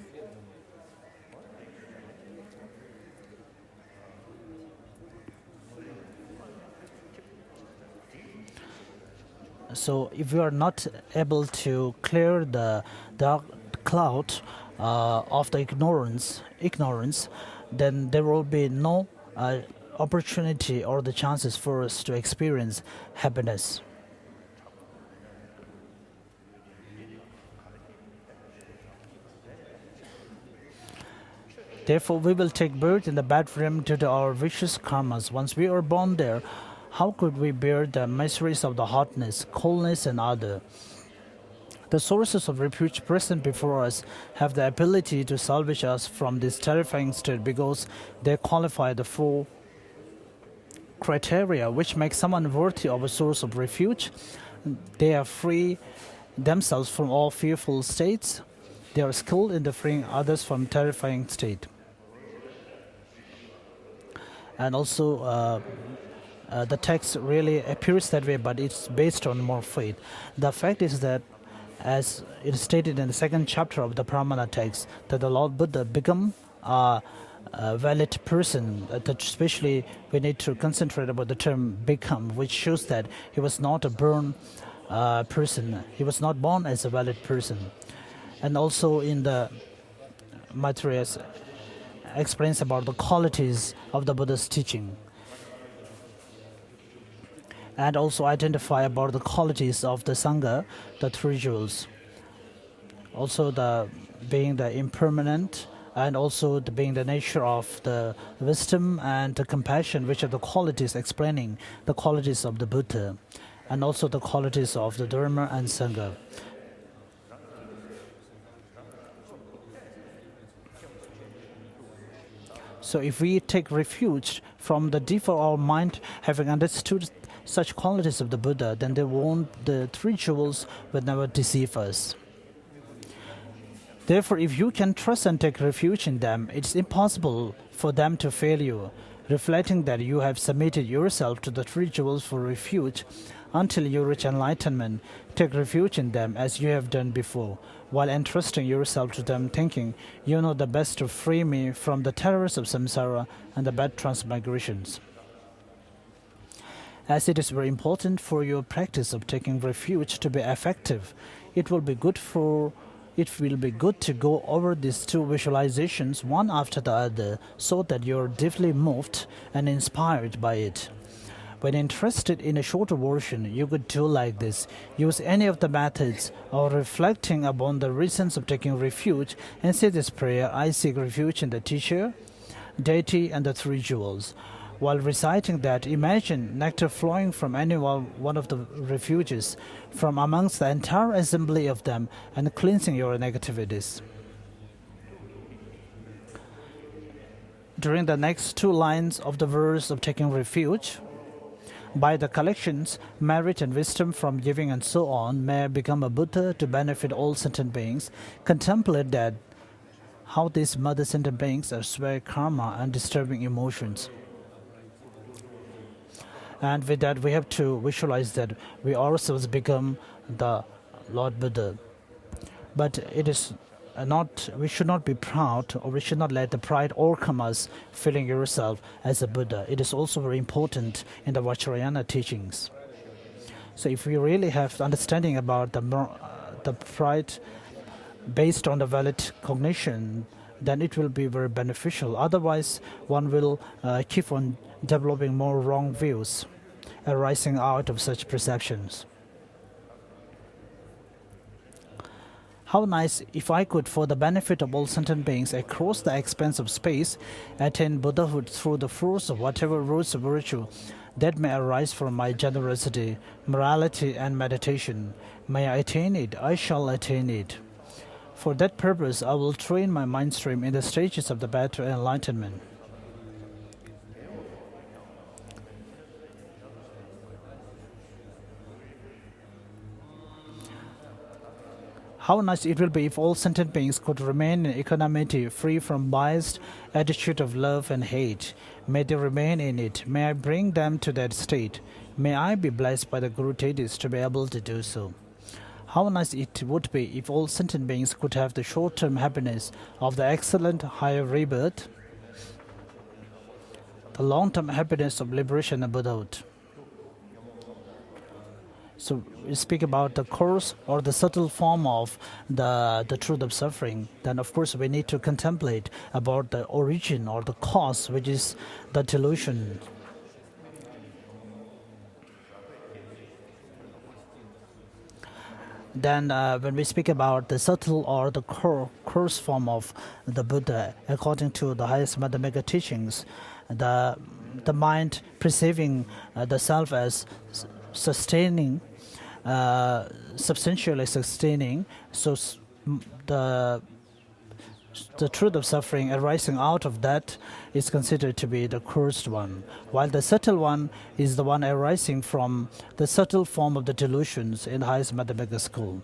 So if we are not able to clear the dark cloud of the ignorance, then there will be no opportunity or the chances for us to experience happiness. Therefore, we will take birth in the bedroom due to our vicious karmas. Once we are born there, how could we bear the miseries of the hotness, coldness, and other? The sources of refuge present before us have the ability to salvage us from this terrifying state because they qualify the four criteria which make someone worthy of a source of refuge. They are free themselves from all fearful states. They are skilled in freeing others from terrifying state. And also, the text really appears that way, but it's based on more faith. The fact is that, as it is stated in the second chapter of the Pramana text, that the Lord Buddha become a valid person. That especially we need to concentrate about the term become, which shows that he was not a born person. He was not born as a valid person. And also in the Maitreya explains about the qualities of the Buddha's teaching, and also identify about the qualities of the Sangha, the three jewels. Also the being the impermanent, and also the being the nature of the wisdom and the compassion, which are the qualities explaining the qualities of the Buddha, and also the qualities of the Dharma and Sangha. So if we take refuge from the deep of our mind, having understood such qualities of the Buddha, then the three jewels will never deceive us. Therefore, if you can trust and take refuge in them, it's impossible for them to fail you. Reflecting that you have submitted yourself to the three jewels for refuge until you reach enlightenment, take refuge in them as you have done before, while entrusting yourself to them, thinking, you know the best to free me from the terrors of samsara and the bad transmigrations. As it is very important for your practice of taking refuge to be effective, it will be good to go over these two visualizations one after the other, so that you are deeply moved and inspired by it. When interested in a shorter version, you could do like this. Use any of the methods of reflecting upon the reasons of taking refuge and say this prayer: I seek refuge in the teacher, deity, and the three jewels. While reciting that, imagine nectar flowing from any one of the refuges, from amongst the entire assembly of them, and cleansing your negativities. During the next two lines of the verse of taking refuge, by the collections, merit and wisdom from giving and so on, may I become a Buddha to benefit all sentient beings. Contemplate that how these mother sentient beings are sway karma and disturbing emotions. And with that, we have to visualize that we ourselves become the Lord Buddha. But it is not, we should not be proud, or we should not let the pride overcome us feeling yourself as a Buddha. It is also very important in the Vajrayana teachings. So if we really have understanding about the pride based on the valid cognition, then it will be very beneficial. Otherwise, one will keep on developing more wrong views arising out of such perceptions. How nice if I could, for the benefit of all sentient beings across the expanse of space, attain Buddhahood through the force of whatever roots of virtue that may arise from my generosity, morality, and meditation. May I attain it, I shall attain it. For that purpose, I will train my mind stream in the stages of the path to enlightenment. How nice it will be if all sentient beings could remain in equanimity, free from biased attitude of love and hate. May they remain in it. May I bring them to that state. May I be blessed by the Guru Tetis to be able to do so. How nice it would be if all sentient beings could have the short-term happiness of the excellent higher rebirth, the long-term happiness of liberation and Buddhahood. So we speak about the coarse or the subtle form of the truth of suffering. Then of course we need to contemplate about the origin or the cause, which is the delusion. Then when we speak about the subtle or the coarse form of the Buddha, according to the highest Madhyamika teachings, the mind perceiving the self as sustaining, substantially sustaining, so the The truth of suffering arising out of that is considered to be the cursed one, while the subtle one is the one arising from the subtle form of the delusions in the highest mathematical school.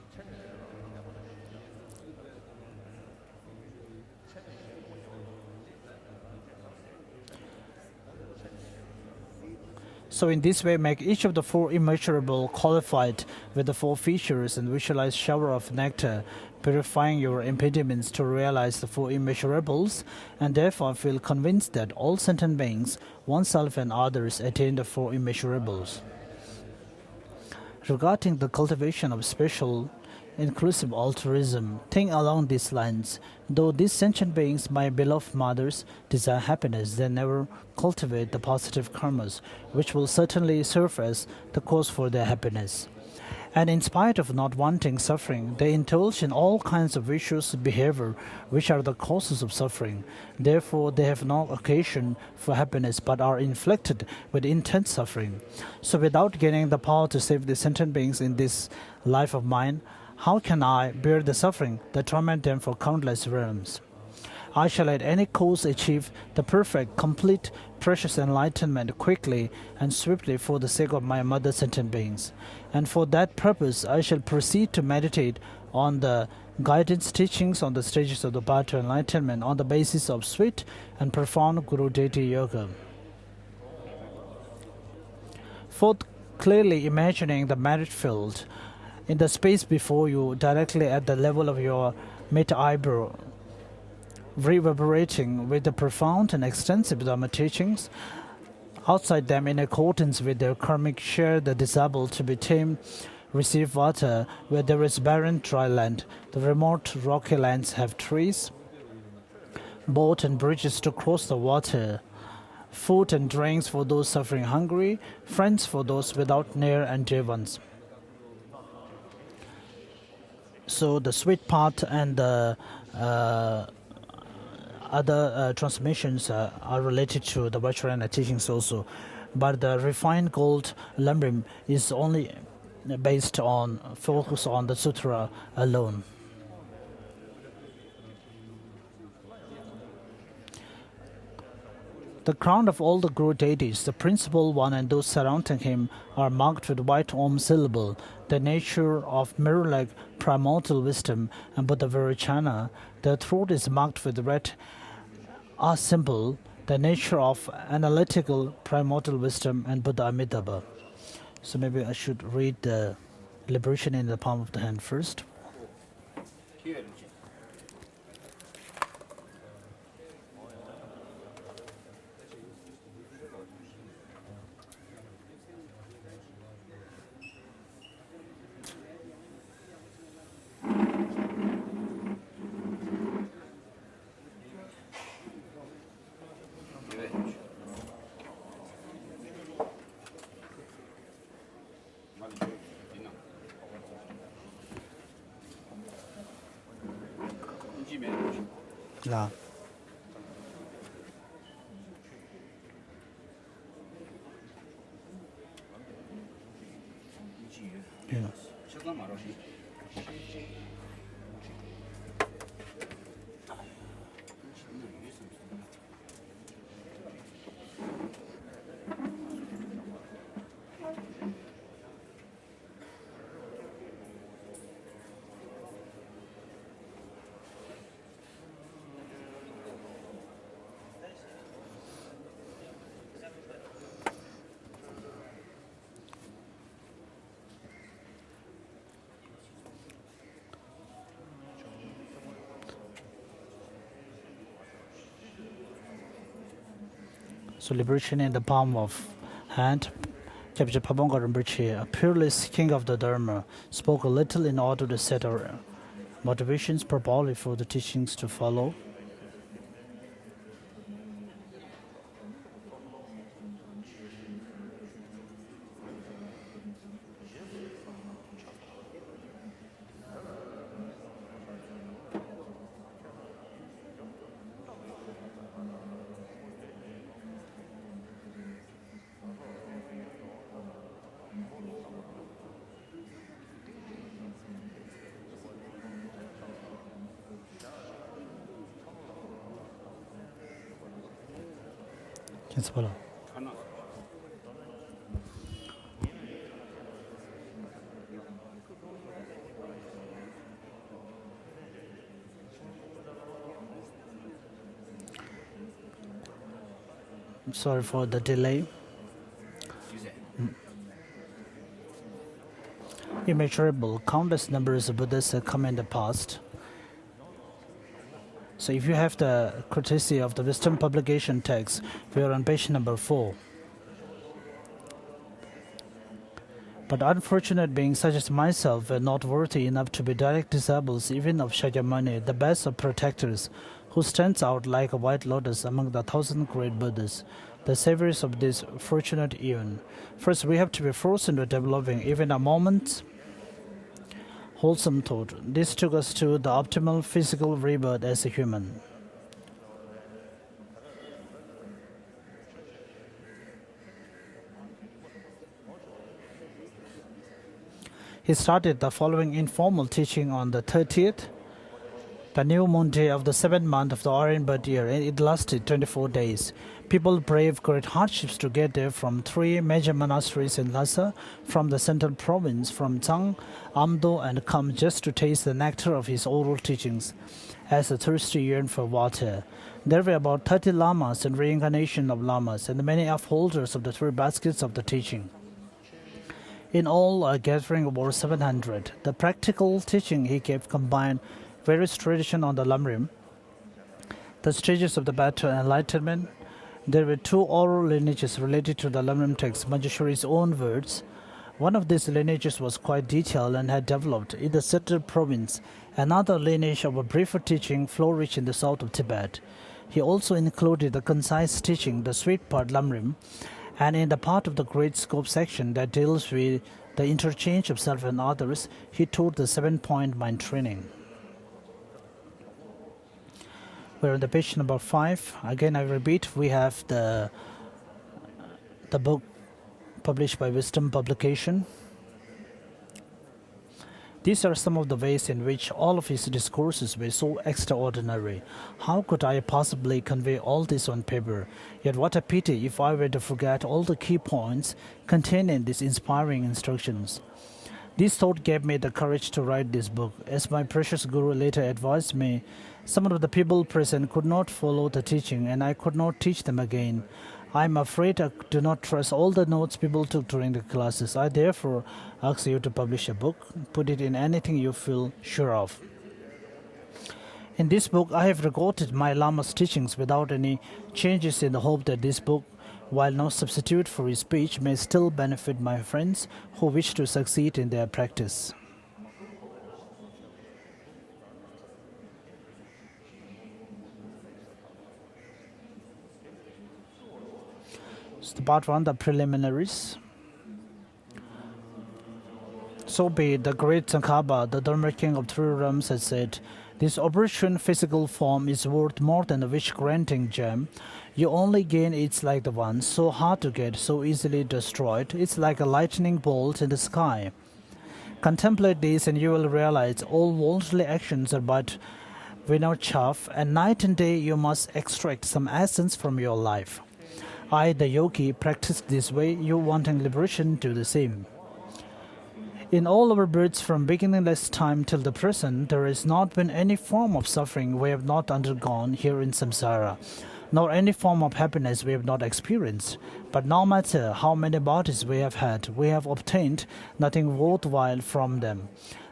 So in this way, make each of the four immeasurable qualified with the four features and visualize shower of nectar, purifying your impediments to realize the four immeasurables, and therefore feel convinced that all sentient beings, oneself and others, attain the four immeasurables. Regarding the cultivation of special inclusive altruism, think along these lines. Though these sentient beings, my beloved mothers, desire happiness, they never cultivate the positive karmas, which will certainly serve as the cause for their happiness. And in spite of not wanting suffering, they indulge in all kinds of vicious behavior, which are the causes of suffering. Therefore, they have no occasion for happiness, but are inflicted with intense suffering. So without gaining the power to save the sentient beings in this life of mine, how can I bear the suffering that torment them for countless realms? I shall at any cost achieve the perfect, complete, precious enlightenment quickly and swiftly for the sake of my mother sentient beings. And for that purpose, I shall proceed to meditate on the guidance teachings on the stages of the path to enlightenment on the basis of sweet and profound Guru Deity Yoga. Fourth, clearly imagining the merit field in the space before you, directly at the level of your mid-eyebrow, reverberating with the profound and extensive Dharma teachings. Outside them, in accordance with their karmic share, the disabled to be tamed receive water where there is barren dry land. The remote rocky lands have trees, boats and bridges to cross the water, food and drinks for those suffering hungry, friends for those without near and dear ones. So the sweet part and the other transmissions are related to the Vajrayana teachings also, but the refined gold Lamrim is only based on focus on the sutra alone. The crown of all the Guru deities, the principal one and those surrounding him, are marked with white Om syllable, the nature of mirror-like primordial wisdom, and Buddha Vairochana. The throat is marked with red A symbol, the nature of analytical primordial wisdom, and Buddha Amitabha. So maybe I should read the liberation in the palm of the hand first. Yeah. Yeah. So liberation in the palm of hand. Captain Pabonga Rinpoche, a peerless king of the Dharma, spoke a little in order to set our motivations properly for the teachings to follow. I'm sorry for the delay. Immeasurable, countless numbers of Buddhas have come in the past. So if you have the courtesy of the wisdom publication text, we are on page number 4. But unfortunate beings such as myself were not worthy enough to be direct disciples even of Shakyamuni, the best of protectors, who stands out like a white lotus among the 1,000 great Buddhas, the saviors of this fortunate eon. First, we have to be forced into developing even a moment's wholesome thought. This took us to the optimal physical rebirth as a human. He started the following informal teaching on the 30th, the new moon day of the 7th month of the Orient birth year, and it lasted 24 days. People braved great hardships to get there from 3 major monasteries in Lhasa, from the central province, from Chang, Amdo, and Kham, just to taste the nectar of his oral teachings, as the thirsty yearn for water. There were about 30 lamas and reincarnation of lamas, and many upholders of the 3 baskets of the teaching. In all, a gathering of over 700. The practical teaching he gave combined various traditions on the Lamrim, the stages of the path to enlightenment. There were 2 oral lineages related to the Lamrim text, Manjushri's own words. One of these lineages was quite detailed and had developed in the central province. Another lineage of a briefer teaching flourished in the south of Tibet. He also included the concise teaching, the sweet part Lamrim, and in the part of the great scope section that deals with the interchange of self and others, he taught the 7-point mind training. We're on the page number 5. Again, I repeat, we have the book published by Wisdom Publication. These are some of the ways in which all of his discourses were so extraordinary. How could I possibly convey all this on paper? Yet what a pity if I were to forget all the key points contained in these inspiring instructions. This thought gave me the courage to write this book. As my precious Guru later advised me, some of the people present could not follow the teaching, and I could not teach them again. I am afraid I do not trust all the notes people took during the classes. I therefore ask you to publish a book. Put it in anything you feel sure of. In this book, I have recorded my Lama's teachings without any changes in the hope that this book, while no substitute for his speech, may still benefit my friends who wish to succeed in their practice. So part 1, the preliminaries. So be it, the great Tsongkhapa, the Dharma king of 3 realms, has said, this opportune physical form is worth more than a wish-granting gem. You only gain it's like the one, so hard to get, so easily destroyed. It's like a lightning bolt in the sky. Contemplate this and you will realize all worldly actions are but winnowed chaff, and night and day you must extract some essence from your life. I, the yogi, practice this way. You wanting liberation, do the same. In all our births from beginningless time till the present, there has not been any form of suffering we have not undergone here in samsara, nor any form of happiness we have not experienced. But no matter how many bodies we have had, we have obtained nothing worthwhile from them.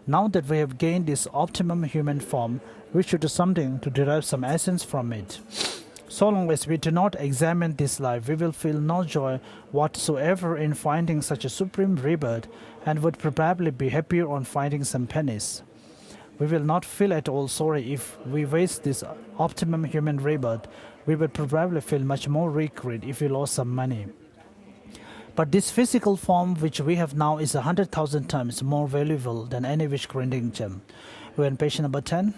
Now that we have gained this optimum human form, we should do something to derive some essence from it. So long as we do not examine this life, we will feel no joy whatsoever in finding such a supreme rebirth, and would probably be happier on finding some pennies. We will not feel at all sorry if we waste this optimum human rebirth. We would probably feel much more regret if we lost some money. But this physical form which we have now is 100,000 times more valuable than any wish-granting gem. We're on page number 10.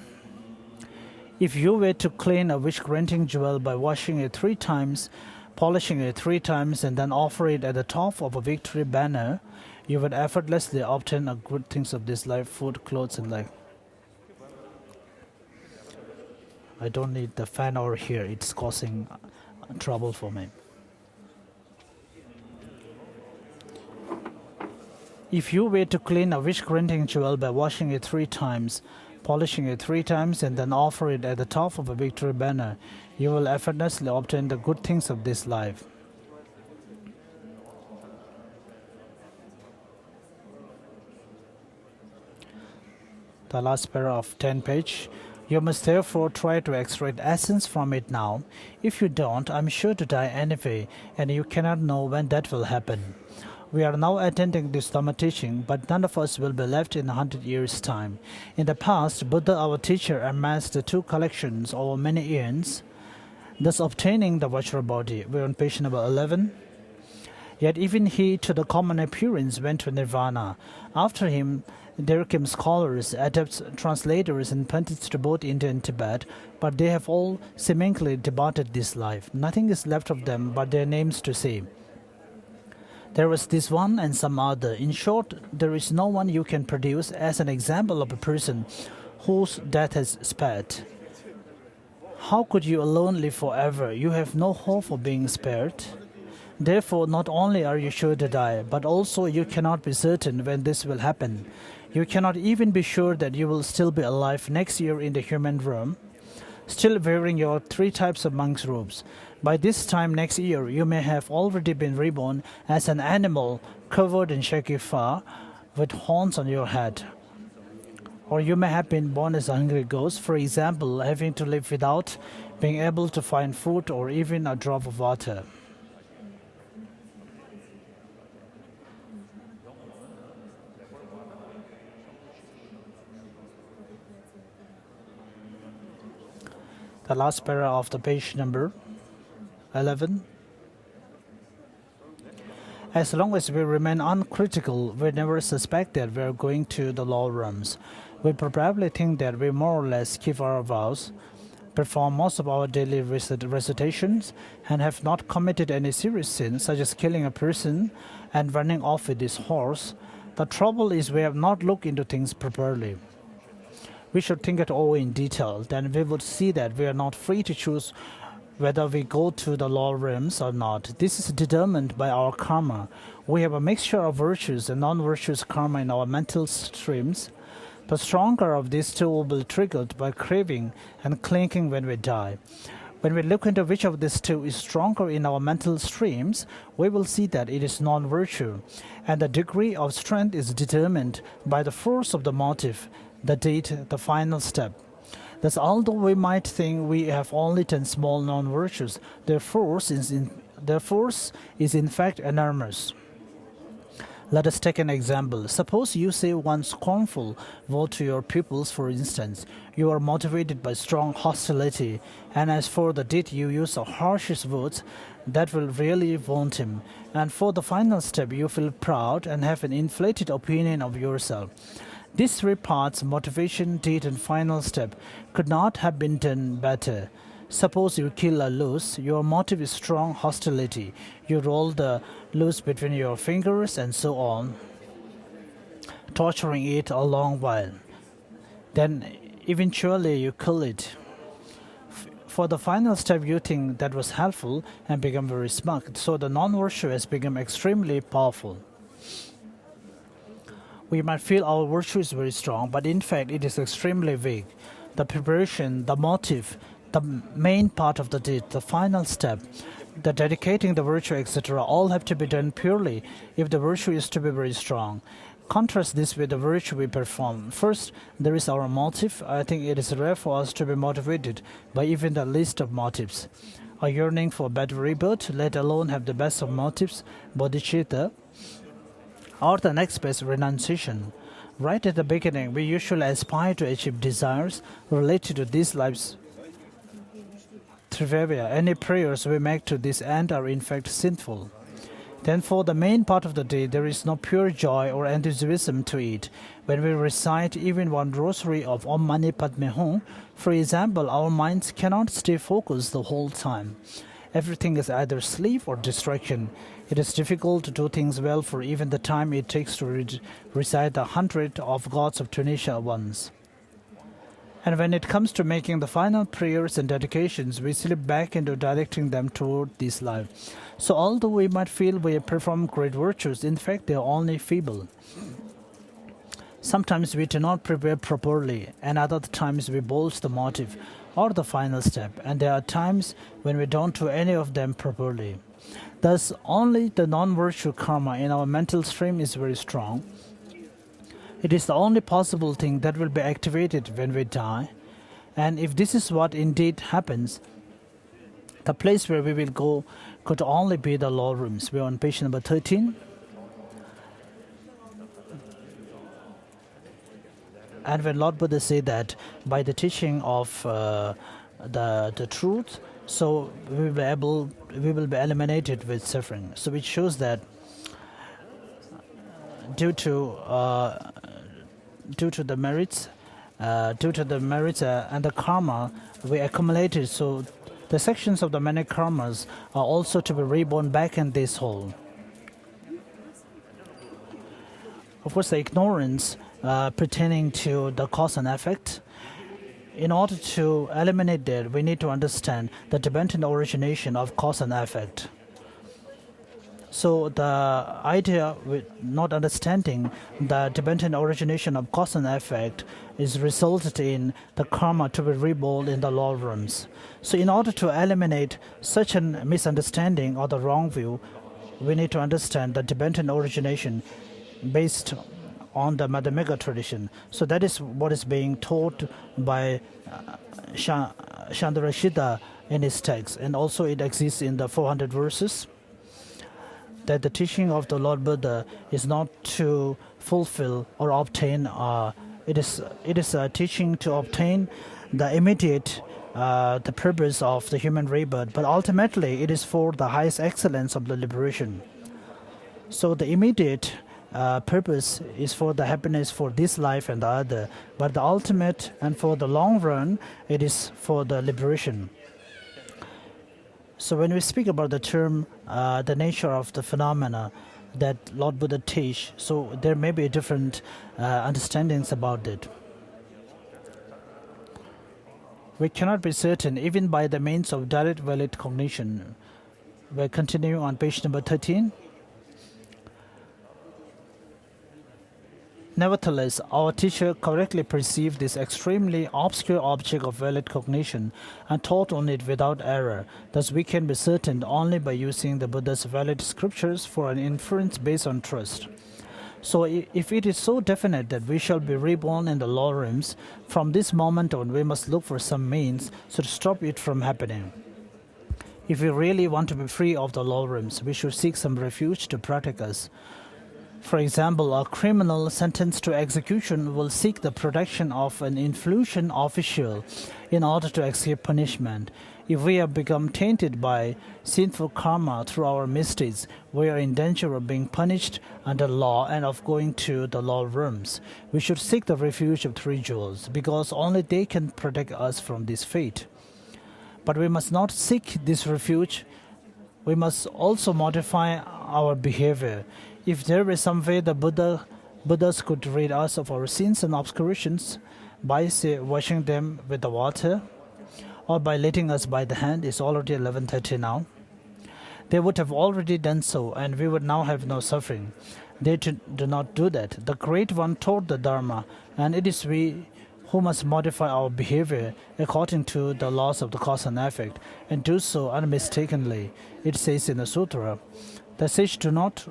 If you were to clean a wish-granting jewel by washing it 3 times, polishing it 3 times, and then offer it at the top of a victory banner, you would effortlessly obtain the good things of this life, food, clothes, and life. I don't need the fan over here. It's causing trouble for me. If you were to clean a wish-granting jewel by washing it 3 times, polishing it 3 times, and then offer it at the top of a victory banner, you will effortlessly obtain the good things of this life. The last paragraph, 10 page. You must therefore try to extract essence from it now. If you don't, I'm sure to die anyway, and you cannot know when that will happen. We are now attending this Dhamma teaching, but none of us will be left in 100 years' time. In the past, Buddha, our teacher, amassed the 2 collections over many eons, thus obtaining the Vajra body. We're on page number 11. Yet even he, to the common appearance, went to Nirvana. After him, there came scholars, adepts, translators, and pundits to both India and Tibet, but they have all seemingly departed this life. Nothing is left of them but their names to say. There was this one and some other. In short, there is no one you can produce as an example of a person whose death has sped. How could you alone live forever? You have no hope of being spared. Therefore, not only are you sure to die, but also you cannot be certain when this will happen. You cannot even be sure that you will still be alive next year in the human realm, still wearing your 3 types of monk's robes. By this time next year, you may have already been reborn as an animal covered in shaggy fur with horns on your head. Or you may have been born as a hungry ghost, for example, having to live without being able to find food or even a drop of water. The last paragraph of the page number 11. As long as we remain uncritical, we never suspect that we are going to the lower realms. We probably think that we more or less keep our vows, perform most of our daily recitations, and have not committed any serious sins, such as killing a person and running off with his horse. The trouble is we have not looked into things properly. We should think it all in detail. Then we would see that we are not free to choose whether we go to the lower realms or not. This is determined by our karma. We have a mixture of virtues and non-virtuous karma in our mental streams. The stronger of these 2 will be triggered by craving and clinging when we die. When we look into which of these 2 is stronger in our mental streams, we will see that it is non-virtue, and the degree of strength is determined by the force of the motive, the date, the final step. Thus, although we might think we have only 10 small non-virtues, their force is in fact enormous. Let us take an example. Suppose you say one scornful word to your pupils, for instance. You are motivated by strong hostility, and as for the deed, you use the harshest words that will really wound him. And for the final step, you feel proud and have an inflated opinion of yourself. These 3 parts, motivation, deed, and final step, could not have been done better. Suppose you kill a loose, your motive is strong hostility. You roll the loose between your fingers and so on, torturing it a long while. Then eventually you kill it. For the final step, you think that was helpful and become very smug. So the non-virtue has become extremely powerful. We might feel our virtue is very strong, but in fact it is extremely weak. The preparation, the motive, the main part of the deed, the final step, the dedicating the virtue, etc., all have to be done purely if the virtue is to be very strong. Contrast this with the virtue we perform. First, there is our motive. I think it is rare for us to be motivated by even the least of motives. A yearning for better rebirth, let alone have the best of motives, bodhicitta, or the next best, renunciation. Right at the beginning, we usually aspire to achieve desires related to this life's trivia. Any prayers we make to this end are in fact sinful. Then for the main part of the day, there is no pure joy or enthusiasm to it. When we recite even one rosary of Om Mani Padme Hum, for example, our minds cannot stay focused the whole time. Everything is either sleep or distraction. It is difficult to do things well for even the time it takes to recite the 100 of gods of Tunisia once. And when it comes to making the final prayers and dedications, we slip back into directing them toward this life. So although we might feel we have performed great virtues, in fact they are only feeble. Sometimes we do not prepare properly, and other times we bolster the motive or the final step, and there are times when we don't do any of them properly. Thus, only the non-virtue karma in our mental stream is very strong. It is the only possible thing that will be activated when we die, and if this is what indeed happens, the place where we will go could only be the Lamrims. We are on page number 13. And when Lord Buddha said that by the teaching of the truth, so we will be eliminated with suffering. So it shows that due to the merits, and the karma we accumulated, so the sections of the many karmas are also to be reborn back in this whole. Of course, the ignorance pertaining to the cause and effect. In order to eliminate that, we need to understand the dependent origination of cause and effect. So the idea with not understanding the dependent origination of cause and effect is resulted in the karma to be reborn in the lower realms. So in order to eliminate such a misunderstanding or the wrong view, we need to understand the dependent origination based on the Madhyamika tradition. So that is what is being taught by Chandrashita in his text, and also it exists in the 400 verses, that the teaching of the Lord Buddha is not to fulfill or obtain, it is a teaching to obtain the immediate the purpose of the human rebirth, but ultimately it is for the highest excellence of the liberation. So the immediate purpose is for the happiness for this life and the other, but the ultimate and for the long run, it is for the liberation. So when we speak about the term, the nature of the phenomena that Lord Buddha teach, so there may be different understandings about it. We cannot be certain even by the means of direct valid cognition. We're continuing on page number 13. Nevertheless, our teacher correctly perceived this extremely obscure object of valid cognition and taught on it without error. Thus we can be certain only by using the Buddha's valid scriptures for an inference based on trust. So if it is so definite that we shall be reborn in the lower realms, from this moment on we must look for some means to stop it from happening. If we really want to be free of the lower realms, we should seek some refuge to protect us. For example, a criminal sentenced to execution will seek the protection of an influential official in order to escape punishment. If we have become tainted by sinful karma through our misdeeds, we are in danger of being punished under law and of going to the lower realms. We should seek the refuge of three jewels, because only they can protect us from this fate. But we must not seek this refuge. We must also modify our behavior. If there is some way the Buddhas could rid us of our sins and obscurations by, say, washing them with the water, or by letting us by the hand, it's already 11:30 now, they would have already done so, and we would now have no suffering. They do not do that. The Great One taught the Dharma, and it is we who must modify our behavior according to the laws of the cause and effect, and do so unmistakably. It says in the sutra, the sage do not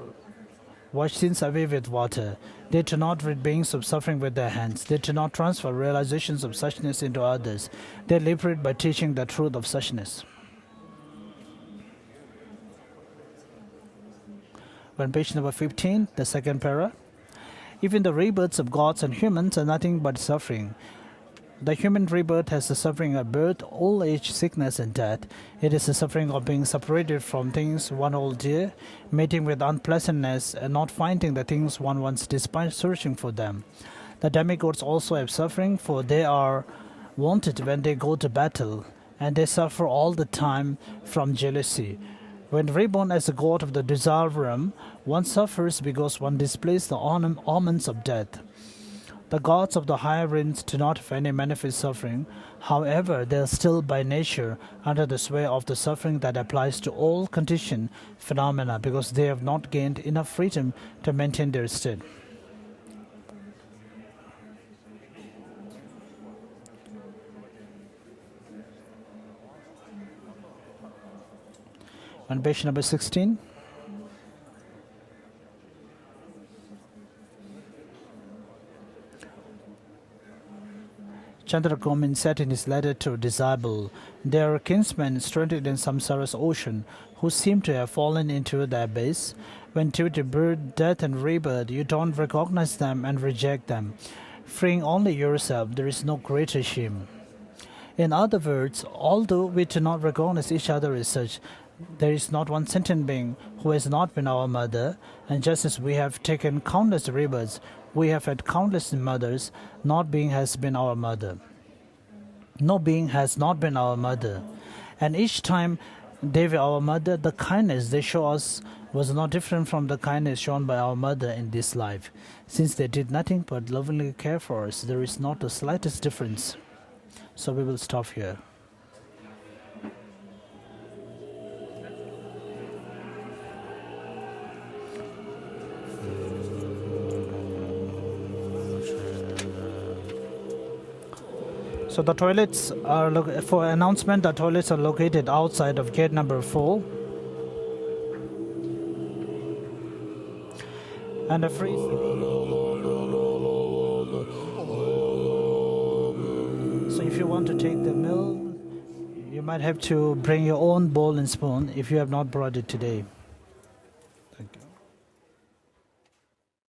wash sins away with water. They do not rid beings of suffering with their hands. They do not transfer realizations of suchness into others. They liberate by teaching the truth of suchness. On page number 15, the second para. Even the rebirths of gods and humans are nothing but suffering. The human rebirth has the suffering of birth, old age, sickness, and death. It is the suffering of being separated from things one holds dear, meeting with unpleasantness, and not finding the things one wants despite searching for them. The demigods also have suffering, for they are wanted when they go to battle, and they suffer all the time from jealousy. When reborn as a god of the desire realm, one suffers because one displays the omens of death. The gods of the higher realms do not have any manifest suffering. However, they are still by nature under the sway of the suffering that applies to all conditioned phenomena because they have not gained enough freedom to maintain their state. On page number 16. Chandra Gomin said in his letter to Disciple, "There are kinsmen stranded in Samsara's ocean who seem to have fallen into the abyss. When due to birth, death, and rebirth, you don't recognize them and reject them. Freeing only yourself, there is no greater shame." In other words, although we do not recognize each other as such, there is not one sentient being who has not been our mother, and just as we have taken countless rebirths, we have had countless mothers. Not being has been our mother. No being has not been our mother. And each time they were our mother, the kindness they show us was not different from the kindness shown by our mother in this life. Since they did nothing but lovingly care for us, there is not the slightest difference. So we will stop here. So the toilets are, for announcement, the toilets are located outside of gate number 4. And a free... So if you want to take the meal, you might have to bring your own bowl and spoon if you have not brought it today.